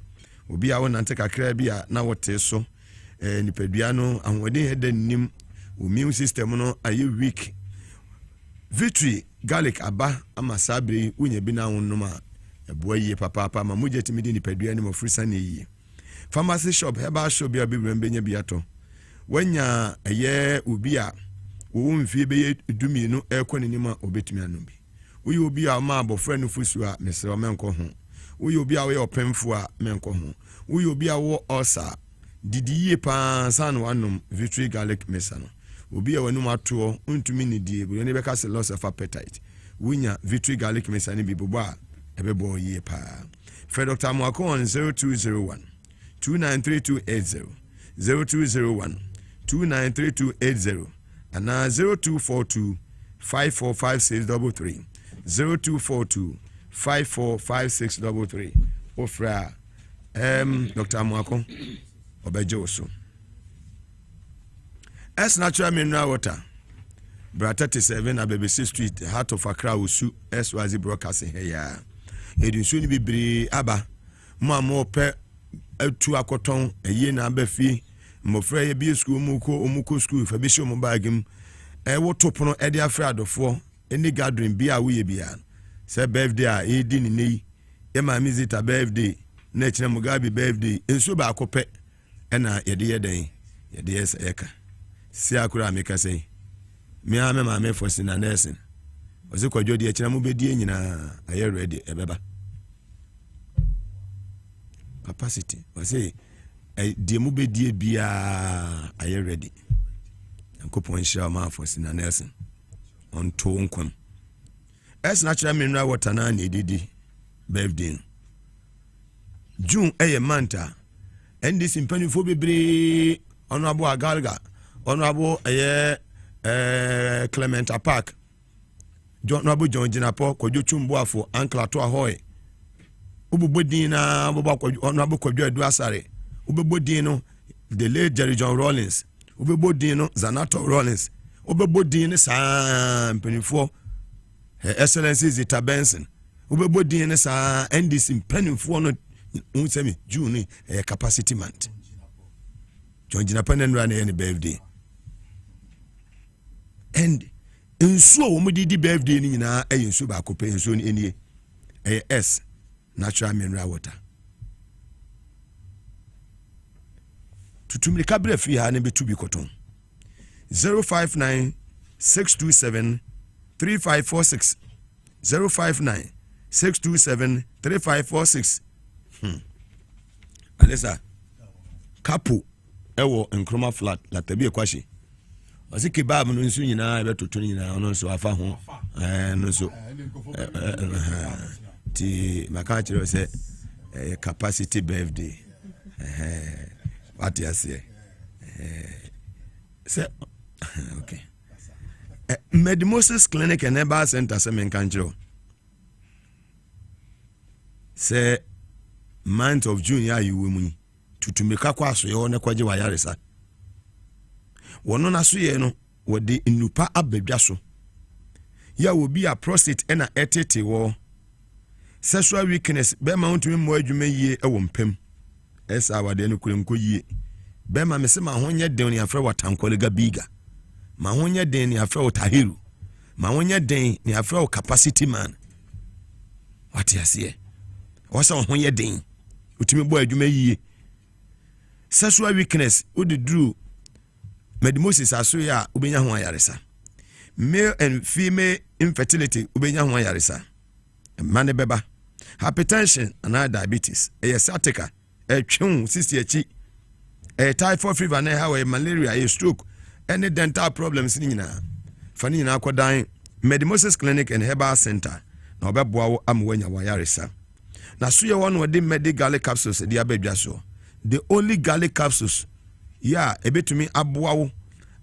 obi a wonante kakra bia na wote so nipadua no ahode heda nim immune system no aye weak Victory Garlic aba amasabre unye bi na wonoma eboye papa ma muje timidi nipadua ni mofrisa ne yi pharmacy shop herbal shop bia bibrem benya biato wanya aye obi a wo mfie be dumi no ekɔ ne nima obetumi anombi uyi obi a ma abofra no fusu a mesre menko ho uyi obi a we opemfo a menko ho uyi obi a wo osa didi ye pa san wanom Victory Garlic Mesa no obi a wanum ato untumi ne die bu ne beka se loss of appetite wunya Victory Garlic Mesa ne bibobo a ebebo ye pa Fred Dr. Mwako on 0201 293280 0201 293280 and 0242 545633 0242 545633 ofra Dr. Mwako obejo so as natural mineral water bra 37 abebesi street heart of Accra Usu SYZ broadcasting here edinsu ni bibiri aba mo pe atu akoton eye na abafi mofra ye bi school muko school fa bi show bagim wo topono e de afra adofo any gathering bia wo ye bia say birthday a e di ni nei e ma visit birthday na kire Mugabe birthday enso ba akope e na ye de yeden ye de yes eka si akura me ka sei me ame ma me for sina nursing ozi kwadwo de kire mu bedi nyina aye ready ebeba capacity ozi die mu bedi bia aye ready nkopon hira ma for sina nursing on to nkom as natural mineral water na na edidi birthday June manta and this impanifo bebre honorable Agalga honorable Clement Park honorable John Jinapo Kojo Chumboafo Uncle Ato Ahoy ububodin na boba honorable Kojo Eduasare ubebodin no the late Jerry John Rollins ubebodin no Zanato Rollins ubebodin sa impanifo Excellency Zita Benson ubebodin sa and this impanifo no unsemi June capacity month John Jinapan run any birthday and enso wo mudi di birthday ni nyina enso ba kope enso ni enie S natural mineral water tutumri kabra fi ha ne betu bi koton 059 627 3546 059 627 3546 Alesa kapo ewo Nkrumah flat la tabi ekwashi ɔsi kebab no nso nyinaa ɛbɛtoto nyinaa ɔno nso afa ho no nso ti maka kyerɛ sɛ capacity birthday what you say sɛ okay Mugabe Maase clinic and herbal center sɛ menka nkyerɛ sɛ month of June ya yiwe mu tutumika kwa so ye ne kwaje wa yaresa wono na so ye no wode nnupa abadwa so ya obi a prostate na etete wo sexual weakness be ma wontumi mo adwuma yie ewo mpam esa wade no kurenko yie be ma mese ma honye den ni afre watankolega biga ma honye den ni afre otahiru ma honye den ni afre capacity man what you say wasa honye den utumi bo adwuma yie sexual weakness odi duru Mugabe Maase aso ya ubenya ho ayaresa male and female infertility ubenya ho ayaresa mane beba hypertension and diabetes sciatica twon sisi achi typhoid fever na ha malaria stroke any dental problems ni nyina fa ni nyina akodan Mugabe Maase clinic and herbal center na obeboa wo amwanya wa yaresa na so ye won wode medical garlic capsules de abadwa so the only garlic capsules ya ebetumi aboa wo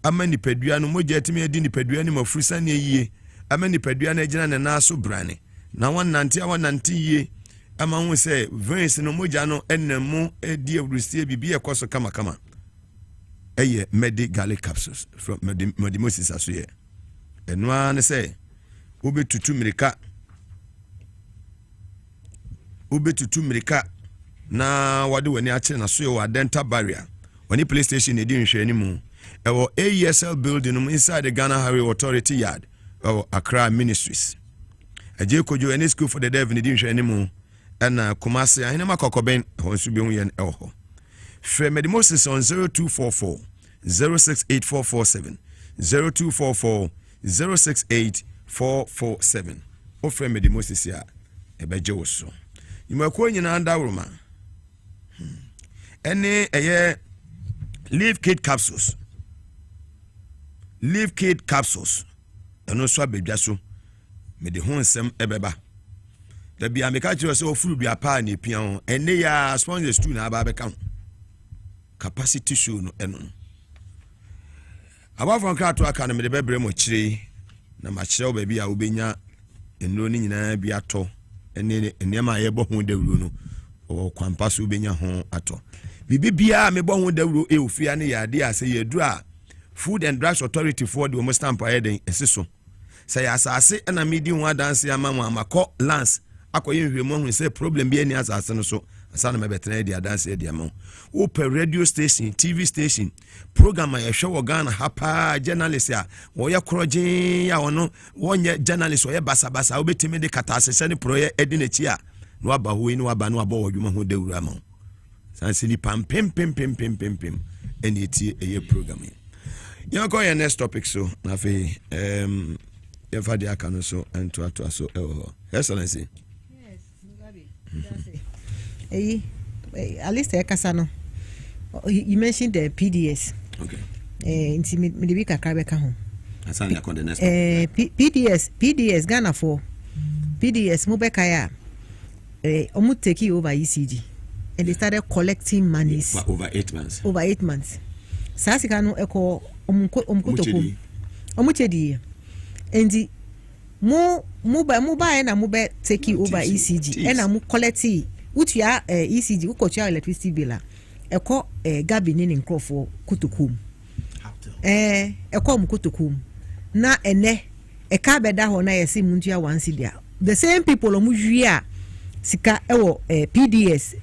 ama nipadua no mogya timi adi nipadua ni mafrusa ne yie ama nipadua na agina ne na so brane na wonante yie ama hu se veins no mogya no enemu edi awrusie bibi ekoso kama eye medical garlic capsules from Mugabe Maase aso ye enwa ne se obetutu mirika na wade wani akire na so ye wa dental barrier wani PlayStation edi nhwe ni mu ewo AESL building inside the Ghana Highway Authority yard Accra Ministries aje kojo any school for the deaf edi nhwe ni mu na Kumasi ahene makokoben ho nso bi hu ye ewo Free Mugabe Maase on 0244 068447 0244 068447 o free Mugabe Maase ya ebeje wo so imako nyina ndawroma ene eye leaf kid capsules eno so abedwa so me de ho nsem ebeba da bia me ka kire so ofuru bia pa na epia ho ene ya sponsors too na aba beka capacity show no eno abafon ka to aka na me de bebre mo kire na ma kire oba bia obenya eno ni nyina bia to ene ma ye bo ho dawuro no o kwampa so obenya ho ato bibia me bo ho dawuro e ofia ne yade ase yedu a Food and Drugs Authority for the almost stamp ahead esiso say asase na medi ho adanse amamu amako lance akoye nhwemu hu say problem bi ani asase no so asana me betena di adanse di amamu open radio station TV station program ya hwe Ghana hapa journalist ya wo ye kroje ya wono wonye journalist wo ye basabasa obetimi de katasese ne proye edi na chi a no aba ho ni aba no aba wodwuma ho dawura amamu sanse ni pam pem eni eti eye program you go your next topic so na fe you for the akano so and to so excellency yes Mugabe at least ekasa no you mentioned the PDS okay inti me de bi kakra be ka ho asan ya the next PDS Ghana for PDS mo be ka ya omu take over ECG and they started collecting monies over 8 months sasika no eko omkotokum omuchedi endi mu ba na mu be take over ECG na mu collect utua ECG ukotua electricity bill eko gabi ni nkrofo kotokum eko mkotokum na ene eka beda ho na yesi muntua wansi dia the same people omuhwia sika ewo PDS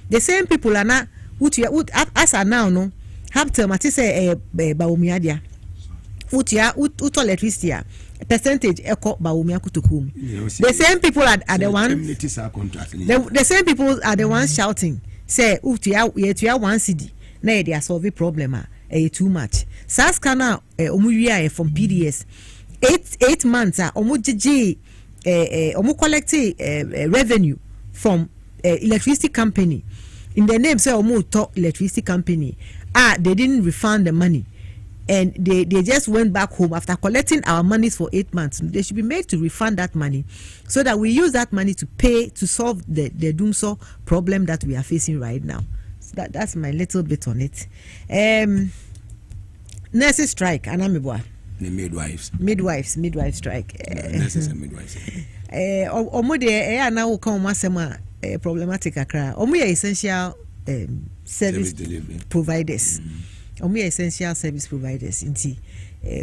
the same people ana utua asa now no have to mati say baomiadia utia uto electricity percentage eko baomia kutukum the same people are the ones the same people are the ones shouting say utia yetua 1 cedi na ye dia solve problem too much saska na omuwia from PDS 8 months omujiji omu collect revenue from electricity company in the name say omu to electricity company they didn't refund the money and they just went back home after collecting our monies for 8 months. They should be made to refund that money so that we use that money to solve the Dumso problem that we are facing right now. So that's my little bit on it. Nurses strike, Anamibwa. The midwives strike. Nurses and midwives. Omo now come masema problematic akra. Omo essential service providers. Omo essential service providers. Inti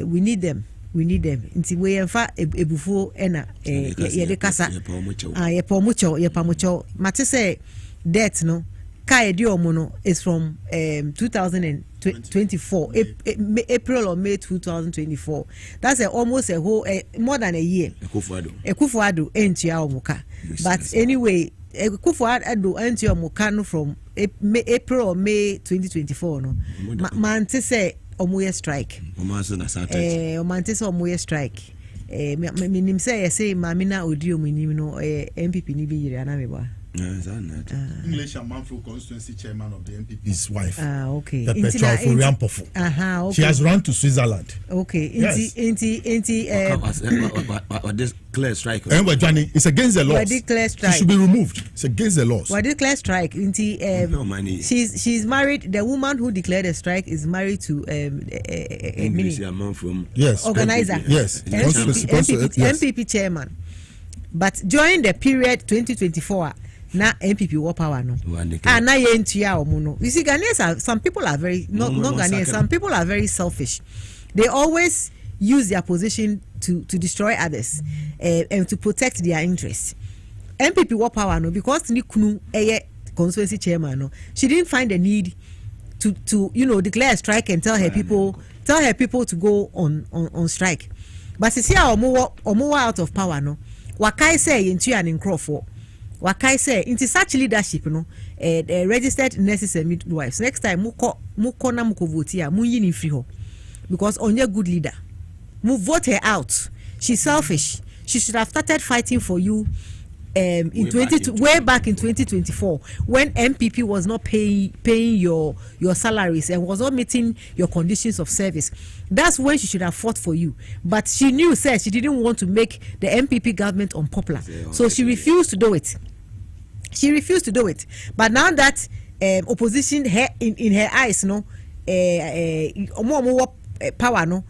we need them. Inti we enfa ebufu ena yede kasa. Yepa mucho. Mate say debt no ka edi omo no is from 2024 April or May 2024. That's almost a whole more than a year. Ekufuado entia omuka. But anyway, Ekufuado entia omuka no from April or May 2024 no. Mante say omuye strike. Omante say omuye strike. Minim say mamina audio minim no MPP ni bi yire anameba. English and Manfro constituency chairman of the MPP's wife. Okay. The Petra Furiampofu. Okay. She has run to Switzerland. Okay. Yes. This clear strike. Anyway, Johnny, it's against the laws. She should be removed. It's against the laws. Why did clear strike? She's married. The woman who declared a strike is married to English and Manfro. Yes. Organizer. Yes. MPP chairman. But during the period 2024. Na MPP war power no. Na yentua omo no. You see, Ghanaians some people are very not Ghanaians. Some people are very selfish. They always use their position to destroy others and to protect their interests. MPP war power no because ni kunu constituency chairman no. She didn't find the need to declare a strike and tell her people to go on strike. But see how omo out of power no. Wakai say yentua and Crawford. Wakai say into such leadership registered nurses and midwives next time muko na muko vote ya munyi ni free ho because onye good leader mu vote her out. She's selfish. She should have started fighting for you way back in 2024 when MPP was not paying your salaries and was not meeting your conditions of service. That's when she should have fought for you. But she said she didn't want to make the MPP government unpopular, so she refused to do it. But now that opposition in her eyes no power no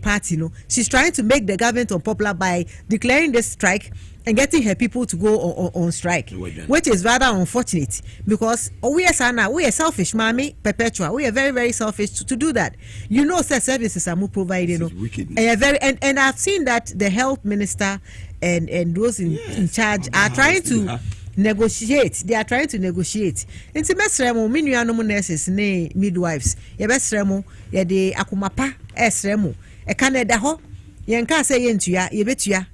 party no, she's trying to make the government unpopular by declaring the strike and getting her people to go on strike, which is rather unfortunate because we are selfish, mommy, perpetual. We are very, very selfish to do that. Services are more provided. And I've seen that the health minister and those in charge are trying to negotiate. They are trying to negotiate. In semester, many nurses, midwives, yebesremo, yede akumapa, esremo, a Canada ho, yanka say yentua, yebetua.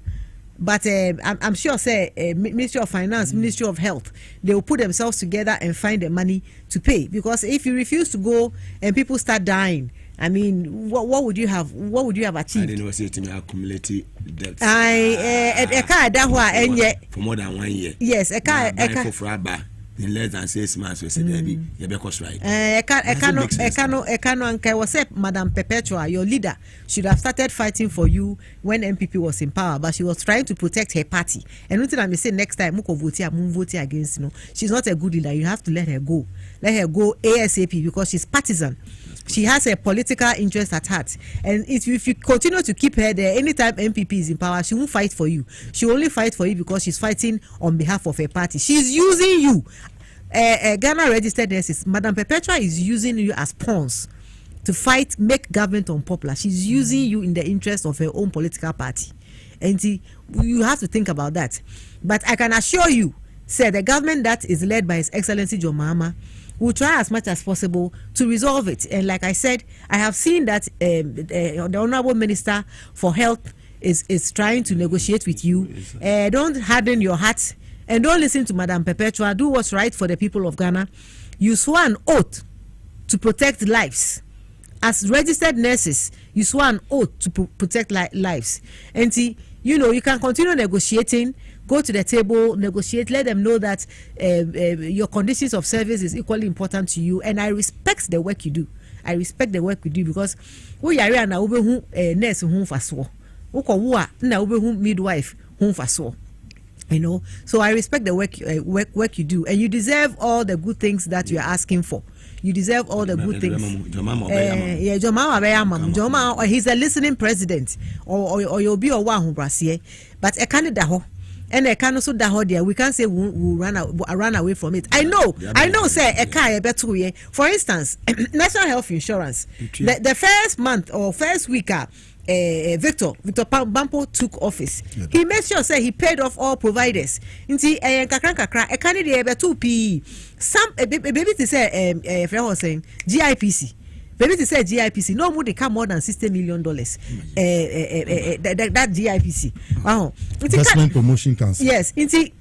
But I'm sure, Ministry of Finance, Ministry of Health, they will put themselves together and find the money to pay. Because if you refuse to go and people start dying, I mean, what would you have? What would you have achieved? I didn't know to me accumulated debts. For more than 1 year. Yes, in less than 6 months, we said, you because right. Madam Perpetua, your leader, should have started fighting for you when MPP was in power, but she was trying to protect her party. And nothing I may say next time, Muko vote against. She's not a good leader. You have to let her go. Let her go ASAP because she's partisan. She has a political interest at heart, and if you continue to keep her there, anytime MPP is in power, she won't fight for you. She only fight for you because she's fighting on behalf of her party. She's using you. Ghana registered nurses, Madam Perpetua is using you as pawns to make government unpopular. She's using you in the interest of her own political party, and you have to think about that. But I can assure you, the government that is led by His Excellency John Mahama will try as much as possible to resolve it. And like I said, I have seen that the Honorable Minister for Health is trying to negotiate with you. Don't harden your heart and don't listen to Madam Perpetua. Do what's right for the people of Ghana. You swore an oath to protect lives. As registered nurses, you swore an oath to protect lives. And you can continue negotiating. Go to the table, negotiate, let them know that your conditions of service is equally important to you, and I respect the work you do. I respect the work we do because we are na obehu nurse hu faso wokɔ wo a na obehu midwife hu faso. You know, so I respect the work you do, and you deserve all the good things that you are asking for. You deserve all the good things. Yeah, Joma, he's a listening president, or you'll be a one who but a candidate ho, and a can also da ho there. We can't say we'll run away from it. I know, say a car better way. For instance, National Health Insurance, the first month or first week. Victor Bampo took office. He made sure say he paid off all providers. Inti kakra a candidate be 2p. Some baby to say friend was saying GIPC. Baby to say GIPC no more they come more than $60 million. That GIPC. Wow. Investment Promotion Council. Yes. Inti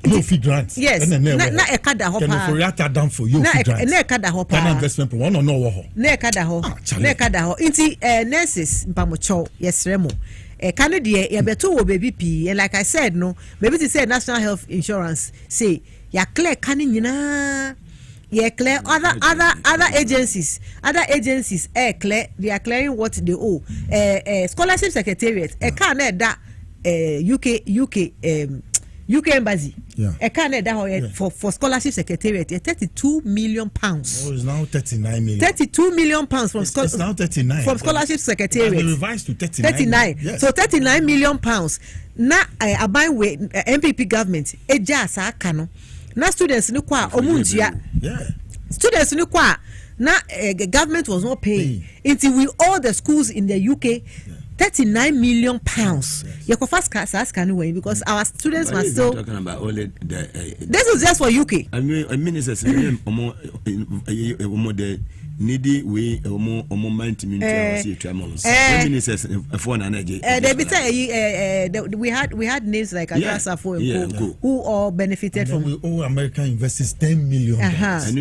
no fee grants. Yes. Na ekada ho pa. Can for yata down for you fee grants. Na ekada ho pa. Can investment pro one no ho. Na ekada ho. Na ekada ho. Inti nurses mpamocho yesremo. Kanu de ya beto wo baby p, and like I said no, baby to say National Health Insurance say ya clear kanu nyina. Yeah, clear other agencies clear, they are clearing what they owe. Scholarship Secretariat can that UK embassy. A Canada for scholarship secretariat, 32 million pounds. Oh, it's now 39 million. 32 million pounds from it's now 39 from scholarship secretariat. And they revised to 39. Yes. So 39 million pounds. Na abai we MPP government eja sa kano. Na students no kwa omuntia. Yeah. Students no kwa na government was not paying until we all the schools in the UK. 39 million pounds. You can fast ask anyway because our students must still talking about only this is just for UK. I mean it's the needy way omo mind ministers for energy. We had names like Adrasafo and Co who all benefited from. We owe American investors 10 million. Yes,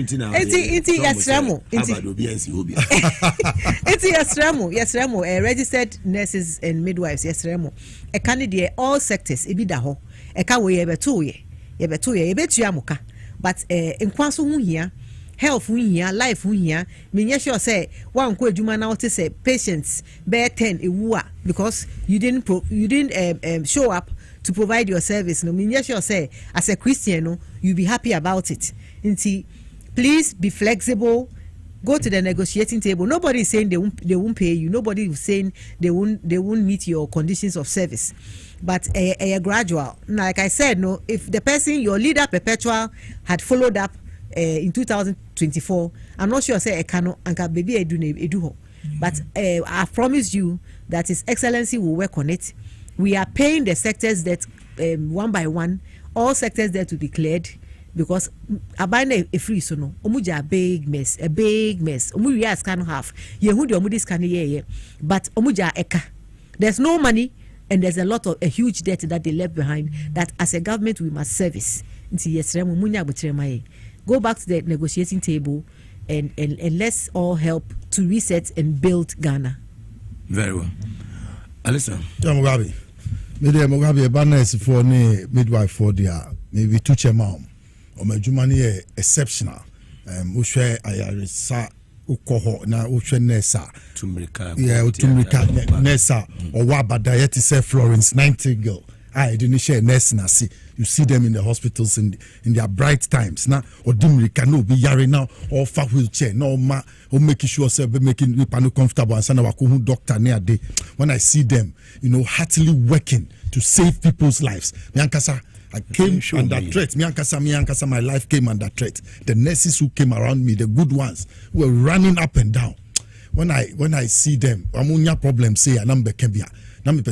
registered nurses and midwives. Yes, Remo. A candidate all sectors. Ebidaho. A kawe yebetuye. But in Kwansu here. Health here, life here. Me sure say one ko adwuma na wote say patients bear 10 ewua because you didn't show up to provide your service. No, me sure say as a Christian, no, you be happy about it. Inti, please be flexible. Go to the negotiating table. Nobody is saying they won't pay you. Nobody is saying they won't meet your conditions of service. But a gradual. Like I said, no, if the person, your leader perpetual, had followed up in 2024, I'm not sure say cannot anka baby edu. But I promise you that His Excellency will work on it. We are paying the sectors that one by one, all sectors there to be cleared because abane a free so no omuja a big mess. Omu we ask can have yehu de omudis can ye but omuja eka. There's no money and there's a huge debt that they left behind that as a government we must service. Go back to the negotiating table and let's all help to reset and build Ghana. Very well. Alisa. Mugabe Maase for ne midwife for their maybe two chairman or my jumani exceptional. Ushwe ayarisa ukoho na ushwe nesa. Tumrika. Yeah, tumrika nesa or wabada yeti say Florence Nightingale. I didn't share nurse na see. You see them in the hospitals in their bright times. Now, or dimly can no be yari now or far wheelchair. No ma or making sure say making people comfortable and send our doctor near day. When I see them, heartily working to save people's lives. Miankasa, I came under threat. Miankasa, my life came under threat. The nurses who came around me, the good ones, were running up and down. When I see them, amunya problem say anambe kembia. Now me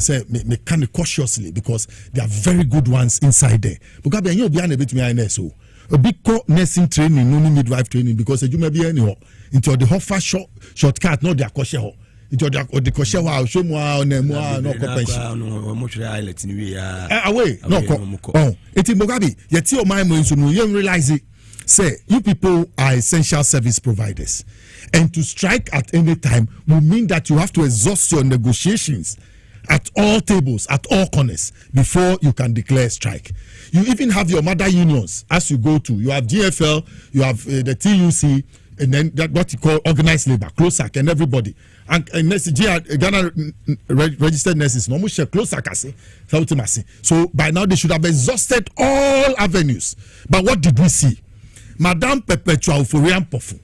kind of cautiously because there are very good ones inside there. Mugabe you be an bit me so a big nursing training, no midwife training because you may be anyhow into the hot fast shortcut, not their kosher. Into the kosher wow, show more no compensation. Away, no. Oh, it's in Mugabe. Yet your mind so you realize it. Say you people are essential service providers, and to strike at any time will mean that you have to exhaust your negotiations at all tables, at all corners, before you can declare strike. You even have your mother unions as you go to. You have GFL, you have the TUC, and then that what you call organized labor, CLOSAC, and everybody. And Ghana registered nurses, no more CLOSAC, so by now they should have exhausted all avenues. But what did we see? Madame Perpetua Uforian Pofu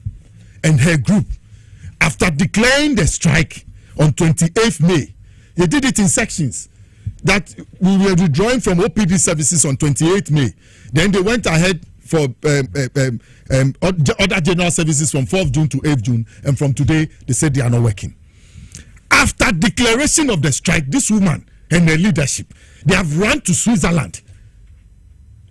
and her group, after declaring the strike on 28th May, they did it in sections. That we were withdrawing from OPD services on 28th May. Then they went ahead for other general services from 4th June to 8th June, and from today they said they are not working. After declaration of the strike, this woman and her leadership, they have run to Switzerland.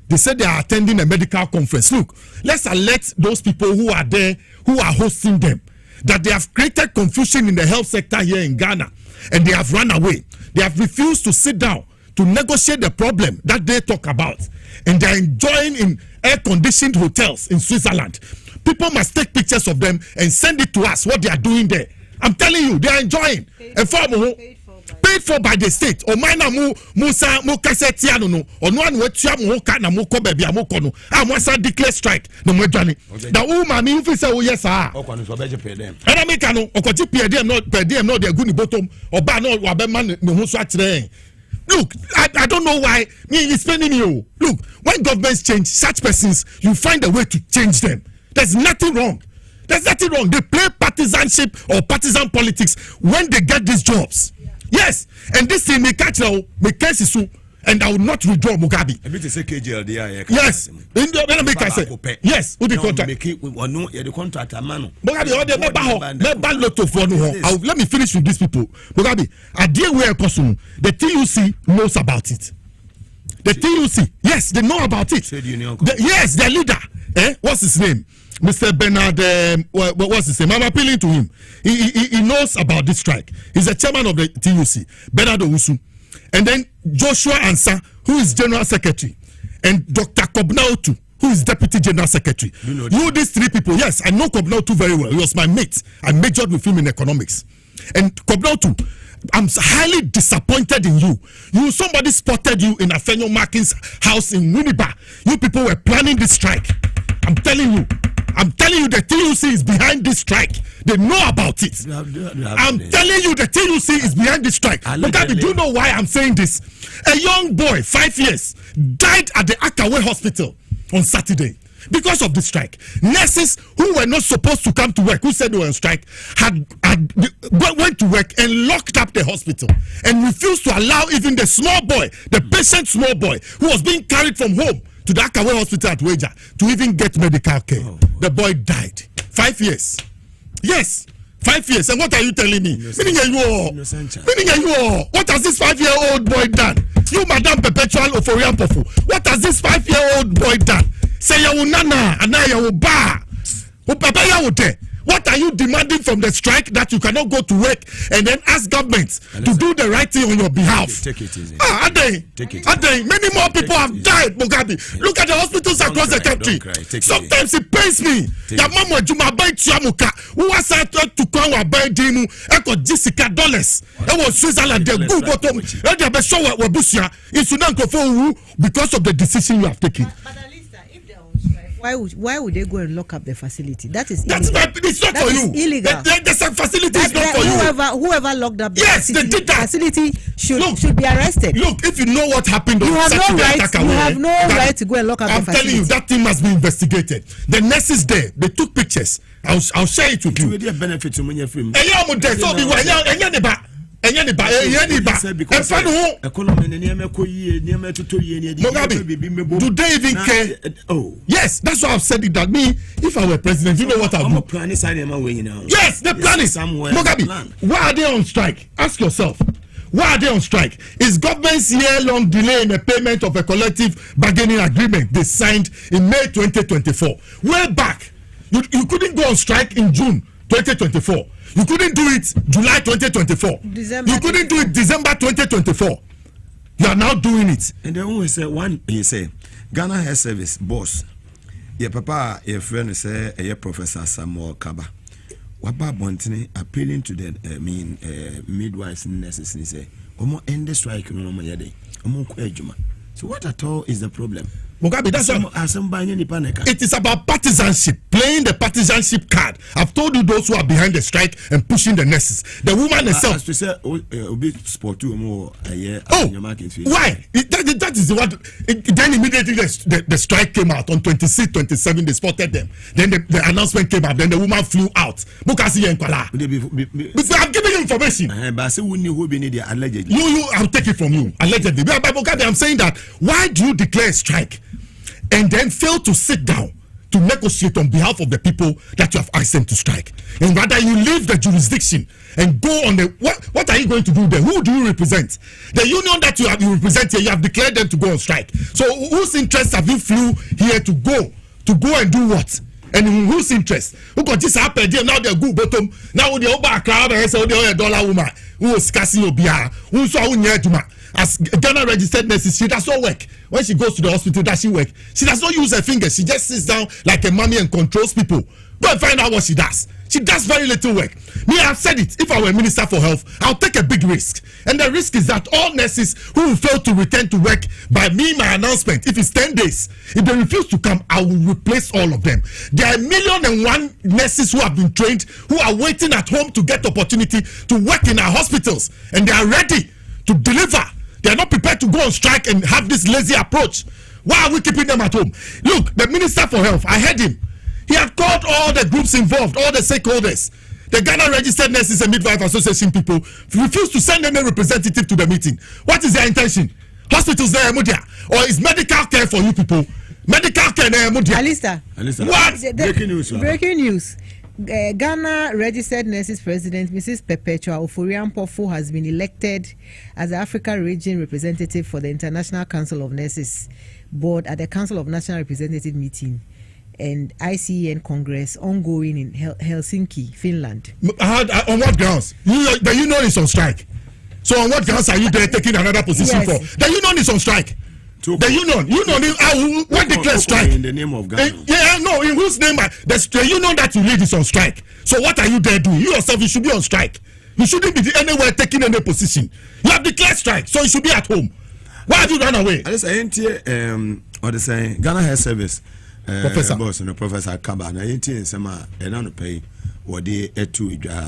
They said they are attending a medical conference. Look, let's alert those people who are there, who are hosting them, that they have created confusion in the health sector here in Ghana, and they have run away. They have refused to sit down to negotiate the problem that they talk about, and they are enjoying in air-conditioned hotels in Switzerland. People must take pictures of them and send it to us, what they are doing there. I'm telling you, they are enjoying. Paid for by the state. Or mina musa mu kasetiano no. Or no one wetua mu ka na mu ko baby amoko no. Amwasa declare strike no mo dwane. Da woman me fi say wo yes ah. Okwanu so beje pay them. Ana me ka no okoti pay them no pay them no dey go ni bottom. Oba no wa be man no ho so akire. Look, I don't know why me is spending you. Look, when governments change such persons, you find a way to change them. There's nothing wrong. There's nothing wrong. They play partisanship or partisan politics when they get these jobs. Yes, and this thing may catch now, may catch you, and I will not withdraw Mugabe. Yes, yes, who the contract? Mugabe, let me finish with these people. Mugabe, I deal with a person. The TUC knows about it. The TUC, yes, they know about it. Yes, their leader, what's his name? Mr. Bernard, what's his name? I'm appealing to him. He knows about this strike. He's the chairman of the TUC, Bernard Owusu. And then Joshua Ansa, who is general secretary, and Dr. Kobnautu, who is deputy general secretary. You these three people, yes, I know Kobnautu very well. He was my mate. I majored with him in economics. And Kobnautu, I'm highly disappointed in you. Somebody spotted you in Afenyo Markin's house in Winneba. You people were planning this strike. I'm telling you, the TUC is behind this strike. They know about it. I'm telling you, the TUC is behind this strike. Mugabe, do you know why I'm saying this? A young boy, 5 years, died at the Akawe hospital on Saturday because of the strike. Nurses who were not supposed to come to work, who said they were on strike, went to work and locked up the hospital and refused to allow even the small boy, the patient small boy, who was being carried from home to the Akawe hospital at Weja to even get medical care. The boy died. 5 years. Yes. 5 years. And what are you telling me? What has this 5-year-old boy done? You, Madame Perpetual Oforian Pofu. What has this 5-year-old boy done? Say ya nana, anaya ba. What are you demanding from the strike that you cannot go to work and then ask governments to do the right thing on your behalf? Take it easy. Many more people have died, Mugabe. Look at the hospitals across the country. Sometimes it pains me. Your mom was Chiamuka, who was to come and buy Dimu, echo Jessica dollars. It was Switzerland, the good bottom, and the show were Busia in Sudan because of the decision you have taken. Why would they go and lock up the facility? That is illegal. It's not for you. Illegal. There's a facility. It's not for you. Whoever locked up the facility should be arrested. Look, if you know what happened, you have no right to go and lock up the facility. I'm telling you, that thing must be investigated. The nurses there, they took pictures. I'll share it with you. Mugabe, do they even care? Yes, that's why I've said it. That me, if I were president, you know what I'll do? Yes, the plan is Mugabe. Why are they on strike? Ask yourself. Why are they on strike? Is government's year-long delay in the payment of a collective bargaining agreement they signed in May 2024? Way back, you couldn't go on strike in June 2024. You couldn't do it July 2024. You couldn't do it December 2024. You are now doing it. And then when he say Ghana Health Service boss, your papa, your friend say, Professor Samuel Kaba. Waba Bontini appealing to the midwives and nurses and say, Omo end the strike no more yade. Omo kwejuma. So what at all is the problem? Mugabe, that's it is about partisanship, playing the partisanship card. I've told you those who are behind the strike and pushing the nurses. The woman herself. Why? That is what. Then immediately the strike came out on 26, 27. They spotted them. Then the announcement came out. Then the woman flew out. Bukasi Yenkwala. I'm giving you information. I'll take it from you. Allegedly. But I'm saying that. Why do you declare a strike and then fail to sit down to negotiate on behalf of the people that you have asked them to strike? And rather you leave the jurisdiction and go on the what are you going to do there? Who do you represent? The union that you represent here, you have declared them to go on strike. So whose interest have you flew here to go and do what? And in whose interest? Who got this happen there? Now they're good bottom. Now the over crowd and say the dollar woman who is casting obia who saw who as Ghana registered nurse, she does not work. When she goes to the hospital, does she work? She does not use her fingers. She just sits down like a mommy and controls people. Go and find out what she does. She does very little work. Me, I've said it. If I were Minister for Health, I'll take a big risk. And the risk is that all nurses who will fail to return to work by me, my announcement, if it's 10 days, if they refuse to come, I will replace all of them. There are 1,000,001 nurses who have been trained, who are waiting at home to get opportunity to work in our hospitals. And they are ready to deliver. They are not prepared to go on strike and have this lazy approach. Why are we keeping them at home? Look, the Minister for Health, I heard him. He had called all the groups involved, all the stakeholders. The Ghana Registered Nurses and Midwife Association people refused to send any representative to the meeting. What is their intention? Hospitals there, Mudia? Or is medical care for you people? Medical care there, Mudia? Alista. What? Breaking news. Breaking news. Ghana Registered Nurses President Mrs. Perpetua Oforiampofo has been elected as the Africa Region Representative for the International Council of Nurses Board at the Council of National Representative meeting and ICEN Congress ongoing in Helsinki, Finland. On what grounds? The union is on strike. So on what grounds are you there taking another position for? The union is on strike. The union, what declares strike? In the name of Ghana. In whose name? The union that you lead is on strike. So what are you there doing? You yourself, you should be on strike. You shouldn't be anywhere taking any position. You have declared strike, so you should be at home. Why have you run away? Ghana Health Service. Professor. Professor Kaba.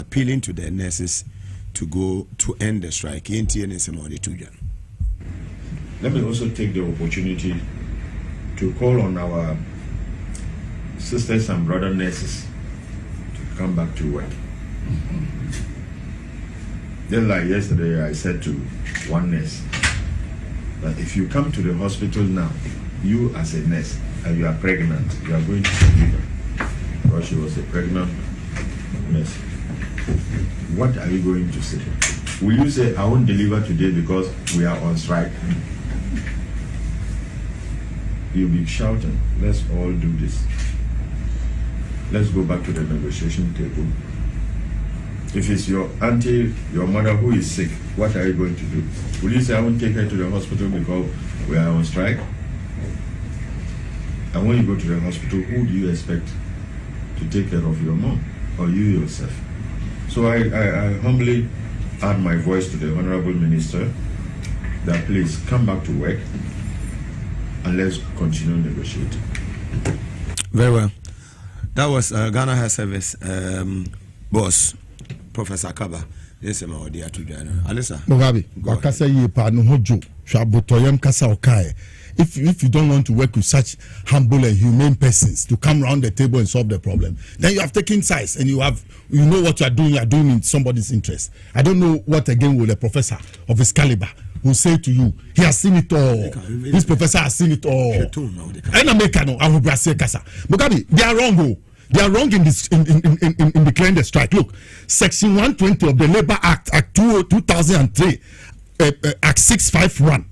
Appealing to the nurses to go to end the strike. Let me also take the opportunity to call on our sisters and brother nurses to come back to work. Just like yesterday, I said to one nurse that if you come to the hospital now, you as a nurse, and you are pregnant, you are going to deliver. Because she was a pregnant nurse. What are you going to say? Will you say, I won't deliver today because we are on strike? You'll be shouting, let's all do this. Let's go back to the negotiation table. If it's your auntie, your mother who is sick, what are you going to do? Will you say, I won't take her to the hospital because we are on strike? And when you go to the hospital, who do you expect to take care of your mom or you yourself? So I humbly add my voice to the Honorable Minister that please come back to work and let's continue negotiating. Very well. That was Ghana Health Service boss, Professor Kaba. Yes, my dear to Ghana. Alisa. Mugabe, wakasa yepa no hojo. Shabotoyem kasa okai. If you don't want to work with such humble and humane persons to come around the table and solve the problem, then you have taken sides and you know what you are doing in somebody's interest. I don't know what again will a professor of his caliber will say to you. He has seen it all. This professor has seen it all. Mugabe, they are wrong. They are wrong in this in declaring the strike. Look, Section 120 of the Labour Act, Act 2003, Act 651.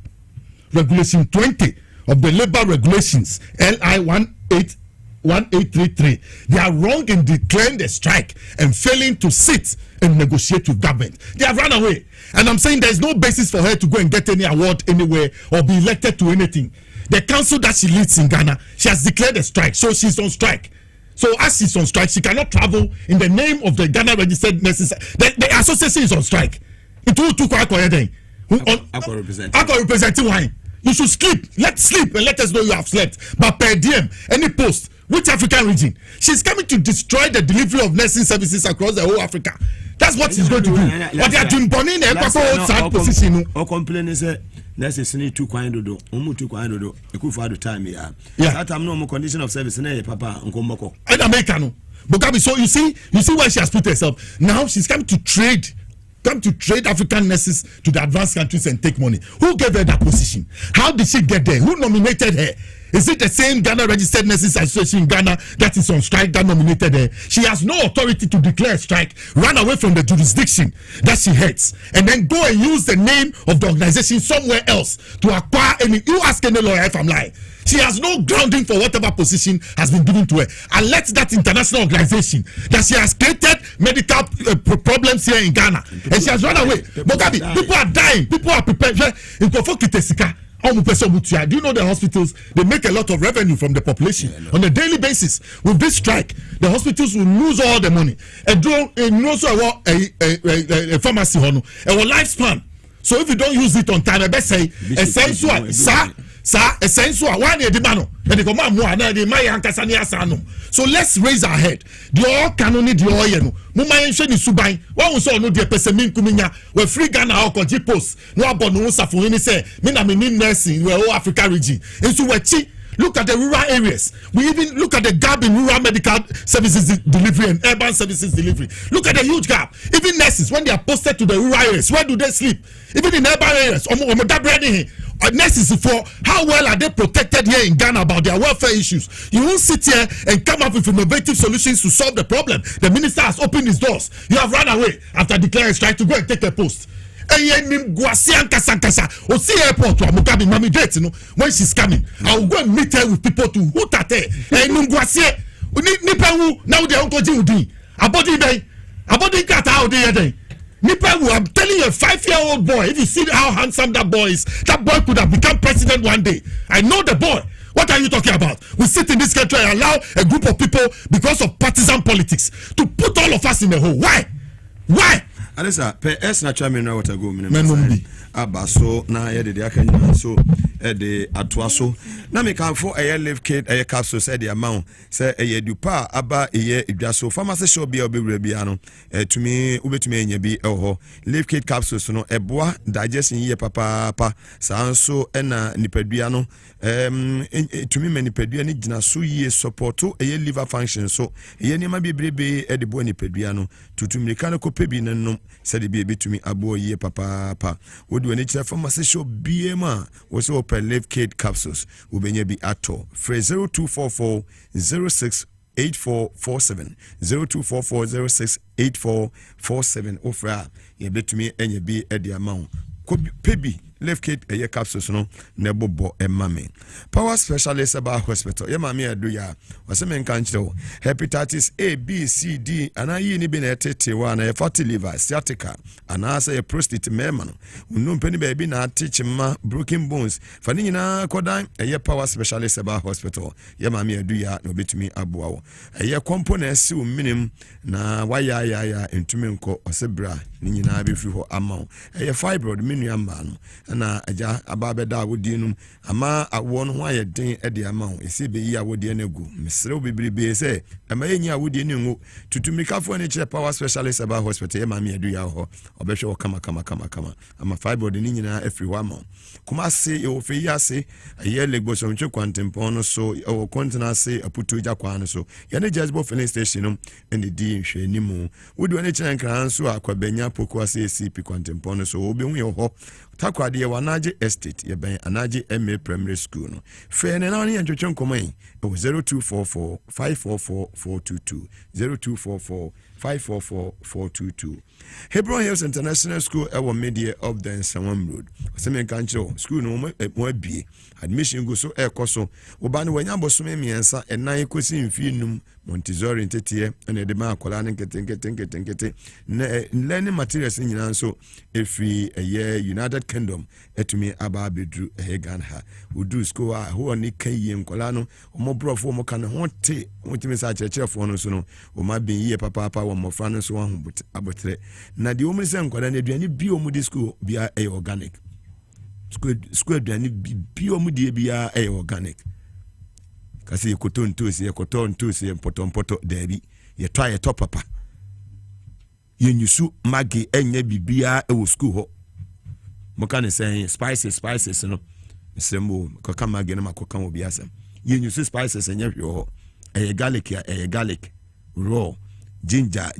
Regulation 20 of the labor regulations, LI 1833. They are wrong in declaring the strike and failing to sit and negotiate with government. They have run away. And I'm saying there's no basis for her to go and get any award anywhere or be elected to anything. The council that she leads in Ghana, she has declared a strike, so she's on strike. So as she's on strike, she cannot travel in the name of the Ghana Registered Nurses. The association is on strike. It will too quiet. Representing wine. You should sleep. Let's sleep and let us know you have slept. But per diem, any post, which African region? She's coming to destroy the delivery of nursing services across the whole Africa. That's what she's going to do. But they are doing burning a position. Or complain is a nurses need 2 coin do. 2 coin do. A good for the time. Yeah. That I'm no more condition of service. Papa and Komoko. And American. Mugabe, so you see why she has put herself. Now she's come to trade African nurses to the advanced countries and take money. Who gave her that position? How did she get there? Who nominated her? Is it the same Ghana Registered Nurses Association in Ghana that is on strike that nominated her? She has no authority to declare a strike, run away from the jurisdiction that she heads, and then go and use the name of the organization somewhere else to acquire any. You ask any lawyer if I'm lying. She has no grounding for whatever position has been given to her. And let that international organization that she has created medical problems here in Ghana, and she has run away. Mugabe, people are dying. People are prepared. Do you know the hospitals? They make a lot of revenue from the population on a daily basis. With this strike, the hospitals will lose all the money. And also a pharmacy, a lifespan. So if you don't use it on time, I best say, so let's raise our head. The all canoni the oil. Mumayensheni subai. One was all no the pesemin kuminya. We free Ghana or Koji post. No abonu safuni say. Mina meaning nursing. We all Africa region. And so we look at the rural areas. We even look at the gap in rural medical services delivery and urban services delivery. Look at the huge gap. Even nurses, when they are posted to the rural areas, where do they sleep? Even in urban areas, nurses, for how well are they protected here in Ghana about their welfare issues? You won't sit here and come up with innovative solutions to solve the problem. The minister has opened his doors. You have run away after declaring strike to go and take a post. Airport to Mugabe Mami date, when she's coming, I will go and meet her with people to hoot at her. Now they are going to Abodi kata how they I'm telling you, a 5-year-old boy, if you see how handsome that boy is, that boy could have become president one day. I know the boy. What are you talking about? We sit in this country and allow a group of people, because of partisan politics, to put all of us in a hole. Why? Alisa, pe na chama na wata go mene abaso na ye de aka nyina so de atoa so na me kan for live kit capsule say the amount say dupa aba edwa so pharmacy shop bia obewura bia no tumi ubetumi enya bi ho live kit capsules no eboa digestion ye papa sanso na nipadua no tumi manipadua ni gina so ye support liver function so niam bibrebe de bo nipadua no tutumrika no kopebi no said the baby to me abo ye papa would do any pharmacy shop BMA was open live kid capsules ubenye bi ato phrase 0244 06 8447 0244 06 8447 ofra ye betumi enye bi e the amount pebi left kid a capsules no nebobo emame power specialist about hospital ye mama adu ya waseme nka nchiro hepatitis A B C D ana yi ni bi na tete wa na fatty liver sciatica ana say prostate mema no unum pani ba bi na atechima broken bones fani nyina kodan ye power specialist about hospital ye mama adu ya no betumi aboa wo ye components o minim na waya ya entumi nko osebra ni nyina be firi ho ama ye fibroid menu ama no na aja ababeda wodinum ama awo no ho ayeden ede ama ho ese be yi awodie na gu mesre obibribe se ama yenyi awodie ne ngo tutumikafo ne kire power specialist about hospital ma me adu ya ho obehwe kama ama fibroid ni nyina afri ho ama kuma se yo fe yi ase aye legboso ntwe kwantempon no so o kontina se aputu ja kwa no so ye ne jazbo filling station no ende di hwe ni mu wodi ne kire nkran so akwabenya poko ase CP kwantempon no so obi hu ye ho takwade ye wanaje estate ye ben anaje MA primary school no fe ne na ne ntwetwe nkomai 0244 544 422 0244 544-422. Hebron Hills International School ewa media of the Nsawam Road. Waseme kancho school no mo bie. Admission go so ekoso. Obani wanya bosome miensa enan ekosi mfi num Montessori ntetie ene de ma akola nkete. Learning materials nyina nso efri United Kingdom etumi aba bedru Ghana ha. Udu school a ho oni kan yie nkola no omo brofo mo kan ho te wotimi sa kyerkyerefo no so no o ma bin yie papa wo mofra no so ho abotre na de omu se nkola na aduane bi omu di school bia organic School aduane bi omu die bia organic. Kasi yekoto ntosi poto dabi. Ye try ye top papa. Ye nyusu magi enye bibia e wo school ho. Mo kan say spices no. Sembo ko kan magi na makokan obi asem. Ye nyusu spices enye hwe ho. Garlic, raw, ginger,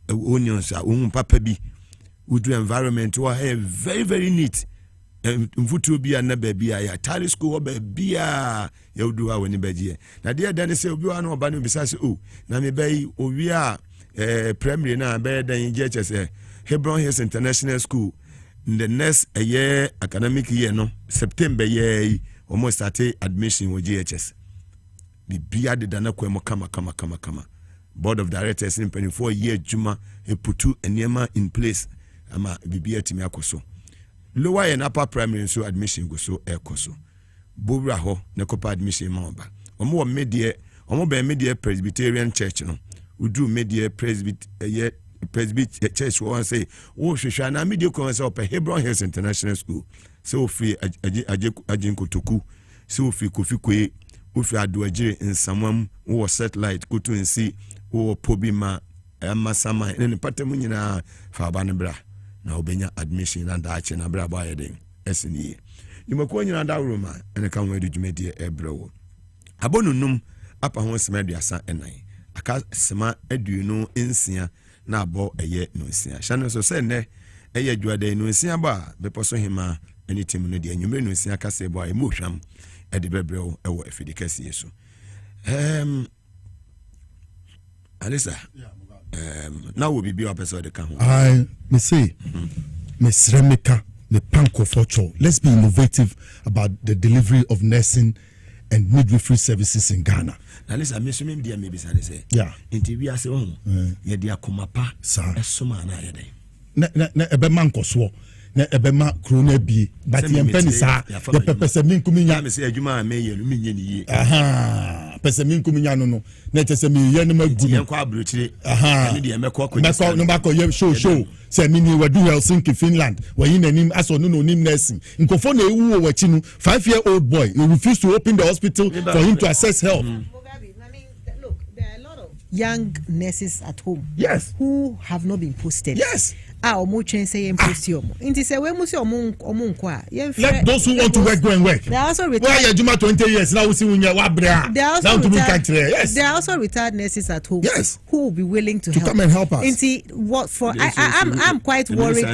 onions, papa bi. We do environment wa very very neat. Mfutu bi na baby ya tari school baby ya do wa woni bagie. Na dia dan say obi wa na oba no bisa say oh na me bai owi a primary na be dan je Hebron Hills International School in the next year academic year no September year almost started admission with GHS. Bibia de dana kwemo kama. Board of directors in 24 year juma e putu enema in place ama bibia timi akoso. Lower and upper primary so admission go so ekoso. Bobra ho ne kopa admission ma oba. Omo be media Presbyterian church no. We do media Presbyterian church won say wo hwehwa na media ko say op Hebron Hills International School. So free ajinko toku. So free kofi kwe ofi adoagire nsamam wo satellite kutu nsi wo pobima amasama ne patam nyina fa ba ne bra na obenya admission na daache na bra ba yeden esini nyumako nyina da roma ene kan we dwumedie ebrewo abonunum apa ho sema aduasa enan aka sema aduonu nsia na abo eye no nsia hya so se ne eye adwade no nsia ba beposo hima anytime no de anyumre no nsia ka se bo emu hwam ede bebreo ewo efidikasi yesu Alisa now we be up episode ka ho I me say Miss Remeka the panko for cho. Let's be innovative about the delivery of nursing and midwifery services in Ghana. Now listen, me so me dia me bisa say. Yeah. Inti wi ase ho. Ye dia komapa esoma na ye den. Na ebe manko so. Na ebe ma krona bi. But ye mpeni sa ye pepese minkumi nya. Me say adwuma me ye no menye ni ye. Aha. Pese minkumi nya no. Na chese me ye no magu. Ye kwa abrochire. Aha. Me dia me kwa ko. Meko no ba ko ye show. Say mini we do Helsinki Finland. We in anim aso no nim nursing. Nkofo na ewu o wachi no 5-year-old boy. He refused to open the hospital for him to access help. Look, there are a lot of young nurses at home. Yes. Who have not been posted. Yes. Omo chen say post you. Inti say we musi omo nko a. Let those who want to work go and work. They are also retired. Why you juma 20 years now we see unya wa bra. They are also retired nurses at home. Yes. Who will be willing to help. Come and help us. Inti what for I'm quite worried.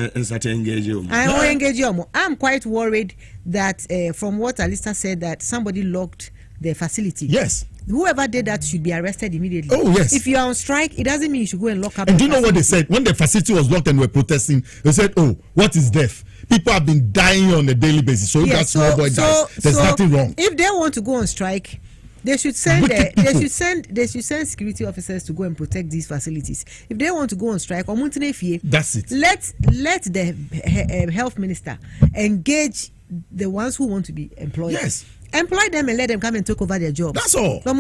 I'm quite worried that from what Alista said that somebody locked the facility. Yes. Whoever did that should be arrested immediately. Oh, yes. If you are on strike, it doesn't mean you should go and lock up. And do you know what they said? When the facility was locked and were protesting, they said, oh, what is death? People have been dying on a daily basis. So if that small boy dies, there's nothing wrong. If they want to go on strike, they should send security officers to go and protect these facilities. If they want to go on strike, that's it. Let the health minister engage the ones who want to be employed. Yes. Employ them and let them come and take over their jobs. That's all. They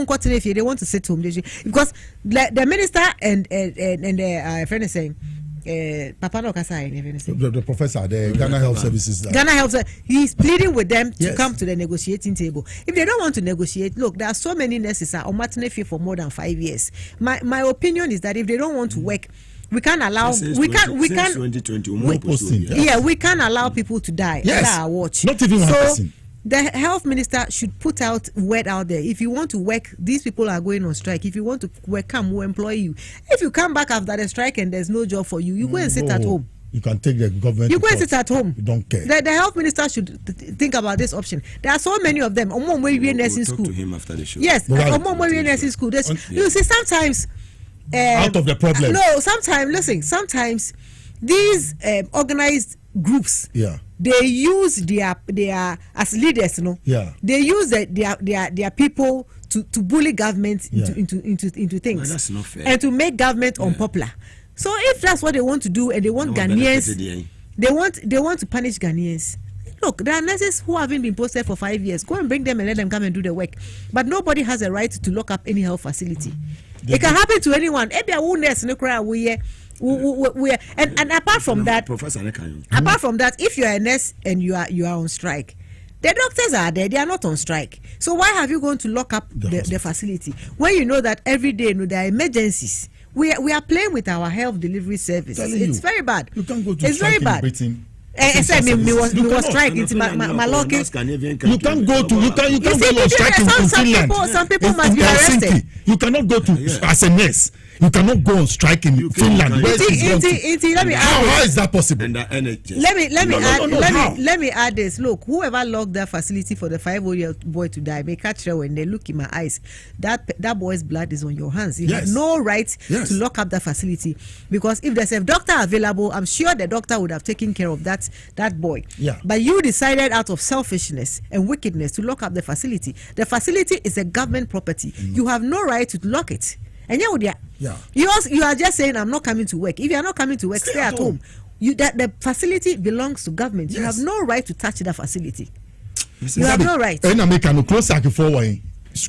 want to sit home because the minister and the friend is saying, Papa no Kasai, the professor, the Ghana Health Services. Ghana Health, he's pleading with them to come to the negotiating table. If they don't want to negotiate, look, there are so many nurses on maternity for more than 5 years. My opinion is that if they don't want to work, we can't allow. We can't. 2020. We can't allow people to die under our watch. Not even one person. The health minister should put out word out there. If you want to work, these people are going on strike. If you want to work, come, we'll employ you. If you come back after the strike and there's no job for you, you go and sit at home. You can take the government. You go and sit at home. You don't care. The health minister should think about this option. There are so many of them. We'll talk to him after the show. Yes, nursing school. You see, sometimes out of the problem. No, sometimes these organized groups. Yeah. They use their as leaders, They use their people to bully government into things. Well, that's not fair. And to make government unpopular. So if that's what they want to do, and they want Ghanaians, they want to punish Ghanaians. Look, there are nurses who haven't been posted for 5 years. Go and bring them and let them come and do the work. But nobody has a right to lock up any health facility. It can happen to anyone. we are, and apart from that, if you are a nurse and you are on strike, the doctors are there, they are not on strike. So why have you gone to lock up the facility when you know that every day there are emergencies? We are playing with our health delivery service. It's very bad. You can't go to it's strike very bad. in Britain. I said me was striking to my lucky. You can't go on strike in Finland. Some people must be arrested. You cannot go to as a nurse. You cannot go on strike in Finland. Let me how is that possible? Let me add this. Look, whoever locked that facility for the 5-year-old boy to die, may catch her when they look in my eyes. That boy's blood is on your hands. You have no right to lock up that facility, because if there's a doctor available, I'm sure the doctor would have taken care of that boy. Yeah. But you decided out of selfishness and wickedness to lock up the facility. The facility is a government property. You have no right to lock it. And you are just saying, I'm not coming to work. If you are not coming to work, stay at home. That the facility belongs to government. Yes. You have no right to touch that facility. You have no right.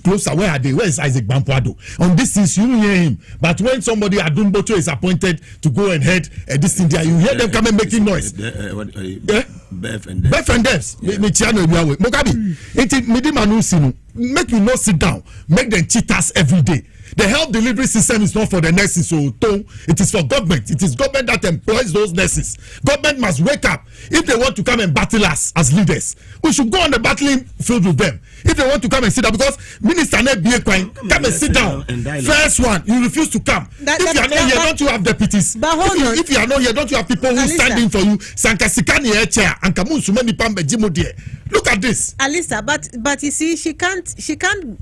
Closer, where are they? Where is Isaac Bampuado? On this issue, you hear him. But when somebody Adumboto is appointed to go and head this thing there, you hear them come and making noise. Beth and Devs. Mugabe, make you not sit down. Make them cheat us every day. The health delivery system is not for the nurses, so it is for government. It is government that employs those nurses. Government must wake up. If they want to come and battle us as leaders, we should go on the battling field with them. If they want to come and sit down, because Minister Nebie come and sit down. First one, you refuse to come. If you are not here, don't you have deputies? If you are not here, don't you have people who stand in for you? Sankasikani chair and Kamun Sumani Pambe Jimodie. Look at this. Alisa, but you see, she can't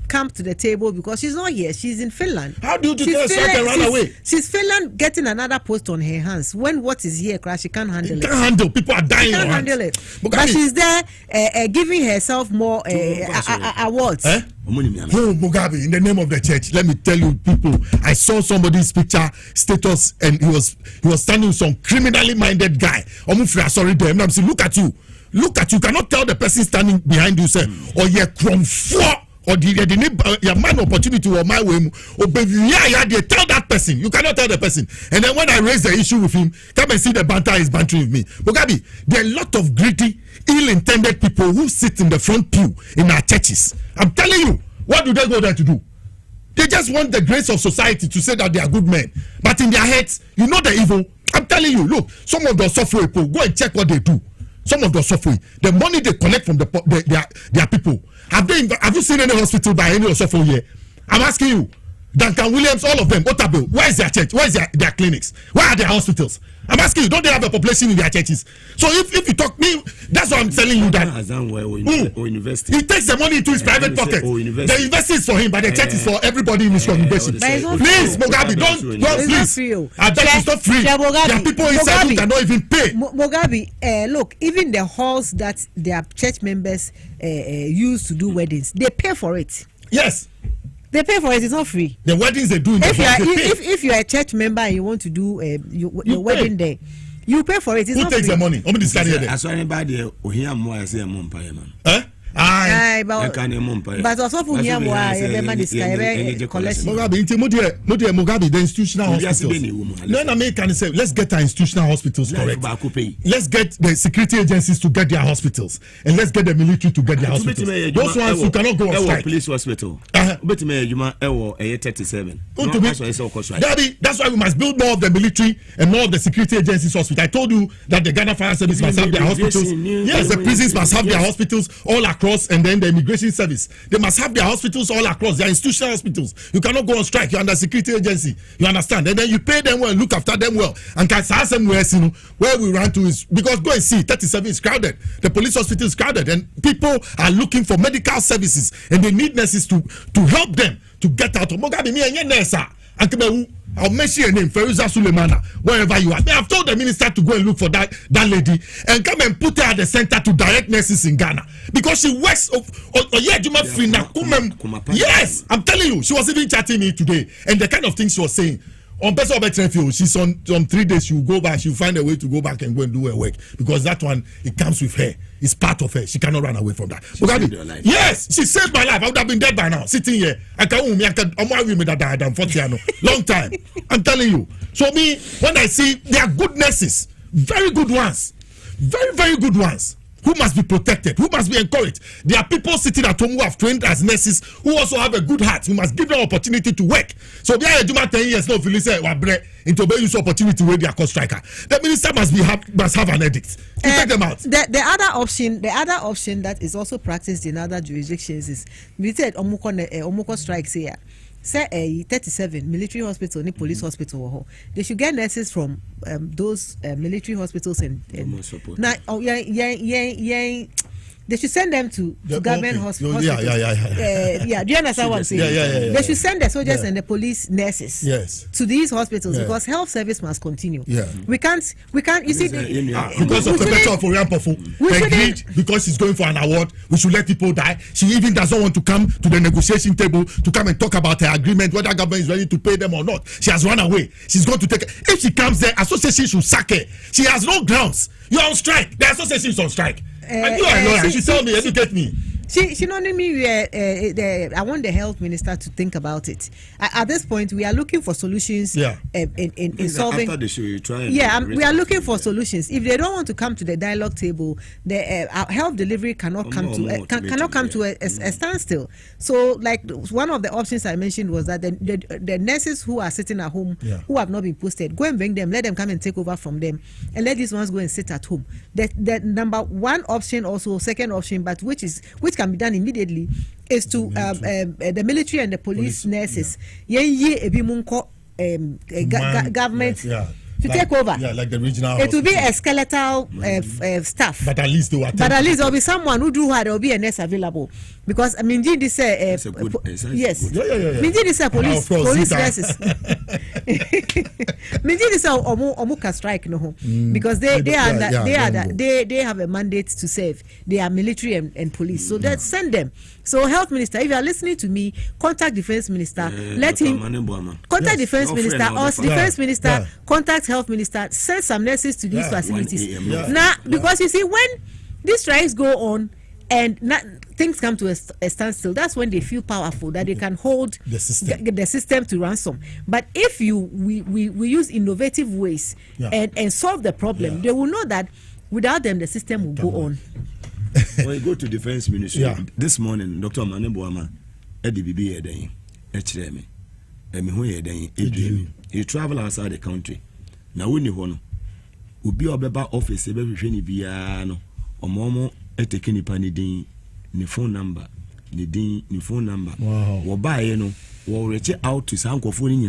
come to the table because she's not here. She's in Finland. How do you tell her and run away? She's Finland getting another post on her hands. When what is here, she can't handle it. Can't handle. People are dying. She can't handle it. But she's there giving herself more awards. Oh, Mugabe, in the name of the church, let me tell you, people, I saw somebody's picture status, and he was standing with some criminally minded guy. Sorry, them. I'm saying, look at you. Look at you. Cannot tell the person standing behind you, say, or you're from four. Or your man opportunity or my way, or baby, they tell that person. You cannot tell the person. And then when I raise the issue with him, come and see the banter is bantering with me. Mugabe, there are a lot of greedy, ill-intended people who sit in the front pew in our churches. I'm telling you, what do they go there to do? They just want the grace of society to say that they are good men. But in their heads, you know the evil. I'm telling you, look, some of the software people, go and check what they do. Some of the software, the money they collect from their people. Have you seen any hospital by any software here? I'm asking you. Duncan Williams, all of them, Otabil, where is their church? Where is their clinics? Where are their hospitals? I'm asking you, don't they have a population in their churches? So if you talk me, that's what I'm telling you that he takes the money into his private pocket. The university is for him, but the church is for everybody in his congregation. Please, Mugabe, don't please. It's not free. There are people inside who cannot even pay. Mugabe, look, even the halls that their church members use to do weddings, they pay for it. Yes. They pay for it. It's not free. The weddings they do in if you are a church member and you want to do your wedding there, you pay for it. It's Who not takes free. the money? How many this here? I saw anybody who hear more I say a mum pay man. But also for here more Mugabe, the institutional hospitals. No, American say let's get our institutional hospitals correct. Let's get the security agencies to get their hospitals, and let's get the military to get their hospitals. Those ones you cannot go on strike. Police hospital. 37. That's why we must build more of the military and more of the security agencies hospital. I told you that the Ghana Fire Service must have their hospitals. Yes, the prisons must have their hospitals all across, and then the immigration service. They must have their hospitals all across. Their institutional hospitals. You cannot go on strike. You're under security agency. You understand? And then you pay them well, look after them well. And where we run to is because go and see 37 is crowded. The police hospital is crowded, and people are looking for medical services, and they need nurses to help them to get out of Mugabe. Me and nurse. I'll mention your name, Feruza Sulemana, wherever you are. I've told the minister to go and look for that lady and come and put her at the center to direct nurses in Ghana because she works. Yes, I'm telling you, she was even chatting me today, and the kind of things she was saying. On person she's on 3 days. She'll go back. She'll find a way to go back and go and do her work because that one it comes with her. It's part of her. She cannot run away from that. Mugabe, yes, she saved my life. I would have been dead by now. Sitting here, I can long time. I'm telling you. So me, when I see there are good nurses, very good ones, very very good ones, who must be protected, who must be encouraged. There are people sitting at home who have trained as nurses who also have a good heart. We must give them opportunity to work. So there are 10 years now. If you listen, into use opportunity where they are called striker. The minister must have an edict to take them out. The other option that is also practiced in other jurisdictions is we said Omuko strikes here. Say 37 military hospital ni police hospital. They should get nurses from those military hospitals and now they should send them to government hospitals. Yeah. Do you understand what I'm saying? Yeah. They should send the soldiers and the police nurses to these hospitals because health service must continue. Yeah. We can't. You see, because of the better of Oriampofu, agreed because she's going for an award. We should let people die. She even doesn't want to come to the negotiation table to come and talk about her agreement, whether government is ready to pay them or not. She has run away. She's going to take. If she comes there, association should sack her. She has no grounds. You're on strike. The association is on strike. And you are a lawyer. She tell me, educate me. She not me. I want the health minister to think about it. At this point, we are looking for solutions. Yeah. In solving. After the show, you try. We are looking for solutions. If they don't want to come to the dialogue table, the health delivery cannot come to a standstill. So, like one of the options I mentioned was that the nurses who are sitting at home who have not been posted, go and bring them. Let them come and take over from them, and let these ones go and sit at home. The number one option, also second option, but which can be done immediately, is to the military and the police nurses government to take over. Yeah, like the regional. It will be a skeletal staff. But at least there will be someone who do what. There will be a nurse available because I mean, this yes. Minji this police nurses. Minji this omuka strike no because they have a mandate to serve. They are military and police, so let's send them. So health minister, if you are listening to me, contact defense minister. Let him contact defense minister or defense minister contact health minister. Send some nurses to these facilities. Now, because you see, when these strikes go on and things come to a standstill, that's when they feel powerful that they can hold the system to ransom. But if we use innovative ways and solve the problem, they will know that without them the system will go on. When you go to defense ministry this morning, Dr. Manemboama, he travel outside the country. Now when you want to be obeba office, every training via no or momo taking the panny din, the phone number, the phone number. Wow. Or buy no, or reach out to some phone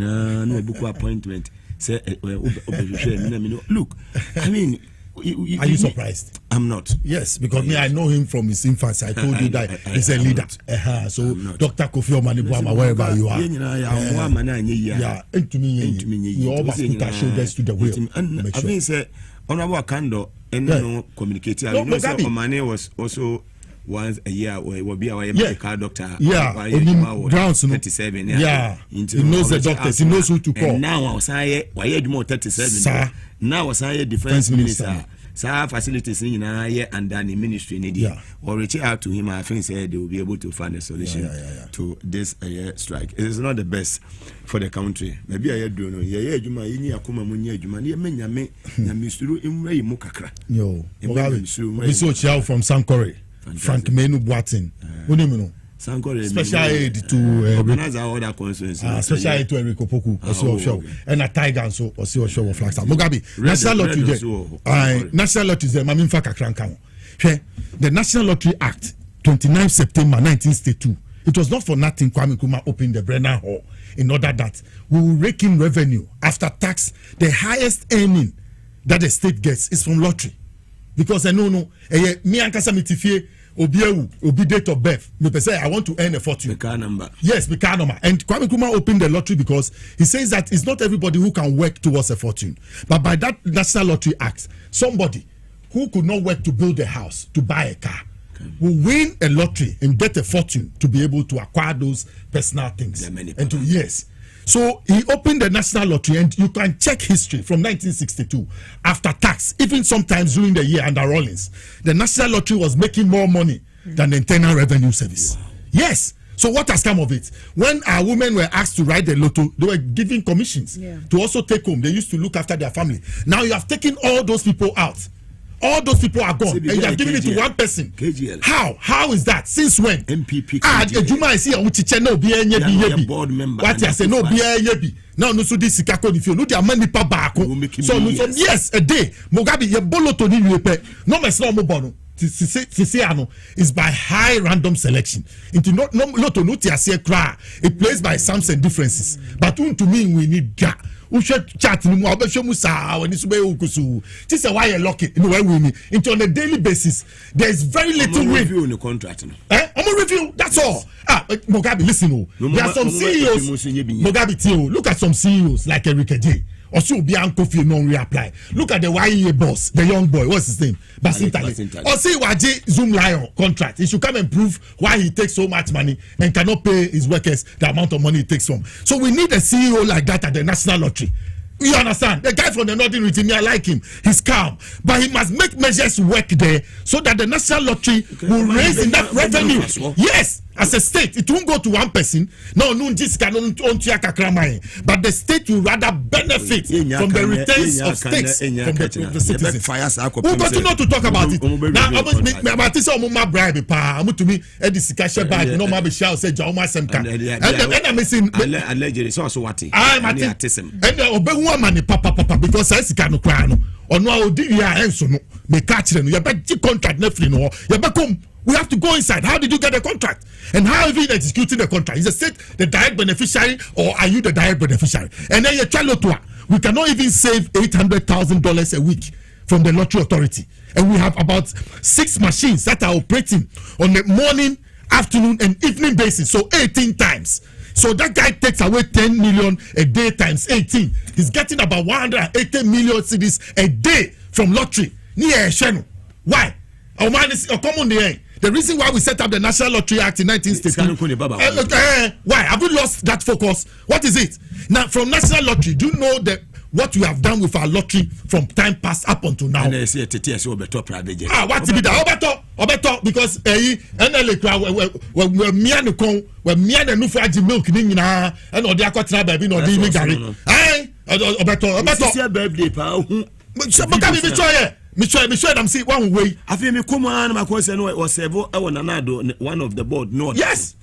no book appointment. Say, look, I mean. Are you surprised? I'm not. Yes, because me, I know him from his infancy. I told you that he's a leader. So Dr. Kofi Omanibuama, wherever you are. You always put our shoulders to the wheel. I think say Honorable Akando and no communicating. You know, Omane was also once a year or will be our medical doctor. Grounds 37. He knows the doctors. He knows who to call. And now I was why you more 37. Sir. Now was I defense minister. Sir, facilities in and then the ministry or reach out to him. I think they will be able to find a solution to this strike. It is not the best for the country. Maybe I don't know. From Sankore, Frank Menu Boatin. Special aid to organize our other constituencies. Special aid to Enrico Poku, and a tiger and so or see show of Flagstaff. Mugabe, National Lottery there. National Lottery there. Mamin Faka Krankan. The National Lottery Act, 29 September 1962. It was not for nothing Kwame Nkrumah opened the Brennan Hall in order that we will rake in revenue after tax. The highest earning that the state gets is from lottery, because I know me and Kasamitifie. Obi date of birth. Me say I want to earn a fortune. The car number. Yes, the car number. And Kwame Nkrumah opened the lottery because he says that it's not everybody who can work towards a fortune. But by that National Lottery Act, somebody who could not work to build a house, to buy a car, will win a lottery and get a fortune to be able to acquire those personal things. And to So he opened the national lottery, and you can check history from 1962 after tax, even sometimes during the year under Rawlings. The national lottery was making more money than the Internal Revenue Service. Wow. Yes. So what has come of it? When our women were asked to write the lotto, they were given commissions to also take home. They used to look after their family. Now you have taken all those people out. All those people are gone, and you have given it to one person. How? How is that? Since when? MPP. Juma is here. No be board member. What you say? No be yebi. Now no so this sikako if you no their money pa baako. So yes, a day. Mugabe ye bolo to ni yuepe. No mess no mo bono. Is by high random selection. Into not lotto no tiase kra. It plays by sums and differences. But to me we need that. We should chat no more. But when it's this is why you're lucky. You know why we need into on a daily basis. There is very little win. Review in the contract. I'm a review. That's all. Mugabe, listen. There are some CEOs. Mugabe, Tio. Look at some CEOs like Enrique J. Also, be Uncle Phil non reapply. Look at the YEA boss, the young boy. What's his name? Basintali. Or see Waji Zoom Lion contract. He should come and prove why he takes so much money and cannot pay his workers the amount of money he takes from. So we need a CEO like that at the National Lottery. You understand? The guy from the Northern region, I like him. He's calm. But he must make measures work there so that the National Lottery will raise enough revenue. Yes, as a state, it won't go to one person. No, but the state will rather benefit from the returns of states from the citizens. We'll continue to talk about it. Now, about this, I'm bribe. I'm to me, Edisika bag. No, my shall say, Joma Semka. And I'm missing. Allegedly, so what? I'm at and money papa because I see no crown or no dia enso no me catch them you better contract nefli no you better come we have to go inside. How did you get the contract and how have you executing the contract? Is the state the direct beneficiary or are you the direct beneficiary? And then you tell we cannot even save $800,000 a week from the lottery authority, and we have about 6 machines that are operating on the morning, afternoon and evening basis, so 18 times. So that guy takes away 10 million a day times 18. He's getting about 180 million cedis a day from lottery. Why? The reason why we set up the National Lottery Act in 1962. Why? Have we lost that focus? What is it? Now, from National Lottery, do you know that what we have done with our lottery from time past up until now? And I say TTS Obeto private. What to be that? Obeto because we mian kon we mian no fraji milk ni nyina and odi akotra baby no di mi gari. Obeto. This birthday pa hu. Me try them see one way. I feel me come on my question was several one of the board no. Yes.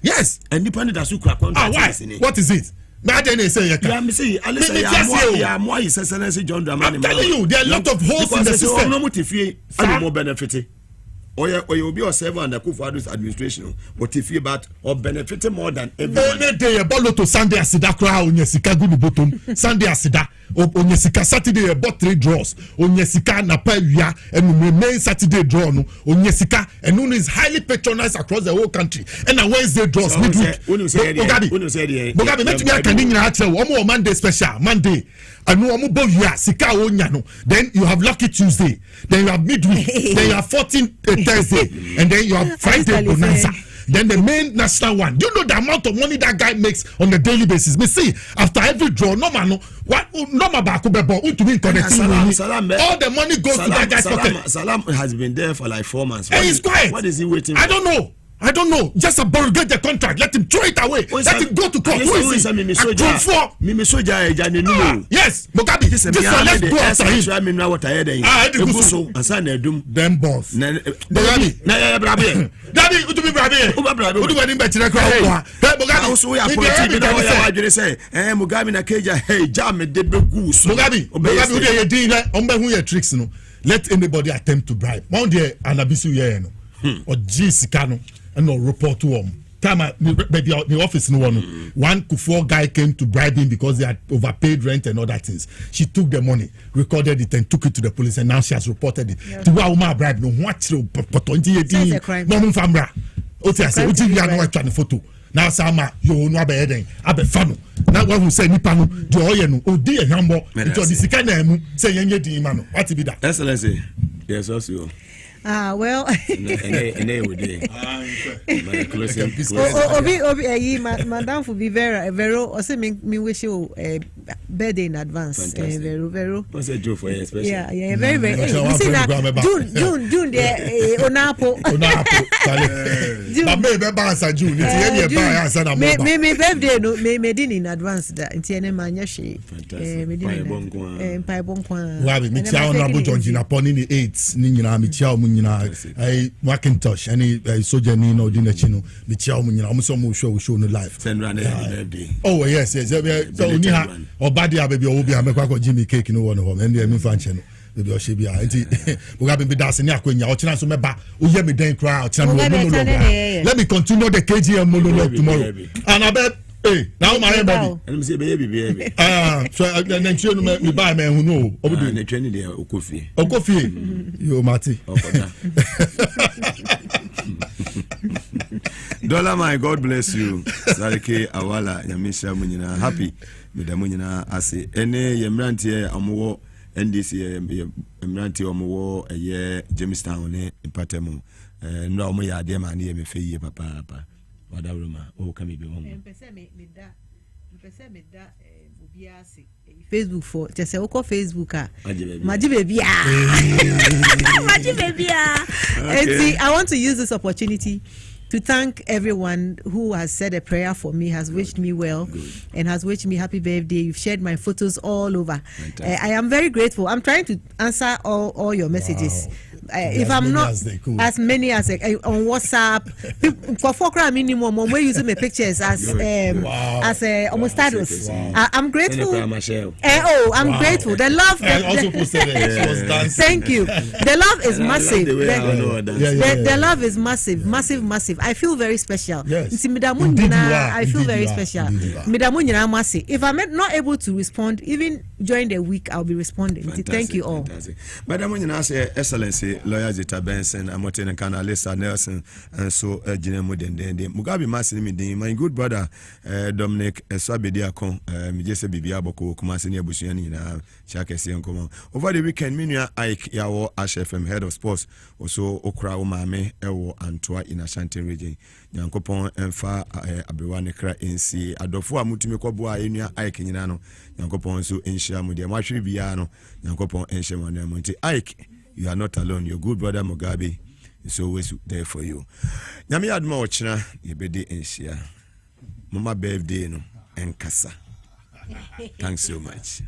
Independent as you crack on. Why? What is it? I'm telling you, there are a lot of holes in the system. Or you'll be a server under Kufadu's administration, but if you but or benefit more than every day a bolo to Sunday Asida crowd on Yesika good bottom, Sunday Asida, on Yesika Saturday bought 3 draws, on Yesika Napaya, and remain Saturday draw on Yesika, and Noon is highly patronized across the whole country. And a Wednesday draws midweek. Mugabe, let me actually one more Monday special, Monday. And no Sika Onyano. Then you have Lucky Tuesday, then you have midweek, then you have 14th Thursday, and then you have Friday bonanza. Then the main national one. Do you know the amount of money that guy makes on a daily basis? Me see after every draw, all the money goes to that guy's pocket. Salam has been there for like 4 months. Hey, he's quiet. What is he waiting for? I don't know. Just get the contract. Let him throw it away. Let him go to court. Who is he? Yes, Mugabe. Just let's go after him. Them boss. Daddy, you to be Mugabe na keja hey jam de begus. Mugabe, who your tricks no. Let anybody attempt to bribe. One day anabisu ye no. Or Jisika and no report to him. Time the office no one Kufuor guy came to bribe him because they had overpaid rent and other things. She took the money, recorded it, and took it to the police, and now she has reported it. To why woman bribe no what no crime. No famra. I say we are not trying photo. Now sama you no abeden abefano. Now when we say nipa no the oye no odi ehambo into the sika na emu say yenye di ima no. What be that? Excellency. Yes, also. Well. Madam for be very also me wish you a birthday in advance. Very. What's a joke for you, especially? Yeah, very. You see that June there Onapo. Me birthday no me din in advance that nti ma nya hwe. Me din pai bonkwa. Wa me tia honorable John Gina Poni ni 8 ni nyina me tia omu nyina Macintosh any soldier ni no di na chi no me tia omu nyina omu so mo show no live. Send run birthday. Oh yes. So ni ha obadi abebi obi amekwa ko Jimmy cake no one home and me fa nche no. Baby o shebi a enti Mugabe be dance ni akwanya o china so meba o ye me den cry o china monologue. Let me continue the KGM monologue tomorrow. And I bet now my baby. And me say baby. So then you no me buy me hu no. Obudu na twani dey okofie. Yo Mati. Dollar my God bless you. Sarike awala nyamisha munyina happy. Medamunyina ase ene yemrantie amowo NDC Emranti omo eye Jamestown ne Impatemu no omo ya de ma ne me fe ye papa wadawroma o ka me be ho pese me da obi ase Facebook for just say oko Facebook maji baby I want to use this opportunity to thank everyone who has said a prayer for me, has wished me well, and has wished me happy birthday. You've shared my photos all over. I am very grateful. I'm trying to answer all your messages. If I'm not as many as on WhatsApp, for 4 crime minimum, we're using my pictures as almost status. I'm grateful. I'm grateful. The love. Thank you. The love is massive. The love is massive. I feel very special. Yes. I feel very special. If I'm not able to respond, even during the week, I'll be responding. Thank you all. Madam Excellency. Lawyer Zeta Benson, Amoten and Alessa Nelson, and so General Mugabe Maase, my good brother Dominic Swabediakon, Mijese Bibiaboko, Kumasini Bushiani, Chakesi and Common. Over the weekend, Minia Ike Yawo Ash FM, head of sports, also Okra Mame, Ewo, and Toa in Ashanti region. Yankopon and Fa Abiwane Kra NC, Adolfo Mutimekobua, Inia Ike Yinano, Yankopon so in Shamudia, Machi Biano, Yankopon and Shaman Monte Ike. You are not alone. Your good brother Mugabe is always there for you. Nyami adma ochina yebede enshia. Mama birthday no enkasa. Thanks so much.